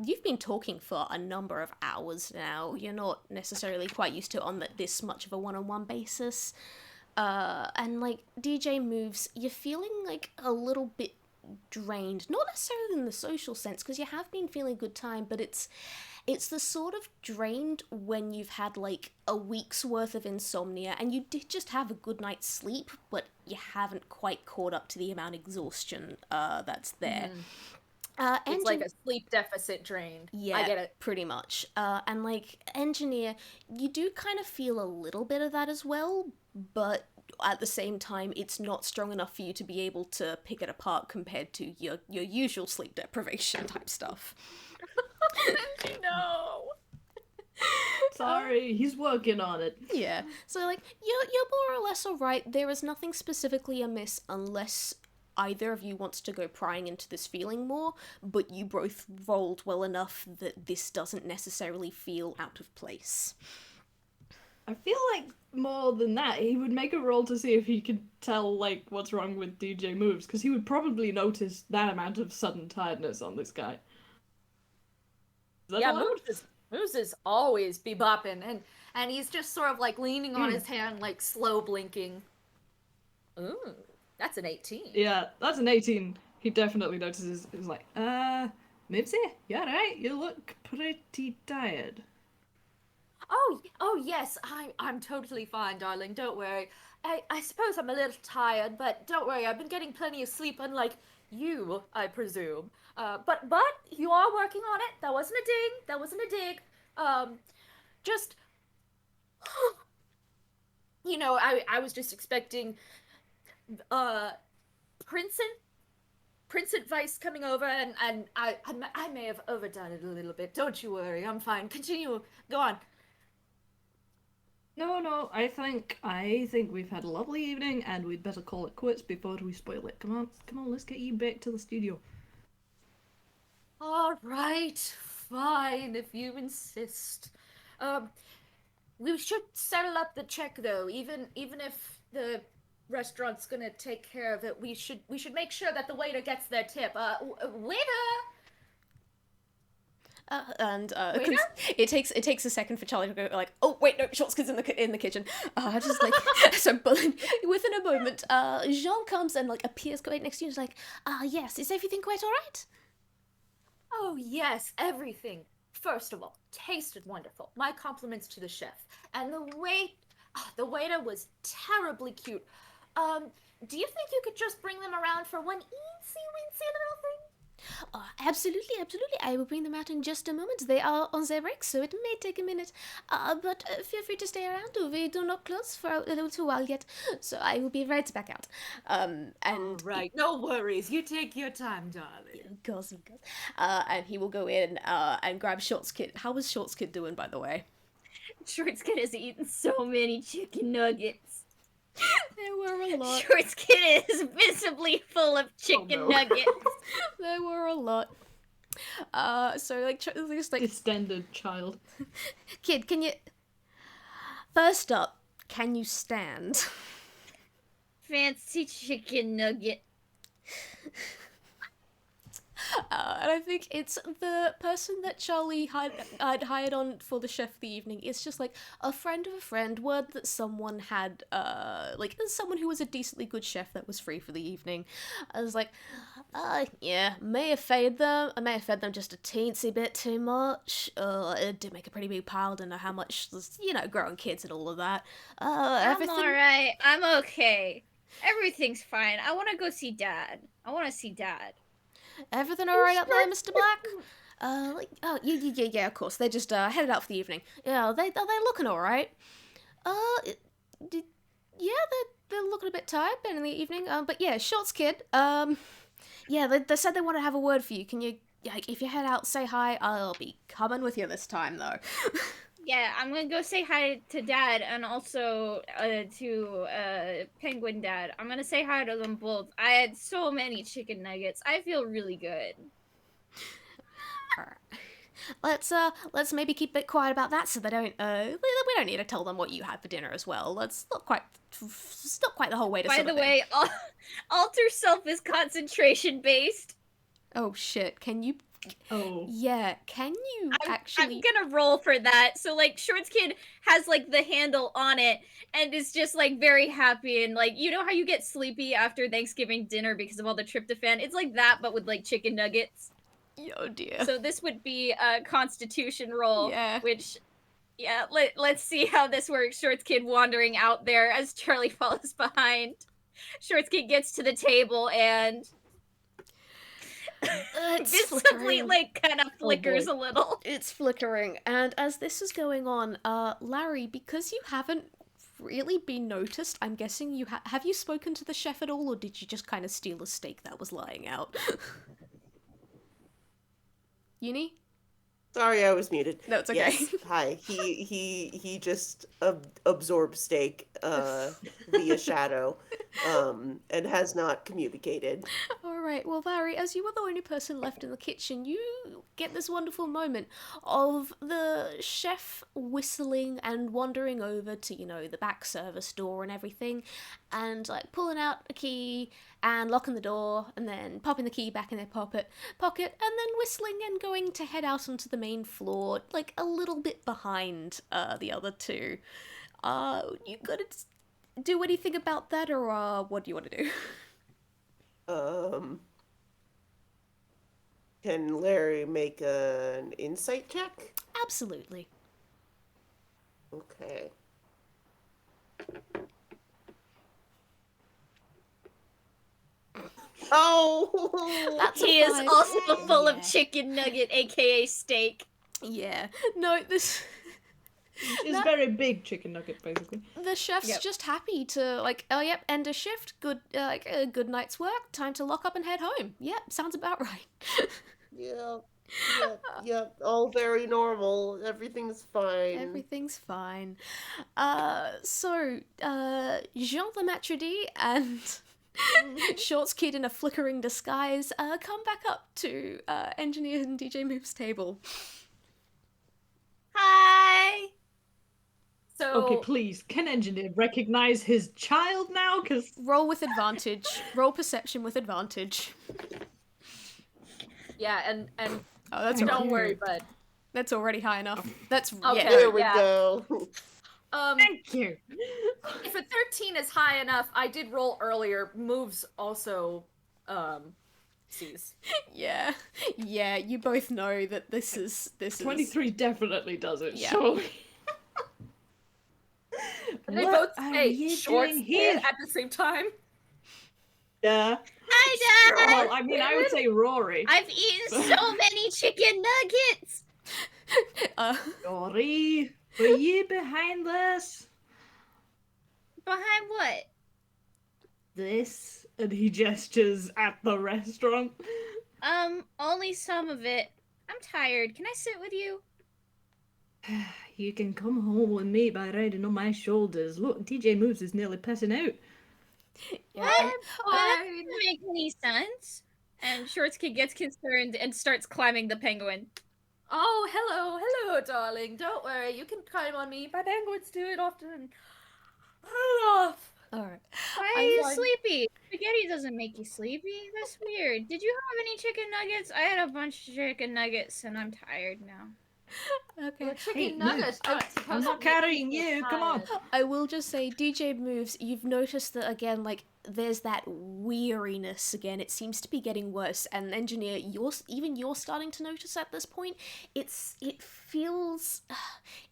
you've been talking for a number of hours now. You're not necessarily quite used to on this much of a one-on-one basis. And, like, DJ Mooves, you're feeling, like, a little bit drained, not necessarily in the social sense, because you have been feeling a good time, but it's the sort of drained when you've had like a week's worth of insomnia and you did just have a good night's sleep, but you haven't quite caught up to the amount of exhaustion that's there. It's like a sleep deficit drained. Yeah, I get it. pretty much. And like Engineer, you do kind of feel a little bit of that as well, but at the same time, it's not strong enough for you to be able to pick it apart compared to your usual sleep deprivation type stuff. No. Sorry, he's working on it. Yeah. So like you're more or less alright. There is nothing specifically amiss unless either of you wants to go prying into this feeling more, but you both rolled well enough that this doesn't necessarily feel out of place. I feel like more than that, he would make a roll to see if he could tell, like, what's wrong with DJ Mooves, because he would probably notice that amount of sudden tiredness on this guy. Yeah, Moose is always bebopping, and he's just sort of like leaning on his hand, like slow blinking. Ooh, that's an 18. Yeah, that's an 18. He definitely notices. He's like, Mipsy, you alright? You look pretty tired. Oh yes, I'm totally fine, darling. Don't worry. I suppose I'm a little tired, but don't worry. I've been getting plenty of sleep, unlike you, I presume. But you are working on it. That wasn't a ding. That wasn't a dig. Just you know, I was just expecting Prince Advice coming over, and I may have overdone it a little bit. Don't you worry. I'm fine. Continue. Go on. No, I think we've had a lovely evening, and we'd better call it quits before we spoil it. Come on, let's get you back to the studio. All right, fine, if you insist. We should settle up the check though. Even if the restaurant's gonna take care of it, we should make sure that the waiter gets their tip. Waiter. It takes a second for Charlie to go like, oh wait, no, Shortskid's in the kitchen. Just like so, but within a moment, Jean comes and like appears right next to you and is like, yes, is everything quite all right? Oh yes, everything. First of all, tasted wonderful. My compliments to the chef. And the waiter was terribly cute. Do you think you could just bring them around for one eensy weensy little thing? Absolutely. I will bring them out in just a moment. They are on their break, so it may take a minute. But feel free to stay around. We do not close for a little while yet, so I will be right back out. And right, no worries. You take your time, darling. Of course. And he will go in and grab Shortskid. How was Shortskid doing, by the way? Shortskid has eaten so many chicken nuggets. There were a lot. Shortskid is visibly full of chicken nuggets. There were a lot. So like, just like Distended child. Kid, can you? First up, can you stand? Fancy chicken nugget. And I think it's the person that Charlie had hired on for the chef for the evening. It's just like a friend of a friend, word that someone had, like someone who was a decently good chef that was free for the evening. I was like, yeah, may have fed them just a teensy bit too much. It did make a pretty big pile. Don't know how much, growing kids and all of that. Everything. I'm alright. I'm okay. Everything's fine. I want to go see Dad. I want to see Dad. Everything all right up there, Mr. Black? Yeah, of course. They just headed out for the evening. Yeah, they're looking all right. Yeah, they're looking a bit tired, been in the evening. But yeah, Shortskid. Yeah, they said they want to have a word for you. Can you, if you head out, say hi. I'll be coming with you this time, though. Yeah, I'm gonna go say hi to Dad and also to Penguin Dad. I'm gonna say hi to them both. I had so many chicken nuggets. I feel really good. Let's maybe keep it quiet about that, so they don't. We don't need to tell them what you had for dinner as well. It's not quite the whole way to. By the way, alter self is concentration based. Oh shit! Can you? Oh. Yeah, can you actually... I'm gonna roll for that. So, like, Shortskid has, like, the handle on it and is just, like, very happy and, like, you know how you get sleepy after Thanksgiving dinner because of all the tryptophan? It's like that, but with, like, chicken nuggets. Oh, dear. So this would be a constitution roll, yeah. Which, yeah, let's see how this works. Shortskid wandering out there as Charlie follows behind. Shortskid gets to the table and... visibly like kind of flickers a little. It's flickering, and as this is going on, Larry, because you haven't really been noticed, I'm guessing you have you spoken to the chef at all, or did you just kind of steal a steak that was lying out? Yuni? Sorry, I was muted. No, it's okay. Yes, hi. He just absorbed steak via shadow, and has not communicated. Alright, well, Valerie, as you were the only person left in the kitchen, you get this wonderful moment of the chef whistling and wandering over to, the back service door and everything, and, pulling out a key and locking the door, and then popping the key back in their pocket, and then whistling and going to head out onto the main floor, a little bit behind the other two. You gonna do anything about that, or what do you want to do? Can Larry make an insight check? Absolutely. Okay. Oh! That's He is five. also full Yeah. of chicken nugget, aka steak. Yeah. No, this... It's That- very big chicken nugget, basically. The chef's Yep. just happy to, oh, yep, end a shift, good, a good night's work, time to lock up and head home. Yep, sounds about right. Yep, all very normal. Everything's fine. Everything's fine. So, Jean the Maître and Shorts Kid in a flickering disguise, come back up to, Engineer and DJ Mooves' table. Hi. So Okay, please, can Engineer recognize his child now? Because Roll with advantage. Roll perception with advantage. yeah, and Oh, that's don't alright. worry, bud. That's already high enough. That's, Okay. yeah. There we Yeah. go. thank you. If a 13 is high enough, I did roll earlier. Moves also sees. Yeah, you both know that this is 23 definitely does it, Yeah. surely. And they What both are say you shorts doing here? at the same time. Yeah. Hi, Dad. Well, I mean, I would say Rory. I've eaten so many chicken nuggets. Rory, were you behind this? Behind what? This? And he gestures at the restaurant. Only some of it. I'm tired. Can I sit with you? You can come home with me by riding on my shoulders. Look, DJ Mooves is nearly passing out. yeah, What? That doesn't make any sense. And Shorts Kid gets concerned and starts climbing the penguin. Oh, hello, darling. Don't worry, you can climb on me. My penguins do it often. Enough. alright. Why are you sleepy? Spaghetti doesn't make you sleepy. That's weird. Did you have any chicken nuggets? I had a bunch of chicken nuggets and I'm tired now. Okay. Well, chicken Hey, nuggets. no, aren't I'm supposed not to make carrying people you, come on. tired. I will just say, DJ Mooves, you've noticed that again, there's that weariness again. It seems to be getting worse. And Engineer, you're starting to notice at this point. It feels,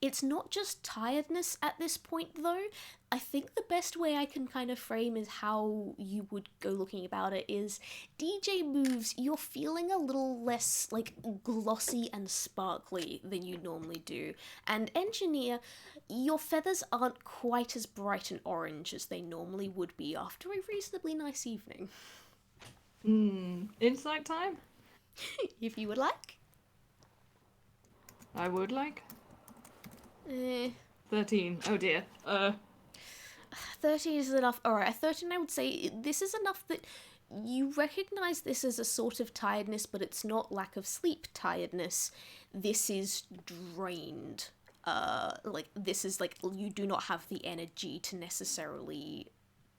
it's not just tiredness at this point though. I think the best way I can kind of frame is how you would go looking about it is DJ Mooves, you're feeling a little less glossy and sparkly than you normally do. And Engineer, your feathers aren't quite as bright and orange as they normally would be after a reasonably nice evening. Insight time? If you would like. I would like. 13 13. Oh dear. is enough. Alright, 13 I would say this is enough that you recognize this as a sort of tiredness, but it's not lack of sleep tiredness. This is drained. This is you do not have the energy to necessarily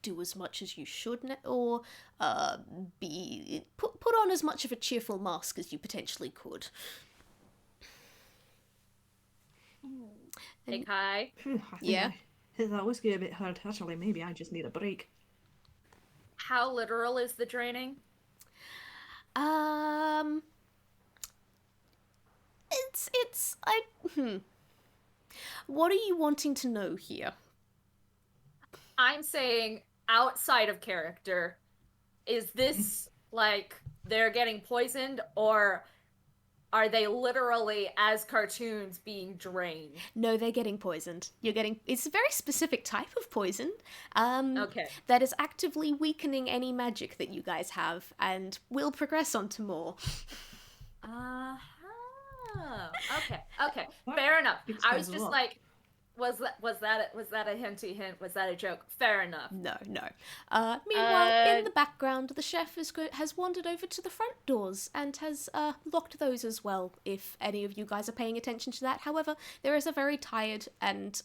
do as much as you should, or put on as much of a cheerful mask as you potentially could. Hey, Kai. I think Yeah? that was getting a bit hard. Actually, maybe I just need a break. How literal is the draining? What are you wanting to know here? I'm saying outside of character. Is this they're getting poisoned, or are they literally, as cartoons, being drained? No, they're getting poisoned. It's a very specific type of poison. Okay. That is actively weakening any magic that you guys have, and will progress onto more. Oh, okay. Fair enough. Beaks I was knows a just lot. like, was that a hinty hint? Was that a joke? Fair enough. No. Meanwhile, in the background, the chef has wandered over to the front doors and has locked those as well, if any of you guys are paying attention to that. However, there is a very tired and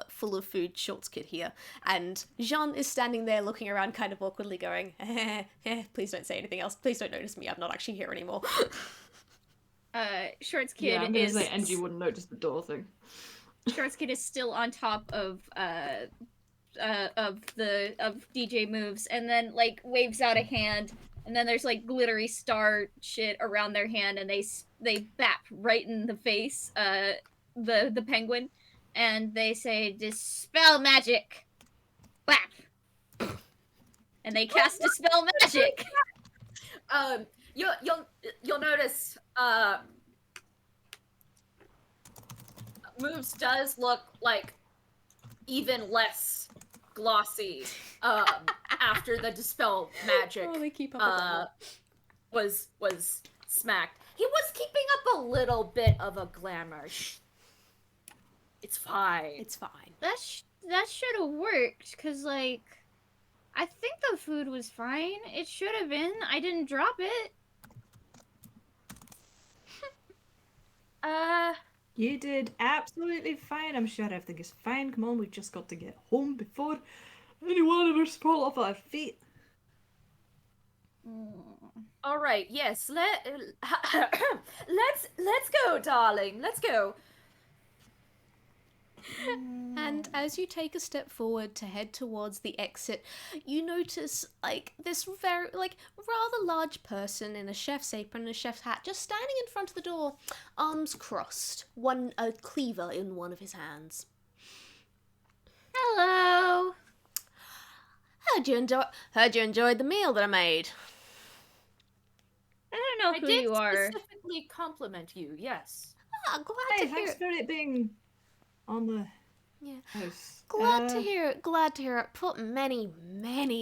full of food shorts kid here, and Jean is standing there looking around kind of awkwardly going, please don't say anything else. Please don't notice me. I'm not actually here anymore. Shorts Kid Yeah, I'm gonna is say Angie wouldn't notice the door thing. Shorts Kid is still on top of DJ Moves, and then like waves out a hand, and then there's like glittery star shit around their hand, and they bap right in the face the penguin, and they say dispel magic, bap, and they cast dispel magic. You'll notice Moves does look like even less glossy after the dispel magic Oh, they keep up with was smacked. He was keeping up a little bit of a glamour. It's fine. It's fine. That should have worked, cause like, I think the food was fine. It should have been. I didn't drop it. You did absolutely fine. I'm sure everything is fine. Come on, we've just got to get home before any one of us fall off our feet. All right. Yes. Let's go, darling. Let's go. And as you take a step forward to head towards the exit, you notice like this very rather large person in a chef's apron and a chef's hat just standing in front of the door, arms crossed, a cleaver in one of his hands. Hello. Heard you enjoyed the meal that I made. I don't know I who did you are. specifically compliment you. Yes. Glad Hey, to hear thanks it. for it being on the Yeah. house. Glad to hear it. Glad to hear it. Put many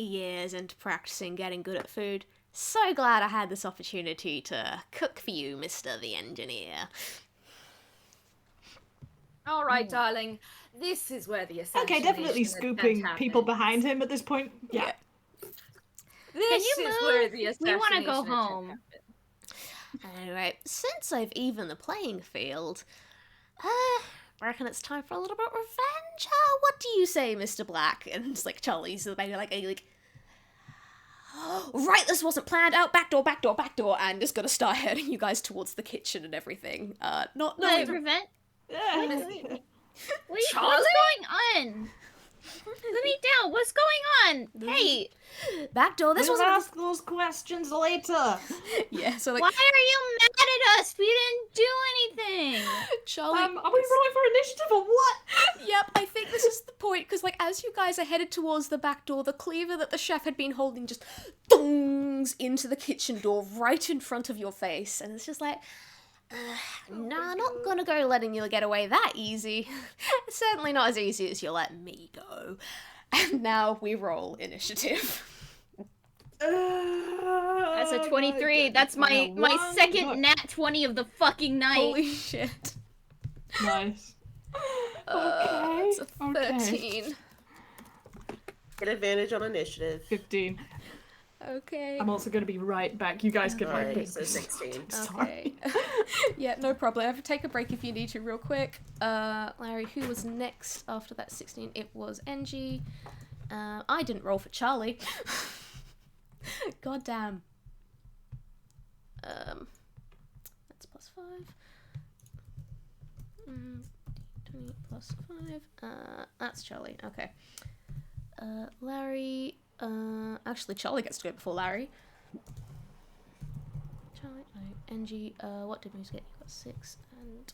years into practicing getting good at food. So glad I had this opportunity to cook for you, Mr. the Engineer. All right, darling. This is where the Okay, definitely assassination scooping attempt people happens. behind him at this point. Yeah. This you is move? where the We wanna go assassination attempt home. happens. Alright, since I've evened the playing field, I reckon it's time for a little bit of revenge. What do you say, Mr. Black? And it's like Charlie's maybe like, right, this wasn't planned. Out, back door, and just gonna start heading you guys towards the kitchen and everything. Not Wait, no. prevent? Yeah. Wait, Charlie? what's going on? Let me down. What's going on? Hey, Back door. This We'll wasn't. ask those questions later. Yeah. So like why are you mad at us? We didn't do anything. Charlie. Are we rolling for initiative or what? Yep, I think this is the point, because, like, as you guys are headed towards the back door, the cleaver that the chef had been holding just dongs into the kitchen door right in front of your face, and it's just like, nah, not gonna go letting you get away that easy. Certainly not as easy as you let me go. And now we roll initiative. That's a 23. That's my second nat 20 of the fucking night. Holy shit. Nice. It's a Okay. 13. Get advantage on initiative. 15. Okay. I'm also going to be right back. You guys can write Alright, so this. 16. Okay. Yeah, no problem. I have to take a break if you need to real quick. Larry, who was next after that 16? It was Engie. I didn't roll for Charlie. God damn. That's plus 5. 20 plus 5. That's Charlie. Okay. Larry. Actually, Charlie gets to go before Larry. Charlie, no, Engie. What did Moose get? You got 6 and.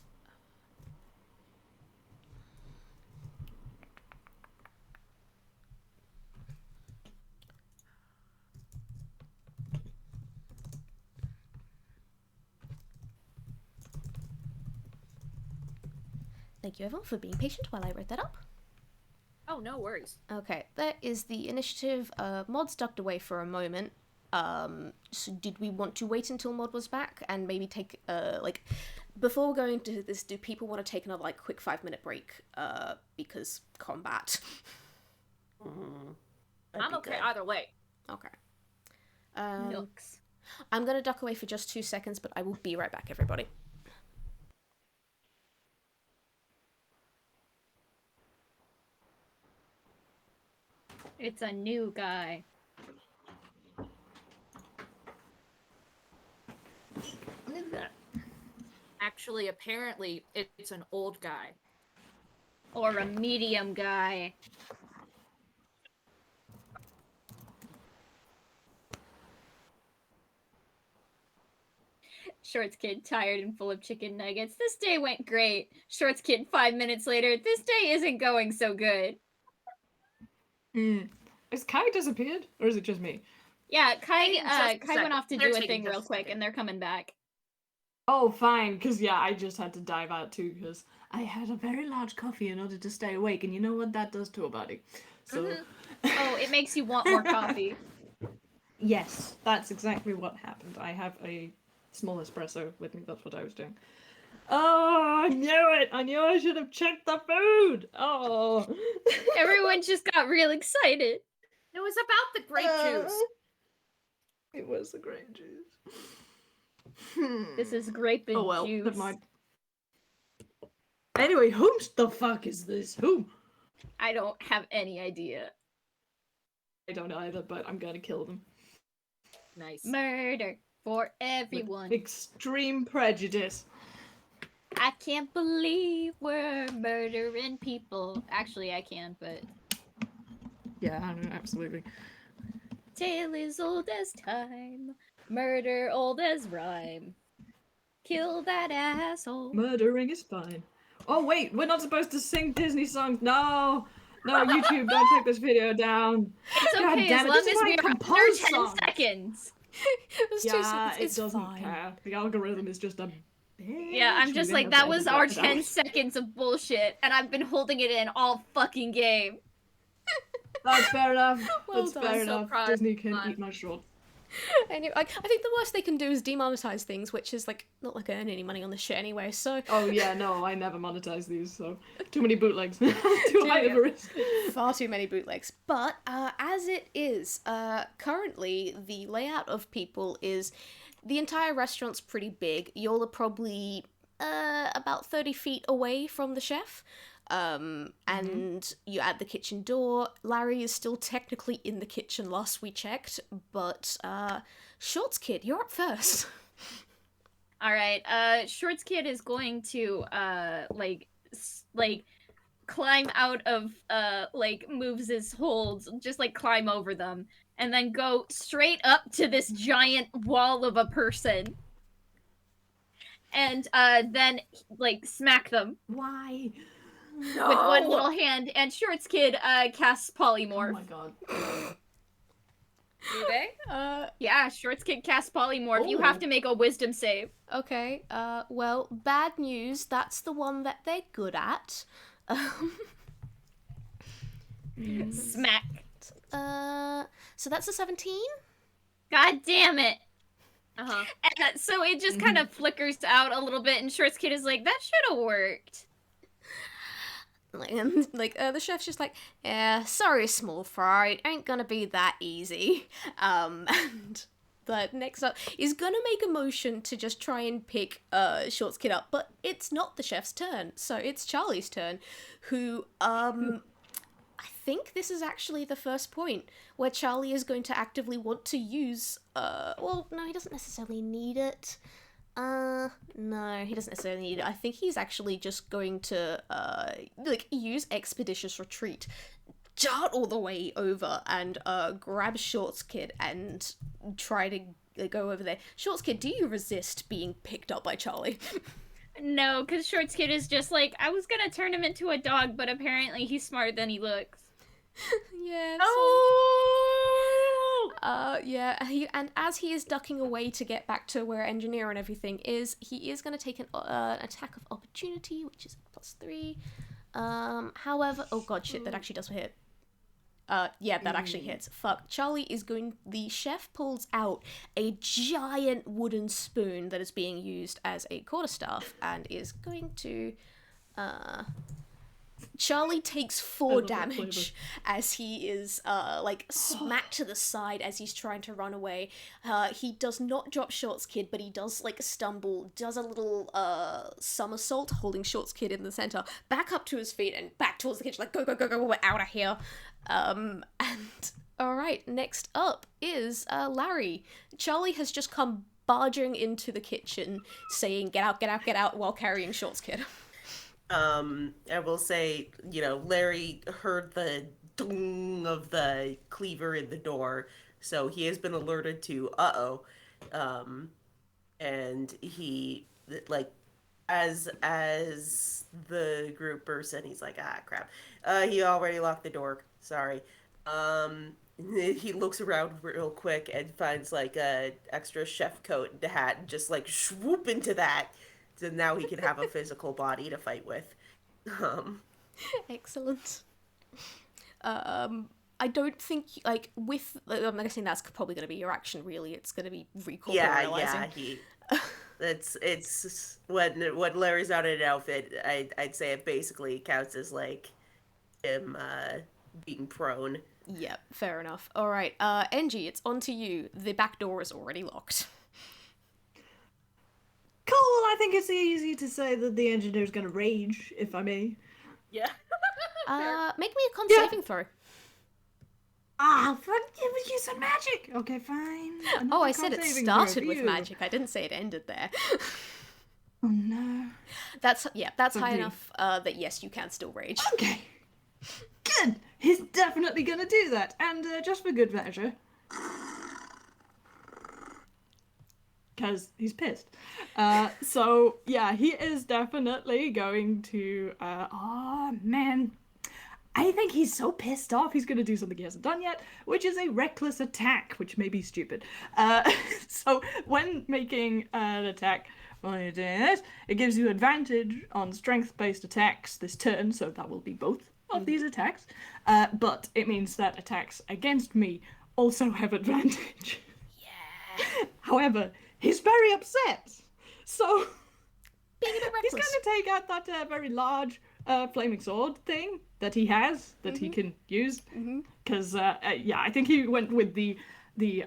Thank you, everyone, for being patient while I wrote that up. Oh, no worries. Okay, that is the initiative. Mod's ducked away for a moment. So did we want to wait until Mod was back and maybe take before going to this, do people want to take another quick 5-minute break because combat? I'm okay either way. Okay. Nooks. I'm gonna duck away for just 2 seconds, but I will be right back, everybody. It's a new guy. What is that? Actually, apparently, it's an old guy. Or a medium guy. Shorts kid, tired and full of chicken nuggets. This day went great. Shorts kid, 5 minutes later. This day isn't going so good. Has Kai disappeared, or is it just me? Yeah, Taking just a Kai went second. off to They're do a taking thing just real a quick, second. and they're coming back. Oh, fine, because yeah, I just had to dive out too, because I had a very large coffee in order to stay awake, and you know what that does to a body. So, Oh, it makes you want more coffee. yes, that's exactly what happened. I have a small espresso with me, that's what I was doing. Oh, I knew it! I knew I should have checked the food! Oh. Everyone just got real excited. It was about the grape juice. It was the grape juice. This is grape and Oh well, juice. never mind. Anyway, whom the fuck is this? Whom? I don't have any idea. I don't either, but I'm gonna kill them. Nice. Murder for With everyone. extreme prejudice. I can't believe we're murdering people. Actually, I can, but... Yeah, absolutely. Tale is old as time. Murder old as rhyme. Kill that asshole. Murdering is fine. Oh wait, we're not supposed to sing Disney songs. No, no, YouTube, don't take this video down. It's God okay damn as it, long this is as why I we're under compose 10 songs. seconds. It was 2 Yeah, seconds. it It's doesn't fine. care. The algorithm is just a Yeah, I'm bitch. just We're like, gonna that have to was edit our that 10 out. seconds of bullshit, and I've been holding it in all fucking game. That's fair enough. Well That's done. fair So enough. proud. Disney can Fun. eat my short. And I think the worst they can do is demonetize things, which is not earn any money on this shit anyway. So Oh yeah, no, I never monetize these, so too many bootlegs. Too high of a risk. far too many bootlegs. But as it is, currently the layout of people is the entire restaurant's pretty big. Y'all are probably about 30 feet away from the chef. And you're at the kitchen door. Larry is still technically in the kitchen last we checked, but Shorts Kid, you're up first. Alright, Shorts Kid is going to, climb out of, Mooves' holds, just, climb over them, and then go straight up to this giant wall of a person. And, then, smack them Why? with one little hand, and Shorts Kid, casts Polymorph. Oh my god. Do they? Yeah, Shorts Kid casts Polymorph. You Oh. have to make a wisdom save. Okay, well, bad news, that's the one that they're good at. Smack. So that's a 17? God damn it. Uh-huh. And so it just kind of flickers out a little bit, and Shorts Kid is like, that should have worked. And the chef's just like, yeah, sorry, small fry, it ain't gonna be that easy. And the next up is gonna make a motion to just try and pick Shorts Kid up, but it's not the chef's turn, so it's Charlie's turn, who I think this is actually the first point where Charlie is going to actively want to use well, no, he doesn't necessarily need it. No, he doesn't necessarily need it. I think he's actually just going to, use Expeditious Retreat, dart all the way over and, grab Shorts Kid and try to go over there. Shorts Kid, do you resist being picked up by Charlie? No, because Shorts Kid is just like, I was gonna turn him into a dog, but apparently he's smarter than he looks. Yeah. Oh! Yeah, and as he is ducking away to get back to where Engineer and everything is, he is going to take an attack of opportunity, which is +3. However, oh god, shit, that actually does hit. Yeah, that actually hits. Fuck. Charlie is going... The chef pulls out a giant wooden spoon that is being used as a quarterstaff and is going to... Charlie takes 4 damage as he is, smacked to the side as he's trying to run away. He does not drop Shorts Kid, but he does, stumble, does a little, somersault, holding Shorts Kid in the center, back up to his feet and back towards the kitchen, go, we're out of here. And, alright, next up is, Larry. Charlie has just come barging into the kitchen, saying, get out, while carrying Shorts Kid. I will say, Larry heard the dong of the cleaver in the door, so he has been alerted to and he, as the group bursts in, he's like, crap. He already locked the door. Sorry. He looks around real quick and finds, a extra chef coat and hat and just, swoop into that. So now he can have a physical body to fight with. Excellent. I don't think, I'm guessing that's probably going to be your action, really. It's going to be recorporealizing. Yeah, it's when Larry's out in an outfit, I'd say it basically counts as, him, being prone. Yep, fair enough. Alright, Engie, it's on to you. The back door is already locked. Cool, I think it's easy to say that the engineer's gonna rage, if I may. Yeah. Make me a con saving throw. But you said magic! Okay, fine. I said it started with magic. I didn't say it ended there. Oh no. That's high enough that yes, you can still rage. Okay. Good! He's definitely gonna do that, and just for good measure. Because he's pissed. So, yeah, he is definitely going to... man. I think he's so pissed off he's going to do something he hasn't done yet, which is a reckless attack, which may be stupid. So, when making an attack, while you're doing this, it gives you advantage on strength-based attacks this turn, so that will be both of these attacks. But it means that attacks against me also have advantage. Yeah. However... he's very upset, so being a bit reckless. He's going to take out that very large flaming sword thing that he has, that he can use, because, I think he went with the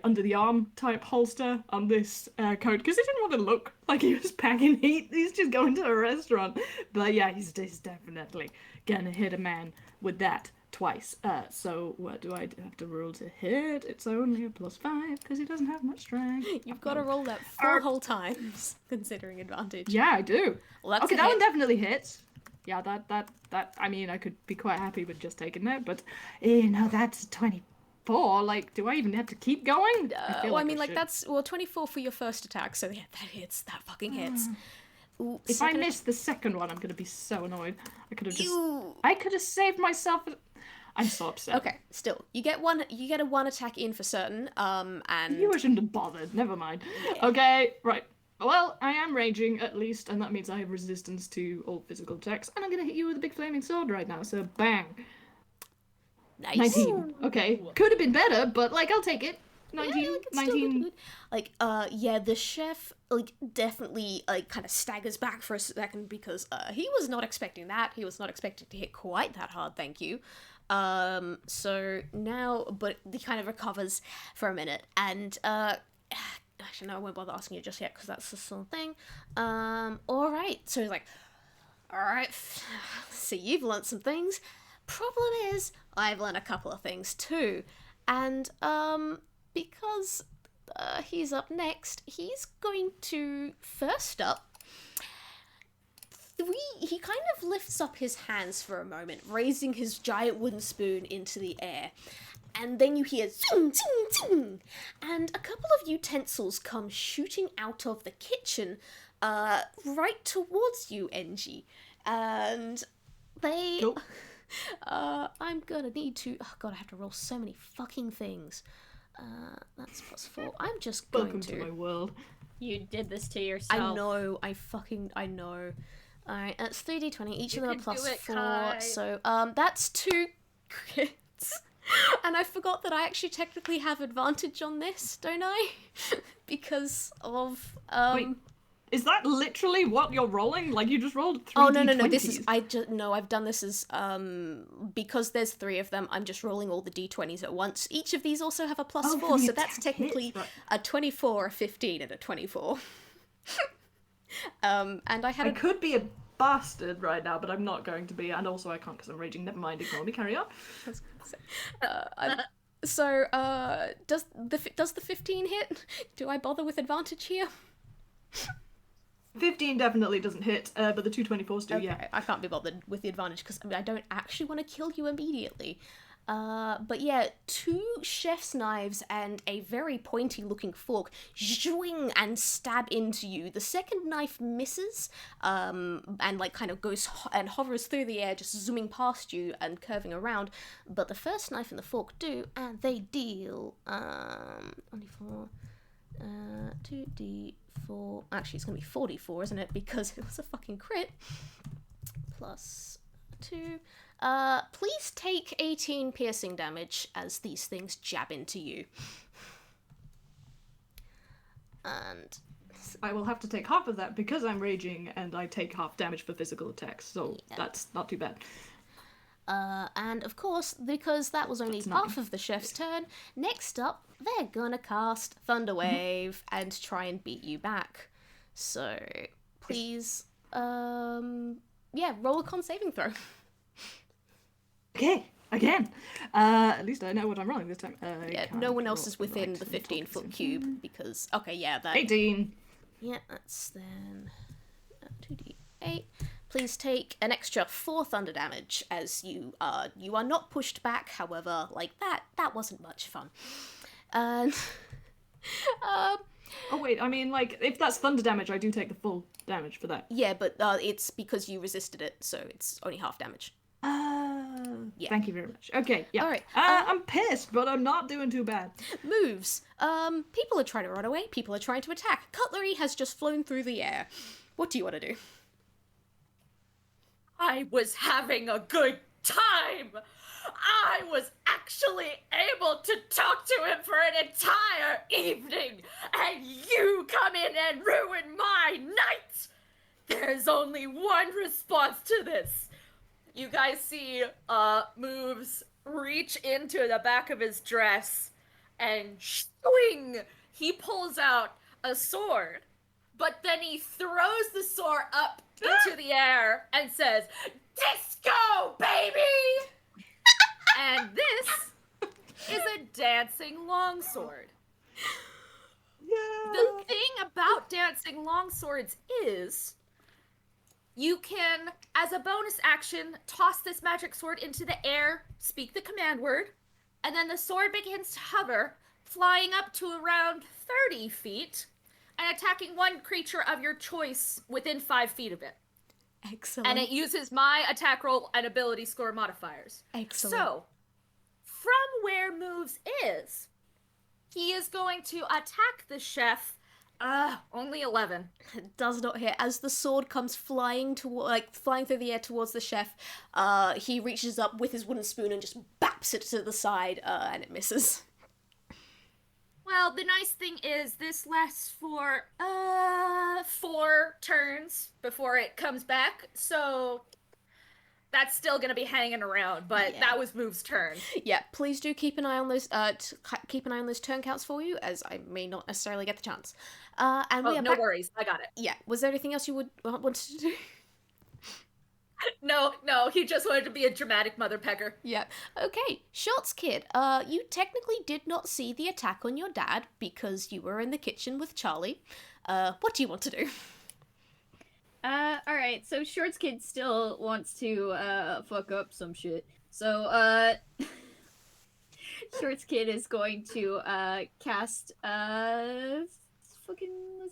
under-the-arm type holster on this coat, because he didn't want to look like he was packing heat. He's just going to a restaurant. But yeah, he's definitely going to hit a man with that twice. So what do I have to roll to hit? It's only a +5 because he doesn't have much strength. You've got to roll that 4 whole times, considering advantage. Yeah, I do. Well, that's okay, that one definitely hits. Yeah, that. I mean, I could be quite happy with just taking that, but that's 24. Do I even have to keep going? That's 24 for your first attack. So yeah, that hits. That fucking hits. Ooh, if I miss the second one, I'm gonna be so annoyed. I could have saved myself. I'm so upset. Okay, still, you get a 1 attack in for certain, and... You shouldn't have bothered, never mind. Yeah. Okay, right. Well, I am raging, at least, and that means I have resistance to all physical attacks, and I'm gonna hit you with a big flaming sword right now, so bang. Nice. 19. Okay, could have been better, but, I'll take it. 19, yeah, 19. The chef, definitely, kind of staggers back for a second because, he was not expecting that. He was not expecting to hit quite that hard, thank you. So now, but he kind of recovers for a minute, and, actually, no, I won't bother asking you just yet, because that's the sort of thing. Alright, so he's like, alright, so you've learnt some things. Problem is, I've learnt a couple of things too, and, because, he's up next, he's going to, first up, he kind of lifts up his hands for a moment, raising his giant wooden spoon into the air. And then you hear zing, zing, zing, and a couple of utensils come shooting out of the kitchen, right towards you, Engie. And they... Nope. I'm gonna need to... Oh god, I have to roll so many fucking things. That's +4. I'm just going Welcome to my world. You did this to yourself. I know, I know. Alright, that's 3d20, each of them are +4, so, that's 2 crits. And I forgot that I actually technically have advantage on this, don't I? Because of Wait, is that literally what you're rolling? Like you just rolled 3 Oh no. D20s? This is I've done this as because there's 3 of them. I'm just rolling all the d20s at once. Each of these also have a plus Oh, 4, for the so that's attack technically hits, right. a 24, a 15, and a 24. And I had I could be a bastard right now, but I'm not going to be, and also I can't because I'm raging. Never mind, ignore me. Carry on. does the 15 hit? Do I bother with advantage here? 15 definitely doesn't hit, but the 224s do. Okay, Yeah. I can't be bothered with the advantage because I don't actually want to kill you immediately. But yeah, 2 chef's knives and a very pointy looking fork zwing and stab into you. The second knife misses, and like kind of goes and hovers through the air, just zooming past you and curving around. But the first knife and the fork do, and they deal 24, 2d4. Actually, it's gonna be 44, isn't it? Because it was a fucking crit. Plus 2. Please take 18 piercing damage as these things jab into you. And I will have to take half of that because I'm raging, and I take half damage for physical attacks, so that's not too bad. and of course, because that was only That's half 9. of the chef's turn, next up, they're gonna cast Thunder Wave and try and beat you back. So, please, roll a con saving throw. Okay, again. At least I know what I'm rolling this time. Yeah, no one else is within the 15-foot cube because... Okay, yeah, that... 18. Yeah, that's then 2d8. Please take an extra 4 thunder damage as you are not pushed back. However, like that wasn't much fun. And Oh wait, I mean, like, if that's thunder damage, I do take the full damage for that. yeah, but it's because you resisted it, so it's only half damage. Yeah. Thank you very much. Okay, yeah. All right, I'm pissed, but I'm not doing too bad. Moves. People are trying to run away. People are trying to attack. Cutlery has just flown through the air. What do you want to do? I was having a good time. I was actually able to talk to him for an entire evening, and you come in and ruin my night. There's only one response to this. You guys see Moves reach into the back of his dress and swing. He pulls out a sword, but then he throws the sword up into the air and says, "Disco, baby!" And this is a dancing longsword. Yeah. The thing about dancing longswords is you can, as a bonus action, toss this magic sword into the air, speak the command word, and then the sword begins to hover, flying up to around 30 feet, and attacking one creature of your choice within 5 feet of it. Excellent. And it uses my attack roll and ability score modifiers. Excellent. So, from where Moves is, he is going to attack the chef. Only 11. Does not hit. As the sword comes flying through the air towards the chef, he reaches up with his wooden spoon and just baps it to the side, and it misses. Well, the nice thing is this lasts for 4 turns before it comes back, so that's still gonna be hanging around. But Yeah. that was Move's turn. Yeah, please do keep an eye on those. Keep an eye on those turn counts for you, as I may not necessarily get the chance. And we Oh, are no back. worries, I got it. Yeah. Was there anything else you would wanted to do? No, he just wanted to be a dramatic mother pecker. Yeah. Okay, Shots Kid. You technically did not see the attack on your dad because you were in the kitchen with Charlie. What do you want to do? Alright, so Shorts Kid still wants to, fuck up some shit. So, Shorts Kid is going to, cast, let's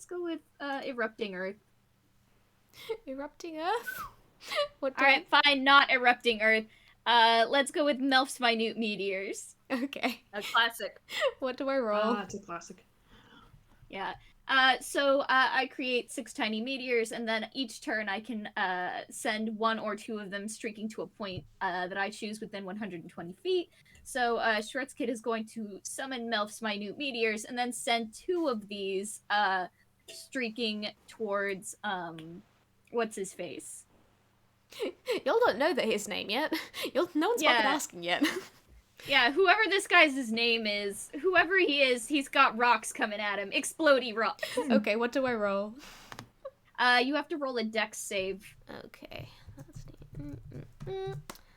go with, Erupting Earth. Erupting Earth. What? Alright, fine, not Erupting Earth. Let's go with Melf's Minute Meteors. Okay. A classic. What do I roll? It's a classic. Yeah. So I create 6 tiny meteors, and then each turn I can send 1 or 2 of them streaking to a point that I choose within 120 feet. So Shorts Kid is going to summon Melf's minute meteors and then send 2 of these streaking towards what's his face. Y'all don't know his name yet. No one's fucking asking yet. Yeah, whoever this guy's name is, whoever he is, he's got rocks coming at him. Explodey rocks. Okay, what do I roll? You have to roll a dex save. Okay. That's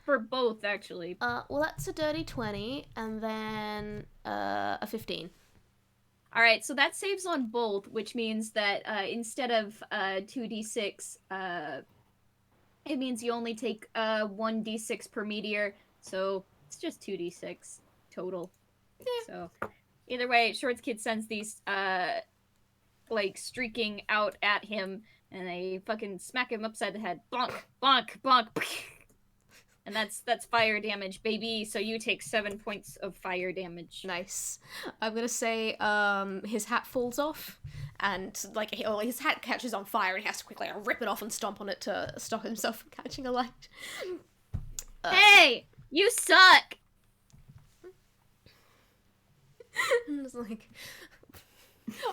For both, actually. well, that's a dirty 20, and then a 15. Alright, so that saves on both, which means that instead of 2d6, it means you only take 1d6 per meteor, so it's just 2d6 total. Yeah. So, either way, Shorts Kid sends these, like, streaking out at him, and they fucking smack him upside the head. Bonk, bonk, bonk. And that's fire damage, baby. So you take 7 points of fire damage. Nice. I'm gonna say his hat falls off, and like his hat catches on fire, and he has to quickly rip it off and stomp on it to stop himself from catching a light. Hey, you suck. I'm just like,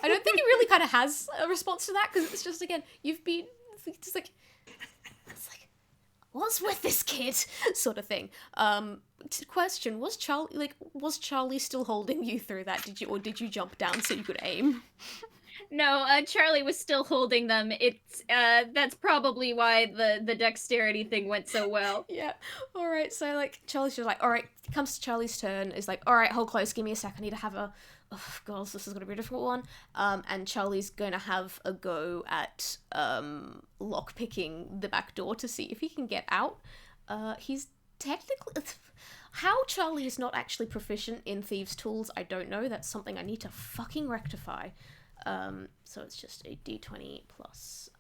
I don't think he really kind of has a response to that, because it's just, again, you've been just like, it's like, what's with this kid, sort of thing. Question: was Charlie still holding you through that? Did you jump down so you could aim? No, Charlie was still holding them. It's that's probably why the dexterity thing went so well. Yeah. All right. So like Charlie's just like, all right. It comes to Charlie's turn. Is like, all right, hold close. Give me a sec. I need to have a. Oh god, this is gonna be a difficult one. And Charlie's gonna have a go at lock picking the back door to see if he can get out. He's technically. How Charlie is not actually proficient in thieves' tools, I don't know. That's something I need to fucking rectify. So it's just a d20 plus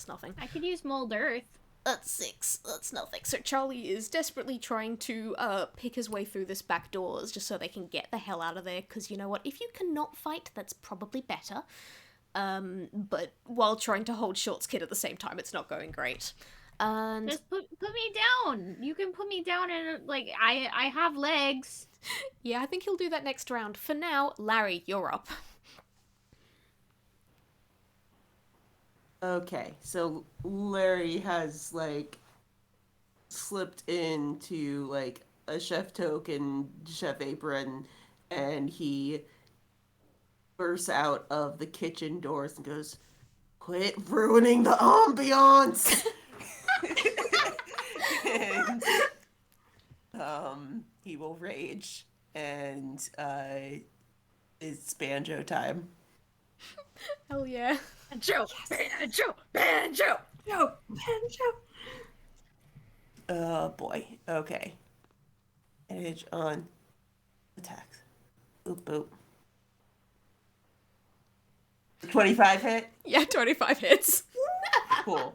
nothing. I could use mold earth. That's 6. That's nothing. So Charlie is desperately trying to pick his way through this back doors just so they can get the hell out of there, because you know what? If you cannot fight, that's probably better. But while trying to hold Shorts Kid at the same time, it's not going great. And Just put me down. You can put me down and like I have legs. yeah, I think he'll do that next round. For now, Larry, you're up. Okay, so Larry has, like, slipped into, like, a chef token, chef apron, and he bursts out of the kitchen doors and goes, "Quit ruining the ambiance!" And, he will rage, and, it's banjo time. Hell yeah. Banjo, banjo, banjo, banjo, banjo. Oh boy. Okay. Advantage on attacks. Boop boop. 25 hit? Yeah, 25 hits. Cool.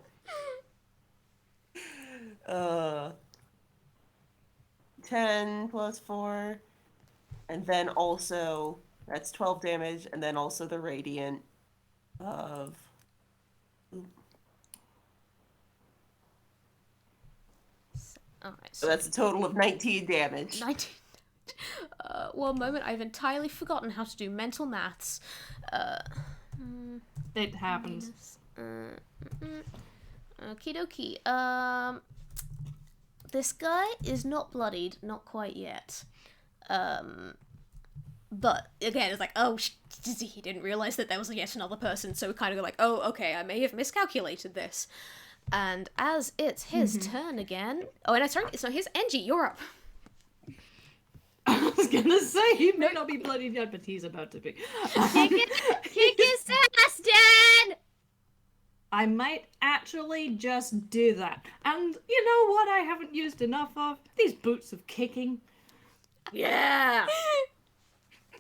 10 plus 4. And then also, that's 12 damage, and then also the radiant of... Alright, So that's a total of 19 damage. 19. One moment, I've entirely forgotten how to do mental maths. It happens. Okie dokie. This guy is not bloodied, not quite yet. But again, it's like, oh, he didn't realize that there was yet another person, so we kind of go like, oh, okay, I may have miscalculated this. And as it's his turn again, oh, and sorry, it's not his. Engie, you're up. I was gonna say he may not be bloodied yet, but he's about to be. Kick his ass, Dad! I might actually just do that. And you know what I haven't used enough of? These boots of kicking. Yeah!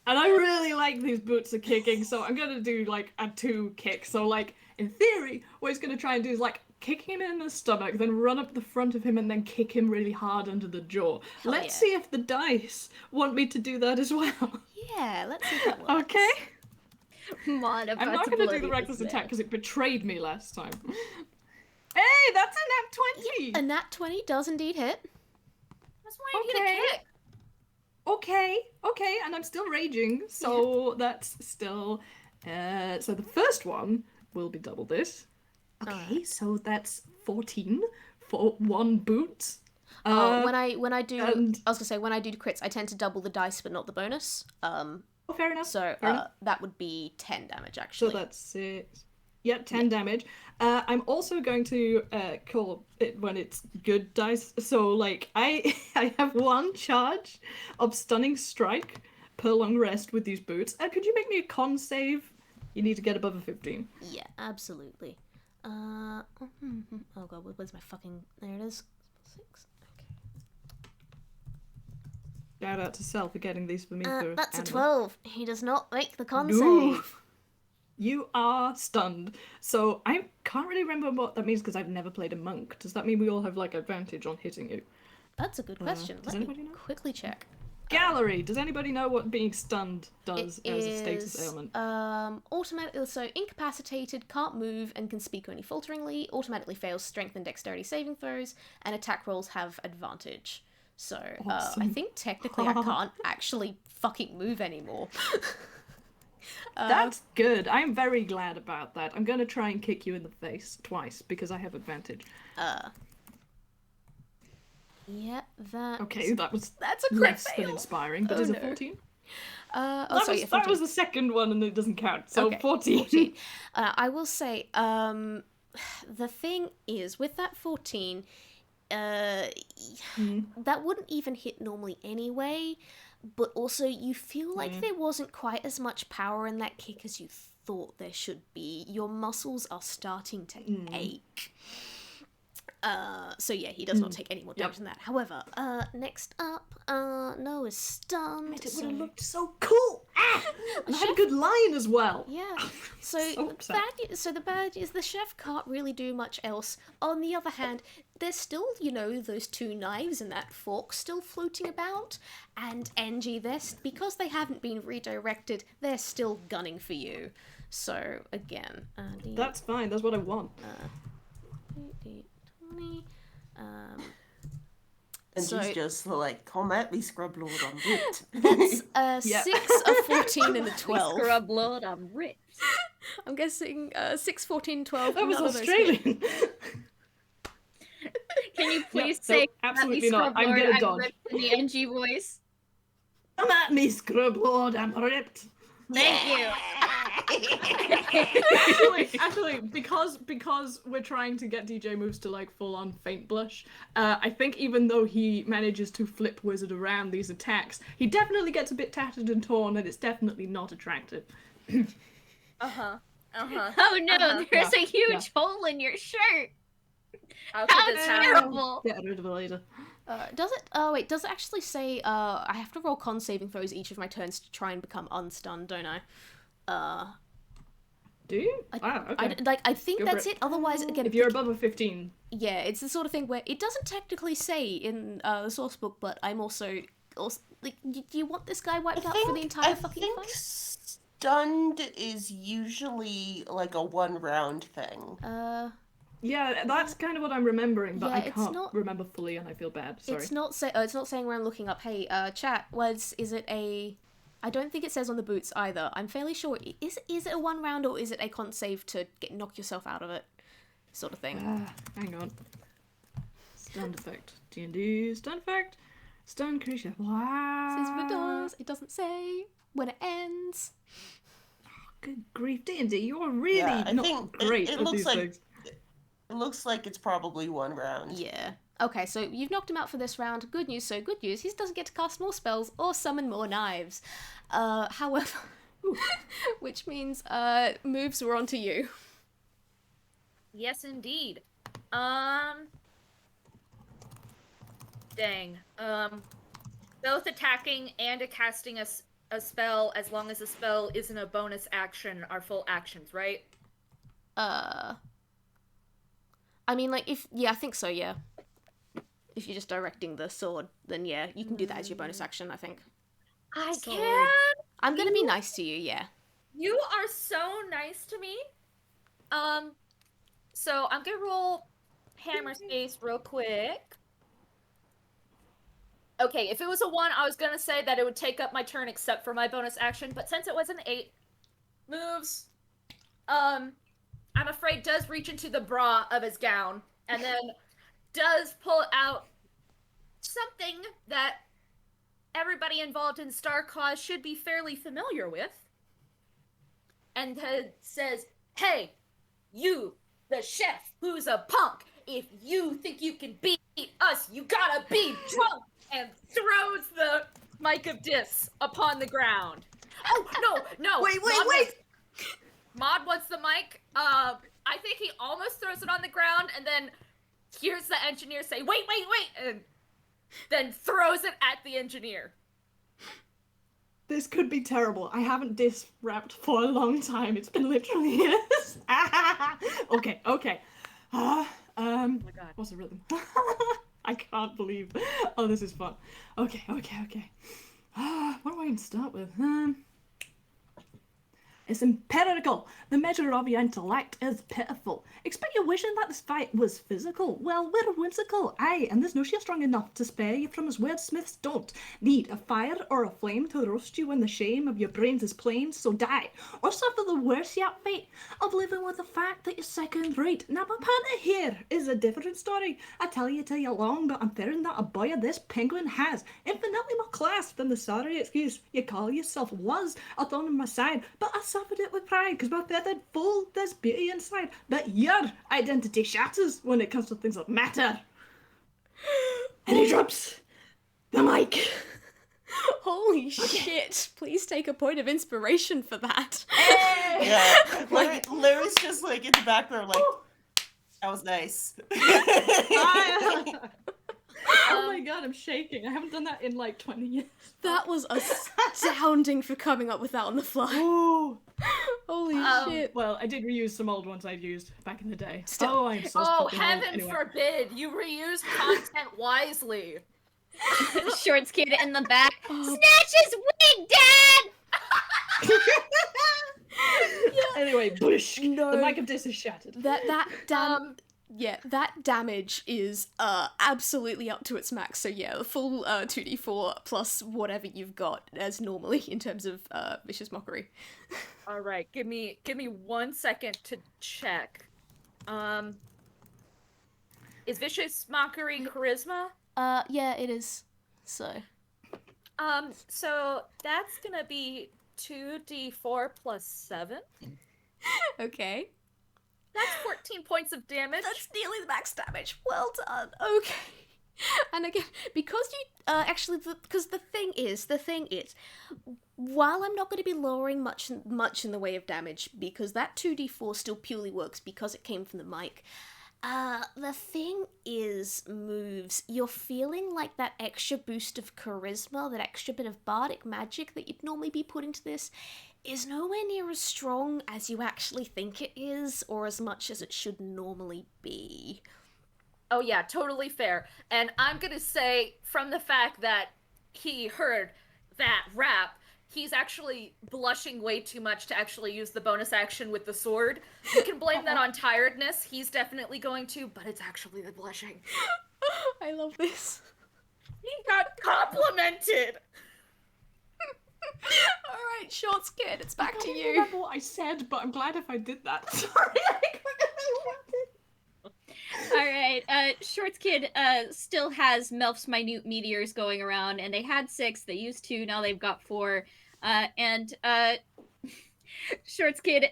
And I really like these boots of kicking, so I'm gonna do like a 2 kick. So like, in theory, what he's gonna try and do is like, kick him in the stomach, then run up the front of him and then kick him really hard under the jaw. Let's see if the dice want me to do that as well. Yeah, let's see if that works. Okay? Mod, I'm not going to do the reckless attack because it betrayed me last time. Hey, that's a nat 20! A nat 20 does indeed hit. That's why I need a kick. Okay, and I'm still raging, so that's still... so the first one will be double this. Okay, Alright. so that's 14 for one boot. When I do, and- I was gonna say when I do crits, I tend to double the dice, but not the bonus. fair enough. So fair enough. that would be 10 damage So actually. that's 6. Yep, 10 damage. I'm also going to call it when it's good dice. So, like, I have 1 charge of Stunning Strike per long rest with these boots. Could you make me a con save? You need to get above a 15. Yeah, absolutely. Oh god, where's my fucking... There it is. 6. Shout out to Sel for getting these for me. Okay. That's a Anna. 12. He does not make the con No. save. You are stunned. So I can't really remember what that means because I've never played a monk. Does that mean we all have like advantage on hitting you? That's a good question. does Let me anybody know? quickly check. Gallery. Does anybody know what being stunned does It as a status is, ailment? automatically, so incapacitated, can't move, and can speak only falteringly, automatically fails strength and dexterity saving throws, and attack rolls have advantage. So, I Awesome. think technically I can't actually fucking move anymore. That's good. I'm very glad about that. I'm gonna try and kick you in the face twice because I have advantage. Yeah, that... Okay, that's That's a crit less fail! than inspiring, but Oh, is no. it 14? Sorry, yeah, That 14. was the second one and it doesn't count, so Okay, 14. I will say, the thing is, with that 14, that wouldn't even hit normally anyway, but also you feel like there wasn't quite as much power in that kick as you thought there should be. Your muscles are starting to ache. So yeah, he does not take any more damage than that. However, next up, Noah's stunned. It would have looked so cool! And I had a good line as well! Yeah. So So upset. the bad is the chef can't really do much else. On the other hand, there's still, those 2 knives and that fork still floating about. And Angie, because they haven't been redirected, they're still gunning for you. So again, That's fine, that's what I want. 20. And So- she's just like, come at me, scrub lord, I'm ripped. That's a Yeah. 6, a 14, and a 12. Scrub load, I'm rich. I'm guessing 6, 14, 12. That was none of those hit. Australian! Can you please no, say absolutely not. Scrub I'm Lord, gonna dodge. ripped in the NG voice? Come at me, scrub lord, I'm ripped! Thank you. Actually, because we're trying to get DJ Mooves to like full on faint blush, I think even though he manages to flip wizard around these attacks, he definitely gets a bit tattered and torn, and it's definitely not attractive. Uh-huh. Oh no, there's a huge hole in your shirt. How How could this happen? terrible. Get rid of it later. Does it? Oh wait, does it actually say? I have to roll con saving throws each of my turns to try and become unstunned, don't I? Do you? Okay. I think Go for that's it. it. Otherwise, again, If you're above a 15, yeah, it's the sort of thing where it doesn't technically say in the source book, but I'm also like, do you want this guy wiped out for the entire fucking I think fight? stunned is usually like a 1 round thing. yeah, that's kind of what I'm remembering, but Yeah, I it's can't not- remember fully, and I feel bad. Sorry. It's not saying where I'm looking up. Hey, chat. Is it a? I don't think it says on the boots either. I'm fairly sure. Is it a 1 round or is it a con save to knock yourself out of it, sort of thing? Hang on. Stun effect. D&D stun effect. Stun creature. Wow. It says when it does. It doesn't say when it ends. Good grief, D&D, you're really Yeah, I not think great it at looks these like- things. It looks like it's probably 1 round. Yeah. Okay, so you've knocked him out for this round. Good news. So good news. He doesn't get to cast more spells or summon more knives. However, which means moves were onto you. Yes, indeed. Dang. Both attacking and casting a spell, as long as the spell isn't a bonus action, are full actions, right? I mean, like, I think so, yeah. If you're just directing the sword, then yeah, you can do that as your bonus action, I think. I Sorry. can. I'm gonna be nice to you, yeah. You are so nice to me. So I'm gonna roll hammer space real quick. Okay, if it was a 1, I was gonna say that it would take up my turn except for my bonus action, but since it was an 8, moves, I'm afraid does reach into the bra of his gown, and then does pull out something that everybody involved in Star Cause should be fairly familiar with, and says, "Hey, you, the chef, who's a punk, if you think you can beat us, you gotta be drunk," and throws the mic of discs upon the ground. Oh, no. Wait. Mod wants the mic. I think he almost throws it on the ground and then hears the engineer say, wait, and then throws it at the engineer. This could be terrible. I haven't disc-wrapped for a long time. It's been literally years. Okay. Oh my god. What's the rhythm? I can't believe. Oh, this is fun. Okay. What am I going to start with? It's empirical. The measure of your intellect is pitiful. Expect your wishing that this fight was physical. Well, we're whimsical, aye, and there's no shield strong enough to spare you from us wordsmiths don't need a fire or a flame to roast you when the shame of your brains is plain, so die, or suffer the worst yet fate of living with the fact that you're second rate. Now, my partner here is a different story. I tell you till you're long, but I'm fearing that a boy of this penguin has infinitely more class than the sorry excuse you call yourself was a thorn in my side, but I suffered it with pride, because my feathered fool, there's beauty inside. But your identity shatters when it comes to things that matter. And he drops the mic. Holy shit. Please take a point of inspiration for that. Yeah. Like, Larry's just like in the background, like, that was nice. Oh my god, I'm shaking. I haven't done that in like 20 years. That was astounding for coming up with that on the fly. Ooh. Holy shit. Well, I did reuse some old ones I'd used back in the day. Still. I'm so Oh, fucking old. heaven Anyway. forbid you reuse content wisely. Shorts kid in the back. Oh. Snatch his wig, Dad! Anyway, bush. No. The mic of this is shattered. That damage is absolutely up to its max. So yeah, the full 2d4 plus whatever you've got as normally in terms of vicious mockery. All right, give me 1 second to check. Is vicious mockery charisma? Yeah, it is. So So that's gonna be 2d4 plus 7. okay. That's 14 points of damage. That's nearly the max damage. Well done. Okay. And again, because you because the thing is, while I'm not going to be lowering much in the way of damage, because that 2d4 still purely works because it came from the mic. The thing is, Moves, you're feeling like that extra boost of charisma, that extra bit of bardic magic that you'd normally be putting to this, is nowhere near as strong as you actually think it is, or as much as it should normally be. Oh yeah, totally fair. And I'm gonna say, from the fact that he heard that rap, he's actually blushing way too much to actually use the bonus action with the sword. You can blame that on tiredness. He's definitely going to, but it's actually the blushing. I love this. He got complimented! Alright, Shorts Kid, it's back to I don't you. remember what I said, but I'm glad if I did that. Sorry, Alright, Shorts Kid still has Melf's minute meteors going around, and they had 6, they used 2, now they've got 4. And Shorts Kid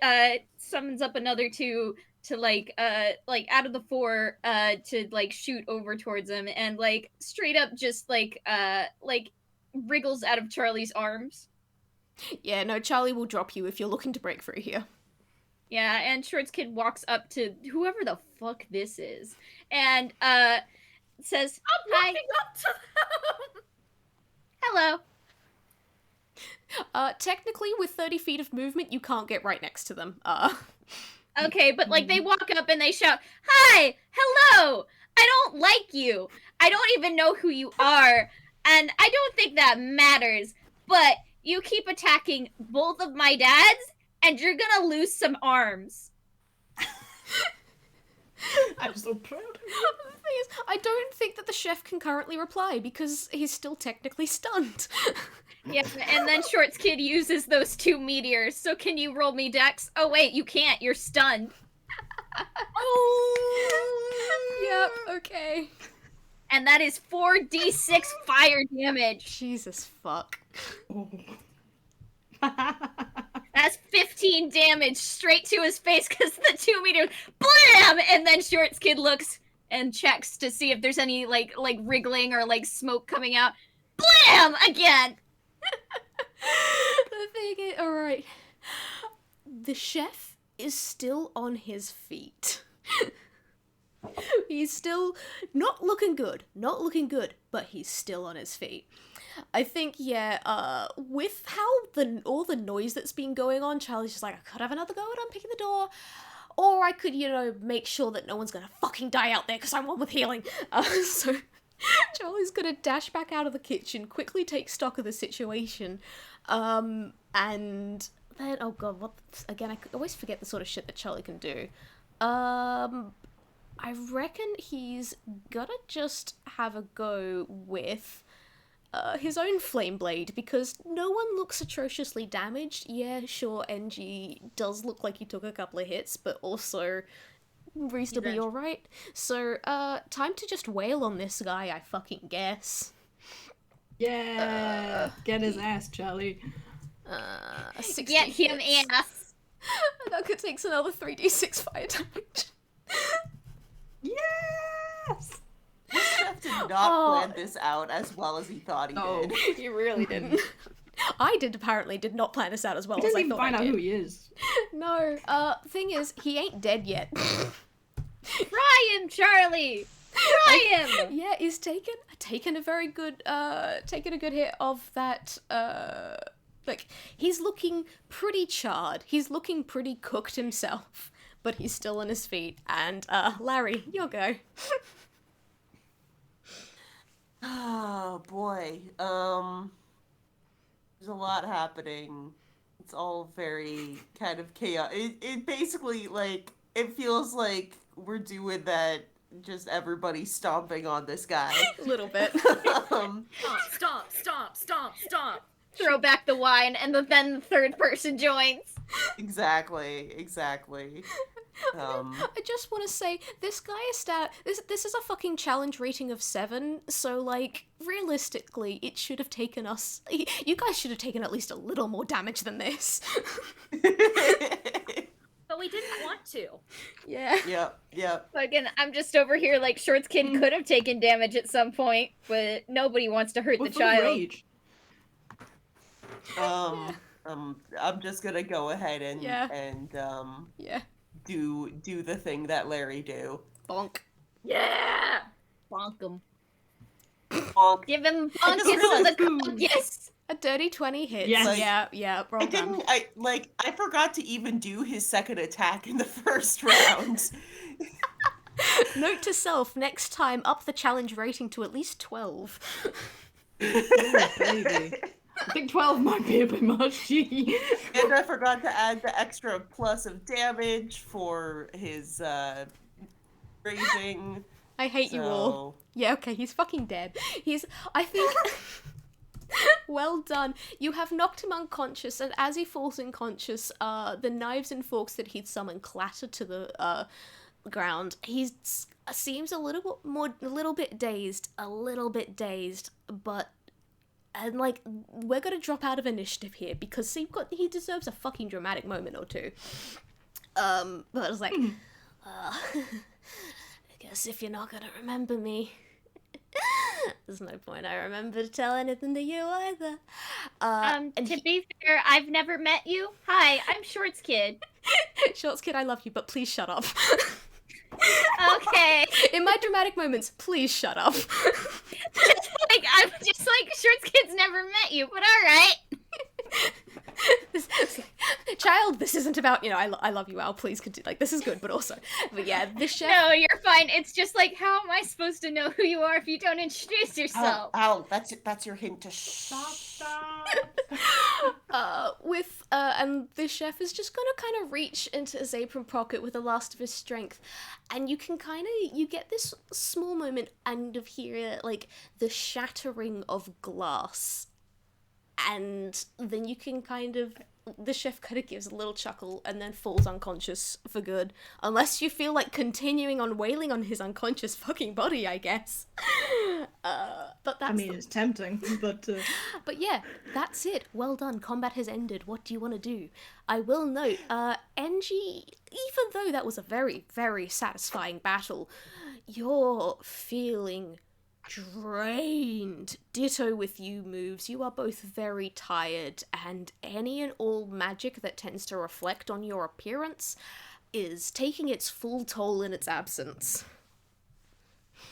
summons up another 2 to like out of the 4 to like shoot over towards him, and like straight up just like wriggles out of Charlie's arms. Yeah, no, Charlie will drop you if you're looking to break free here. Yeah, and Shorts Kid walks up to whoever the fuck this is, and says, I'm "Hi, walking up to them! hello." Technically, with 30 feet of movement, you can't get right next to them. Okay, but like they walk up and they shout, "Hi, hello. I don't like you. I don't even know who you are, and I don't think that matters. But you keep attacking both of my dads, and you're gonna lose some arms." I'm so proud of you. The thing is, I don't think that the chef can currently reply because he's still technically stunned. Yeah, and then Shorts Kid uses those 2 meteors. So can you roll me dex? Oh wait, you can't. You're stunned. Yep, okay. And that is 4d6 fire damage. Jesus fuck. Oh. That's 15 damage straight to his face because the 2 meteors, blam! And then Shorts Kid looks and checks to see if there's any like wriggling or like smoke coming out. Blam! Again. The thing is, alright. The chef is still on his feet. He's still not looking good, but he's still on his feet. I think, with how all the noise that's been going on, Charlie's just like, I could have another go at unpicking the door, or I could, make sure that no one's gonna fucking die out there because I'm one with healing. So Charlie's gonna dash back out of the kitchen, quickly take stock of the situation, and then, oh god, again, I always forget the sort of shit that Charlie can do. I reckon he's gonna just have a go with his own flame blade, because no one looks atrociously damaged. Yeah, sure, NG does look like he took a couple of hits, but also reasonably alright. So, time to just wail on this guy, I fucking guess. Yeah! Get his ass, Charlie. 60 Get him hits. ass. That takes another 3d6 fire damage. Yes! This chef did not plan this out as well as he thought he No. did. He really didn't. I apparently did not plan this out as well He as doesn't I even thought find I out did. who he is. No, thing is, he ain't dead yet. Try him, Charlie! Try him! Yeah, he's taken a very good, taken a good hit of that, like, he's looking pretty charred. He's looking pretty cooked himself, but he's still on his feet. And, Larry, your go. Oh boy. There's a lot happening. It's all very kind of chaotic. It basically, like, it feels like we're doing that, just everybody stomping on this guy. A little bit. Stomp. Throw back the wine, and then the third person joins. Exactly. I just want to say, this guy is this is a fucking challenge rating of 7, so, like, realistically, it should have taken us... You guys should have taken at least a little more damage than this. But we didn't want to. Yeah. Yep. Again, I'm just over here like Shorts Kid could have taken damage at some point, but nobody wants to hurt the With child. rage. I'm just gonna go ahead and Yeah. do the thing that Larry do. Bonk. Yeah. Bonk him. Bonk. Give him I just bonkus realized- to the yes. A dirty 20 hits. Yes. Like, Yeah, roll down. I forgot to even do his second attack in the first round. Note to self, next time up the challenge rating to at least 12. Oh, baby. I think 12 might be a bit much, gee. And I forgot to add the extra plus of damage for his raising. I hate you all. Yeah, okay, he's fucking dead. I think... Well done. You have knocked him unconscious, and as he falls unconscious, the knives and forks that he'd summoned clatter to the ground. He seems a little bit dazed, but and like we're gonna drop out of initiative here because he deserves a fucking dramatic moment or two. But I was like, I guess if you're not gonna remember me. There's no point I remember to tell anything to you either. To be fair, I've never met you. Hi, I'm Shorts Kid. Shorts Kid, I love you, but please shut up. Okay. In my dramatic moments, please shut up. I'm just like Shorts Kid's never met you, but all right. Child, this isn't about, I love you, Al, please continue. Like, this is good, but also, but yeah, the chef. No, you're fine. It's just like, how am I supposed to know who you are if you don't introduce yourself? Al, that's your hint to Stop. And the chef is just gonna kind of reach into his apron pocket with the last of his strength, and you get this small moment and of hear, like, the shattering of glass, and then you can the chef kind of gives a little chuckle and then falls unconscious for good. Unless you feel like continuing on wailing on his unconscious fucking body, I guess. But that's... it's tempting, but... But yeah, that's it. Well done. Combat has ended. What do you want to do? I will note, Engie, even though that was a very, very satisfying battle, you're feeling drained. Ditto with you, Moves. You are both very tired, and any and all magic that tends to reflect on your appearance is taking its full toll in its absence.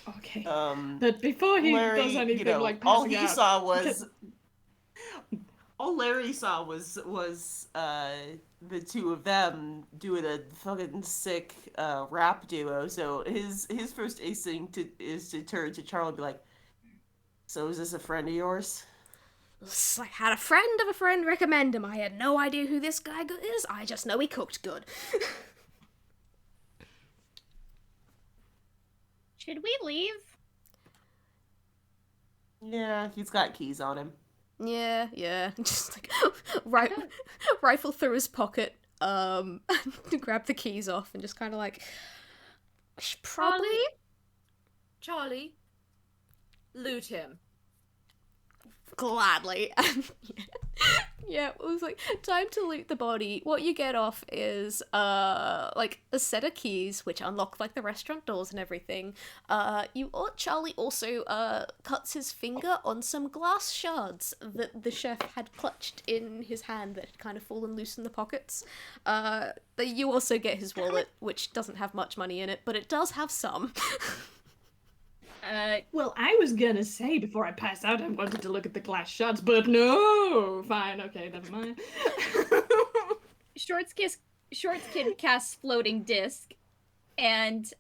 Okay. But before he Larry, does anything like all passing he out, saw was all Larry saw was the two of them doing a fucking sick rap duo. So his first instinct is to turn to Charlie and be like, "So is this a friend of yours?" I had a friend of a friend recommend him. I had no idea who this guy is. I just know he cooked good. Should we leave? Yeah, he's got keys on him. Yeah. Just like rifle through his pocket, and grab the keys off and just kind of like, I should probably... Charlie, loot him. Gladly. Yeah, it was like, time to loot the body. What you get off is, like, a set of keys, which unlock, like, the restaurant doors and everything. Charlie also, cuts his finger on some glass shards that the chef had clutched in his hand that had kind of fallen loose in the pockets. You also get his wallet, which doesn't have much money in it, but it does have some. Well, I was gonna say before I pass out I wanted to look at the glass shards, but no! Fine, okay, never mind. Shorts Kid casts floating disc, and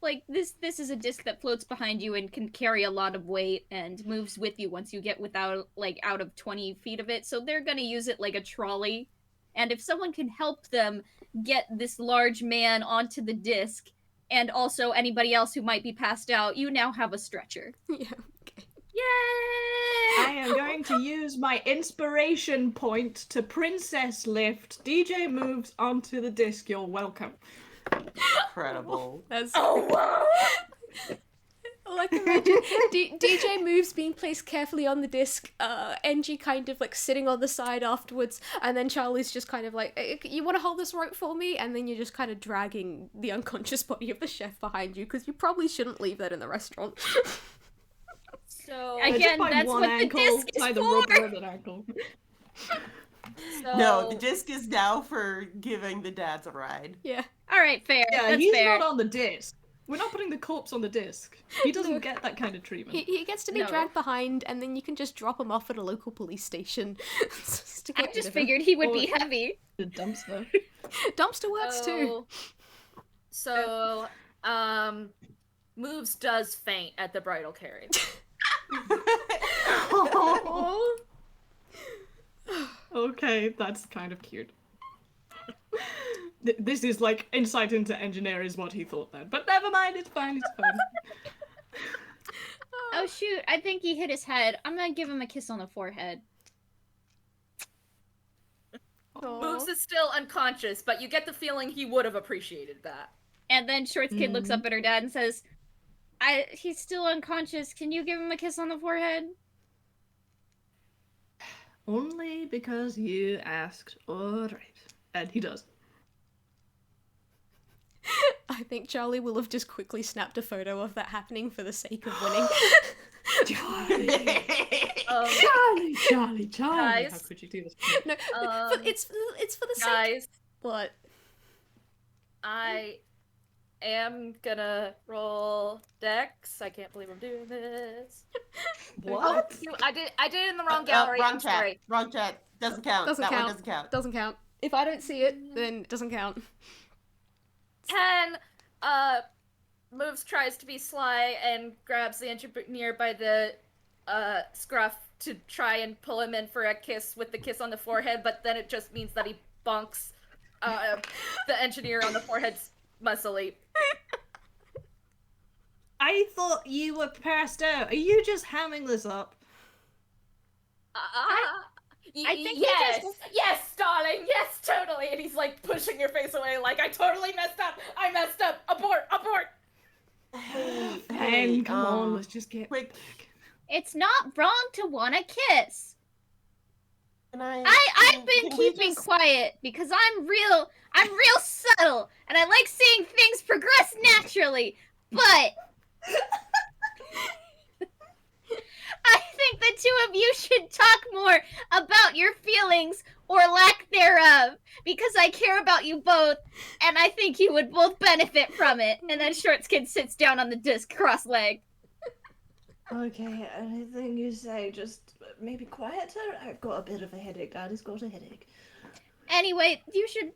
like this is a disc that floats behind you and can carry a lot of weight and moves with you once you get out of 20 feet of it. So they're gonna use it like a trolley, and if someone can help them get this large man onto the disc, and also anybody else who might be passed out, you now have a stretcher. Yeah, okay. Yay! I am going to use my inspiration point to princess lift DJ Mooves onto the disc. You're welcome. Incredible. That's... Oh, wow! Like, imagine DJ Mooves being placed carefully on the disc, Engie kind of like sitting on the side afterwards, and then Charlie's just kind of like, hey, you want to hold this rope for me? And then you're just kind of dragging the unconscious body of the chef behind you, because you probably shouldn't leave that in the restaurant. So, Again, that's what the disc is tie the for. rope around an ankle. so No, the disc is now for giving the dads a ride. Yeah. Alright, fair. Yeah, That's he's fair. not on the disc. We're not putting the corpse on the disc. He doesn't get that kind of treatment. He gets to be No. dragged behind, and then you can just drop him off at a local police station. Just to get I rid just of him. figured he would Or- be heavy. The dumpster. Dumpster works too. So, Moves does faint at the bridal carriage. Oh. Okay, that's kind of cute. This is like insight into engineer is what he thought then. But never mind, it's fine. Oh shoot, I think he hit his head. I'm gonna give him a kiss on the forehead. Moves is still unconscious, but you get the feeling he would have appreciated that. And then Shorts Kid looks up at her dad and says, he's still unconscious. Can you give him a kiss on the forehead? Only because you asked. Alright. And he does. I think Charlie will have just quickly snapped a photo of that happening for the sake of winning. Charlie. Guys. How could you do this? No, but it's for the sake. Guys, What? I am gonna roll Dex. I can't believe I'm doing this. What? I did it in the wrong gallery. Wrong I'm chat. sorry. Wrong chat. Doesn't count. Doesn't That count. one doesn't count. Doesn't count. If I don't see it, then it doesn't count. 10, Moves tries to be sly and grabs the engineer by the scruff to try and pull him in for a kiss with the kiss on the forehead, but then it just means that he bonks the engineer on the forehead muscly. I thought you were passed out. Are you just hamming this up? I think he yes, just- yes, darling, yes, totally. And he's like pushing your face away, like I totally messed up. I messed up. Abort, abort. Ben, come on, let's just get quick. back. It's not wrong to want a kiss. I've been can we keeping just- quiet because I'm real subtle and I like seeing things progress naturally. But I think the two of you should talk more about your feelings or lack thereof because I care about you both and I think you would both benefit from it. And then Shortskin sits down on the disc cross-legged. Okay, anything you say, just maybe quieter? I've got a bit of a headache. Daddy's got a headache. Anyway, you should...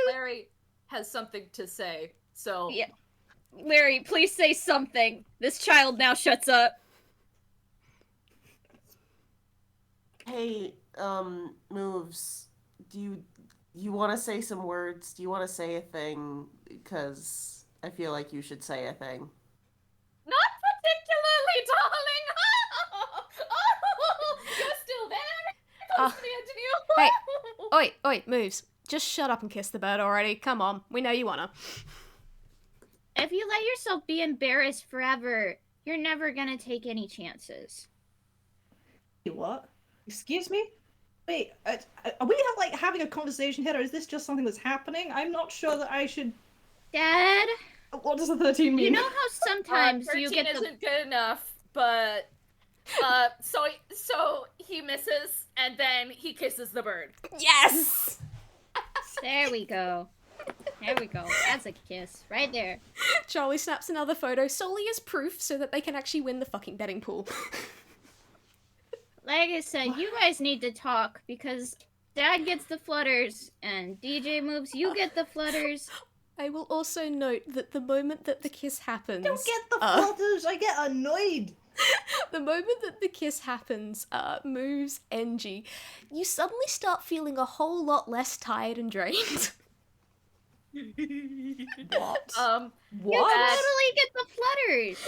Larry has something to say, so... Yeah. Larry, please say something. This child now shuts up. Hey, Moves, do you want to say some words? Do you want to say a thing? Because I feel like you should say a thing. Not particularly, darling! You're still there? Close to the engineer? Hey. Oi, Moves. Just shut up and kiss the bird already. Come on, we know you wanna. If you let yourself be embarrassed forever, you're never gonna take any chances. What? Excuse me? Wait, are we having a conversation here, or is this just something that's happening? I'm not sure that I should... Dad, What does a 13 mean? you know how sometimes 13 you get the... isn't good enough, but... So he misses, and then he kisses the bird. Yes! There we go. There we go. That's a kiss. Right there. Charlie snaps another photo solely as proof so that they can actually win the fucking betting pool. Like I said, you guys need to talk because Dad gets the flutters and DJ Moves, you get the flutters. I will also note that the moment that the kiss happens... Don't get the flutters, I get annoyed! The moment that the kiss happens, Moves Engie, you suddenly start feeling a whole lot less tired and drained. What? You totally get the flutters.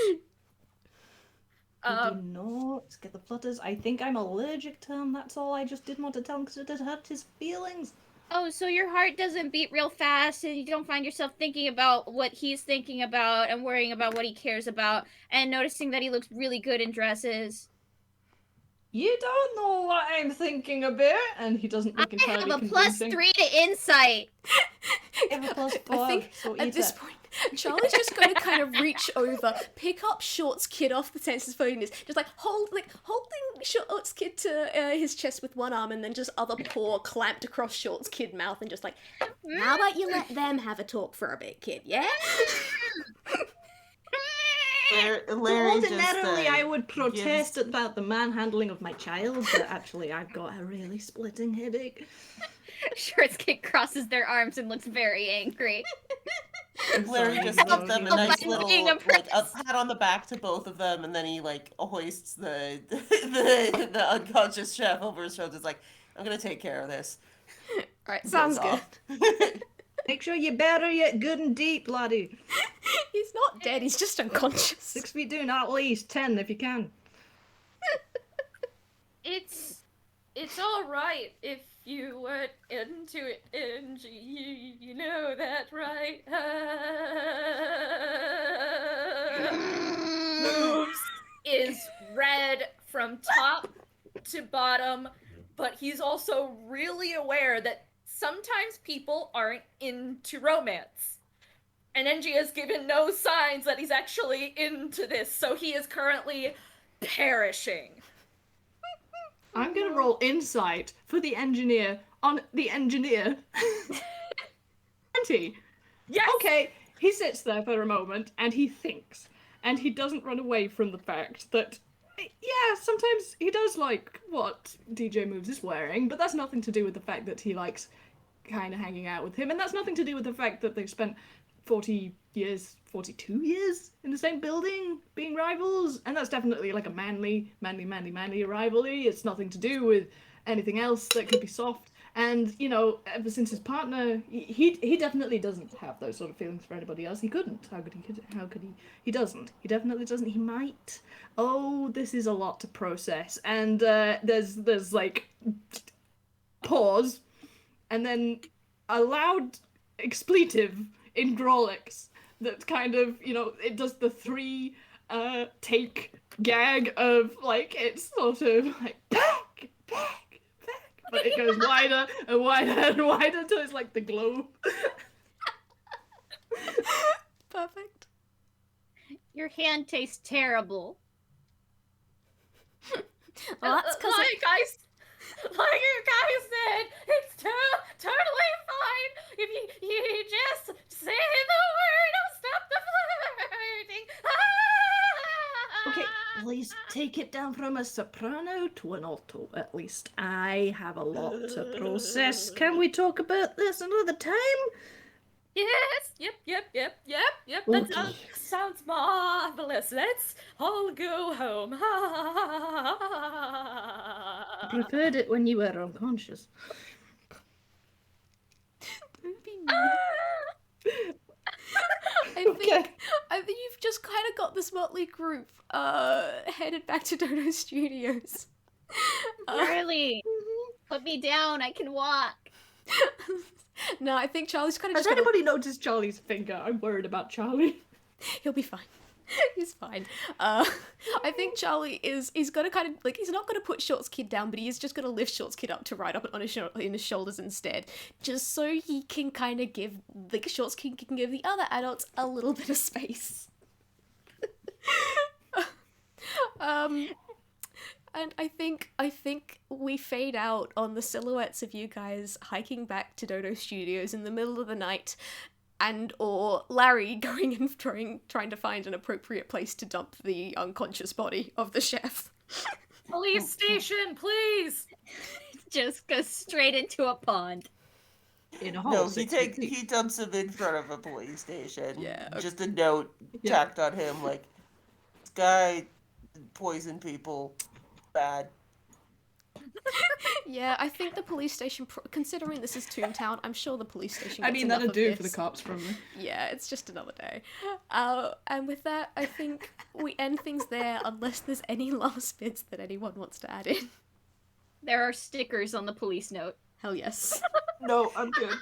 I do not get the flutters. I think I'm allergic to him, that's all. I just didn't want to tell him because it did hurt his feelings. Oh, so your heart doesn't beat real fast and you don't find yourself thinking about what he's thinking about and worrying about what he cares about and noticing that he looks really good in dresses. You don't know what I'm thinking about, and he doesn't look I entirely have a convincing. +3 to insight. I have a +4, I think so at eat this it. point, Charlie's just going to kind of reach over, pick up Short's kid off the tenses phone, is just holding Short's kid to his chest with one arm, and then just other paw clamped across Short's kid mouth, and just like, how about you let them have a talk for a bit, kid? Yeah. Larry just, Ordinarily, I would gives- protest about the manhandling of my child, but actually, I've got a really splitting headache. Short's kid crosses their arms and looks very angry. Larry sorry, just gives no, them a no. nice I'm little being a oppressed. pat on the back to both of them, and then he hoists the the unconscious chef over his shoulders. Like, I'm gonna take care of this. Right, sounds Goes good. off. Make sure you bury it good and deep, laddie. He's not dead, he's just unconscious. 6 feet down, at least 10 if you can. It's all right if you weren't into it, and you know that, right? Moves is red from top to bottom, but he's also really aware that sometimes people aren't into romance. And NG has given no signs that he's actually into this, so he is currently perishing. I'm gonna roll insight for the engineer on the engineer. 20. Yes! Okay, he sits there for a moment and he thinks, and he doesn't run away from the fact that yeah, sometimes he does like what DJ Mooves is wearing, but that's nothing to do with the fact that he likes kind of hanging out with him, and that's nothing to do with the fact that they've spent 42 years in the same building being rivals, and that's definitely like a manly rivalry. It's nothing to do with anything else that could be soft. And you know, ever since his partner, he definitely doesn't have those sort of feelings for anybody else. He couldn't. How could he? He doesn't. He definitely doesn't. He might. Oh, this is a lot to process. And there's like pause, and then a loud expletive in Grolix that kind of, you know, it does the 3 take gag of like, it's sort of like back, but it goes wider and wider and wider until it's like the globe. Perfect. Your hand tastes terrible. Well, that's because like you guys said, it's totally fine if you just say the word. I'll stop the flirting. Okay, please take it down from a soprano to an alto, at least. I have a lot to process. Can we talk about this another time? Yes. Yep. That Okay. sounds marvelous. Let's all go home. Preferred it when you were unconscious. I think you've just kind of got this motley group headed back to Dodo Studios. Charlie, put me down. I can walk. No, I think Charlie's kind of Has just gonna... anybody noticed Charlie's finger? I'm worried about Charlie. He'll be fine. He's fine. I think Charlie he's gonna kind of, like, he's not gonna put Short's kid down, but he is just gonna lift Short's kid up to ride up on in his shoulders instead, just so he can kind of give, like, Short's kid can give the other adults a little bit of space. And I think we fade out on the silhouettes of you guys hiking back to Dodo Studios in the middle of the night, and or Larry going and trying to find an appropriate place to dump the unconscious body of the chef. Police station, please. Just go straight into a pond. In a hole. No, 6 feet deep. he dumps him in front of a police station. Yeah. Just a note tacked on him, like, this guy poisoned people. Bad. Yeah, I think the police station, considering this is Toontown, I'm sure the police station gets I mean, enough that'll of do this. for the cops, probably. Yeah, it's just another day. And with that, I think we end things there, unless there's any last bits that anyone wants to add in. There are stickers on the police note. Hell yes. No, I'm good.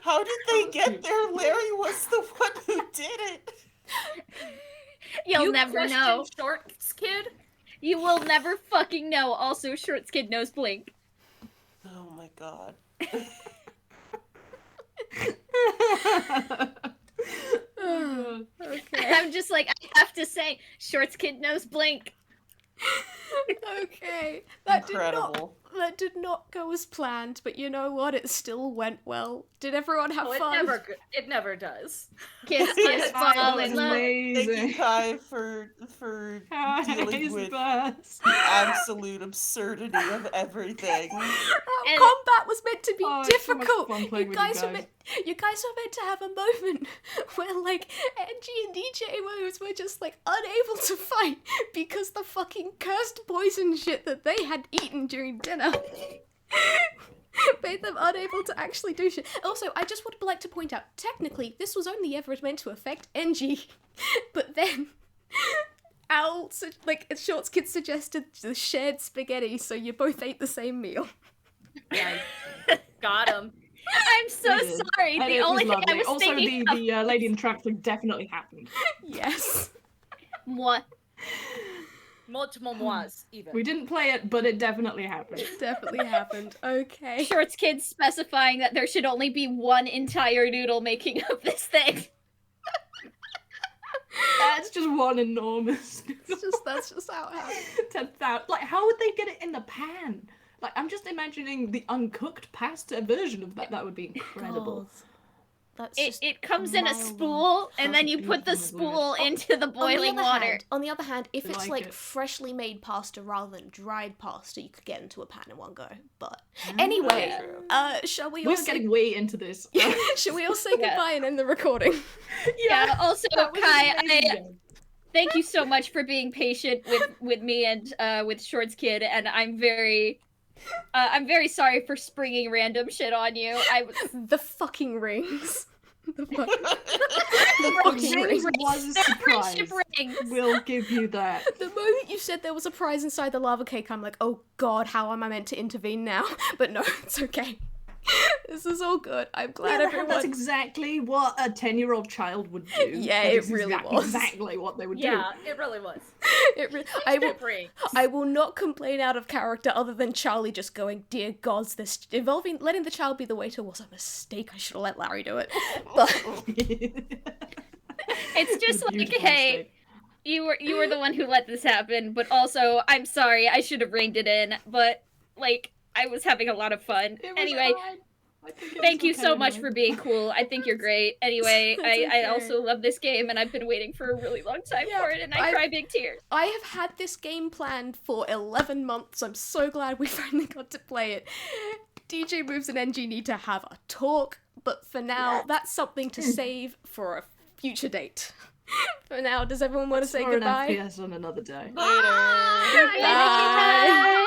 How did they get there? Larry was the one who did it. You'll You never questioned know. Short's kid? You will never fucking know. Also, Short's kid knows Blink. Oh my god. Okay. I'm just like, I have to say, Short's kid knows Blink. Okay. Incredible. That did not go as planned, but you know what? It still went well. Did everyone have Oh, fun? it never does. Kiss, kiss, Oh, fall that in was love. Thank you, amazing. Kai, for dealing He's with best. absolute absurdity of everything. And- Combat was meant to be Oh, it's so much difficult. fun You playing with guys you were guys. you guys were meant to have a moment where, like, Angie and DJ Mooves were just, like, unable to fight because the fucking cursed poison shit that they had eaten during dinner made them unable to actually do shit. Also, I just would like to point out, technically, this was only ever meant to affect Angie, but then Short's kid suggested the shared spaghetti, so you both ate the same meal. Yeah, got him. I'm so We did. sorry. And The it was only thing I lovely. was Also, thinking the lady in the tractor definitely happened. Yes. What? Multiple mois, even. We didn't play it, but it definitely happened. Definitely happened. Okay. Short's kid specifying that there should only be one entire noodle making up this thing. That's just one enormous. That's just how it happened. 10,000. Like, how would they get it in the pan? Like, I'm just imagining the uncooked pasta version of that. That would be incredible. That's It just it comes in a mile long. spool, and then Sounds you put the beautiful, spool into the boiling water. On the other hand, if I it's like like it. freshly made pasta rather than dried pasta, you could get into a pan in one go. But anyway, shall we all We're say getting way into this. shall we all say Yeah. goodbye and end the recording? Yeah. Also, That was Kai, an amazing game. thank you so much for being patient with me and with Shorts Kid, and I'm very sorry for springing random shit on you. The fucking rings. The fuck- The fucking rings ring. was a They're surprise. friendship rings. We'll give you that. The moment you said there was a prize inside the lava cake, I'm like, oh god, how am I meant to intervene now? But no, it's okay. This is all good. I'm glad everyone. That's exactly what a 10-year-old child would do. Yeah, That it is really was. exactly what they would do. Yeah, it really was. I will not complain out of character other than Charlie just going, dear gods, this letting the child be the waiter was a mistake. I should have let Larry do it. But It's just a like, beautiful hey, mistake. you were the one who let this happen, but also I'm sorry, I should have reined it in, but like I was having a lot of fun. It was Anyway, fine. I think it thank was you okay so much anyway. for being cool. I think you're great. Anyway, That's I okay. also love this game, and I've been waiting for a really long time Yeah, for it, and I cry big tears. I have had this game planned for 11 months. I'm so glad we finally got to play it. DJ Mooves and NG need to have a talk, but for now, that's something to save for a future date. For now, does everyone want to say For an goodbye? FPS on another day. Later. Bye.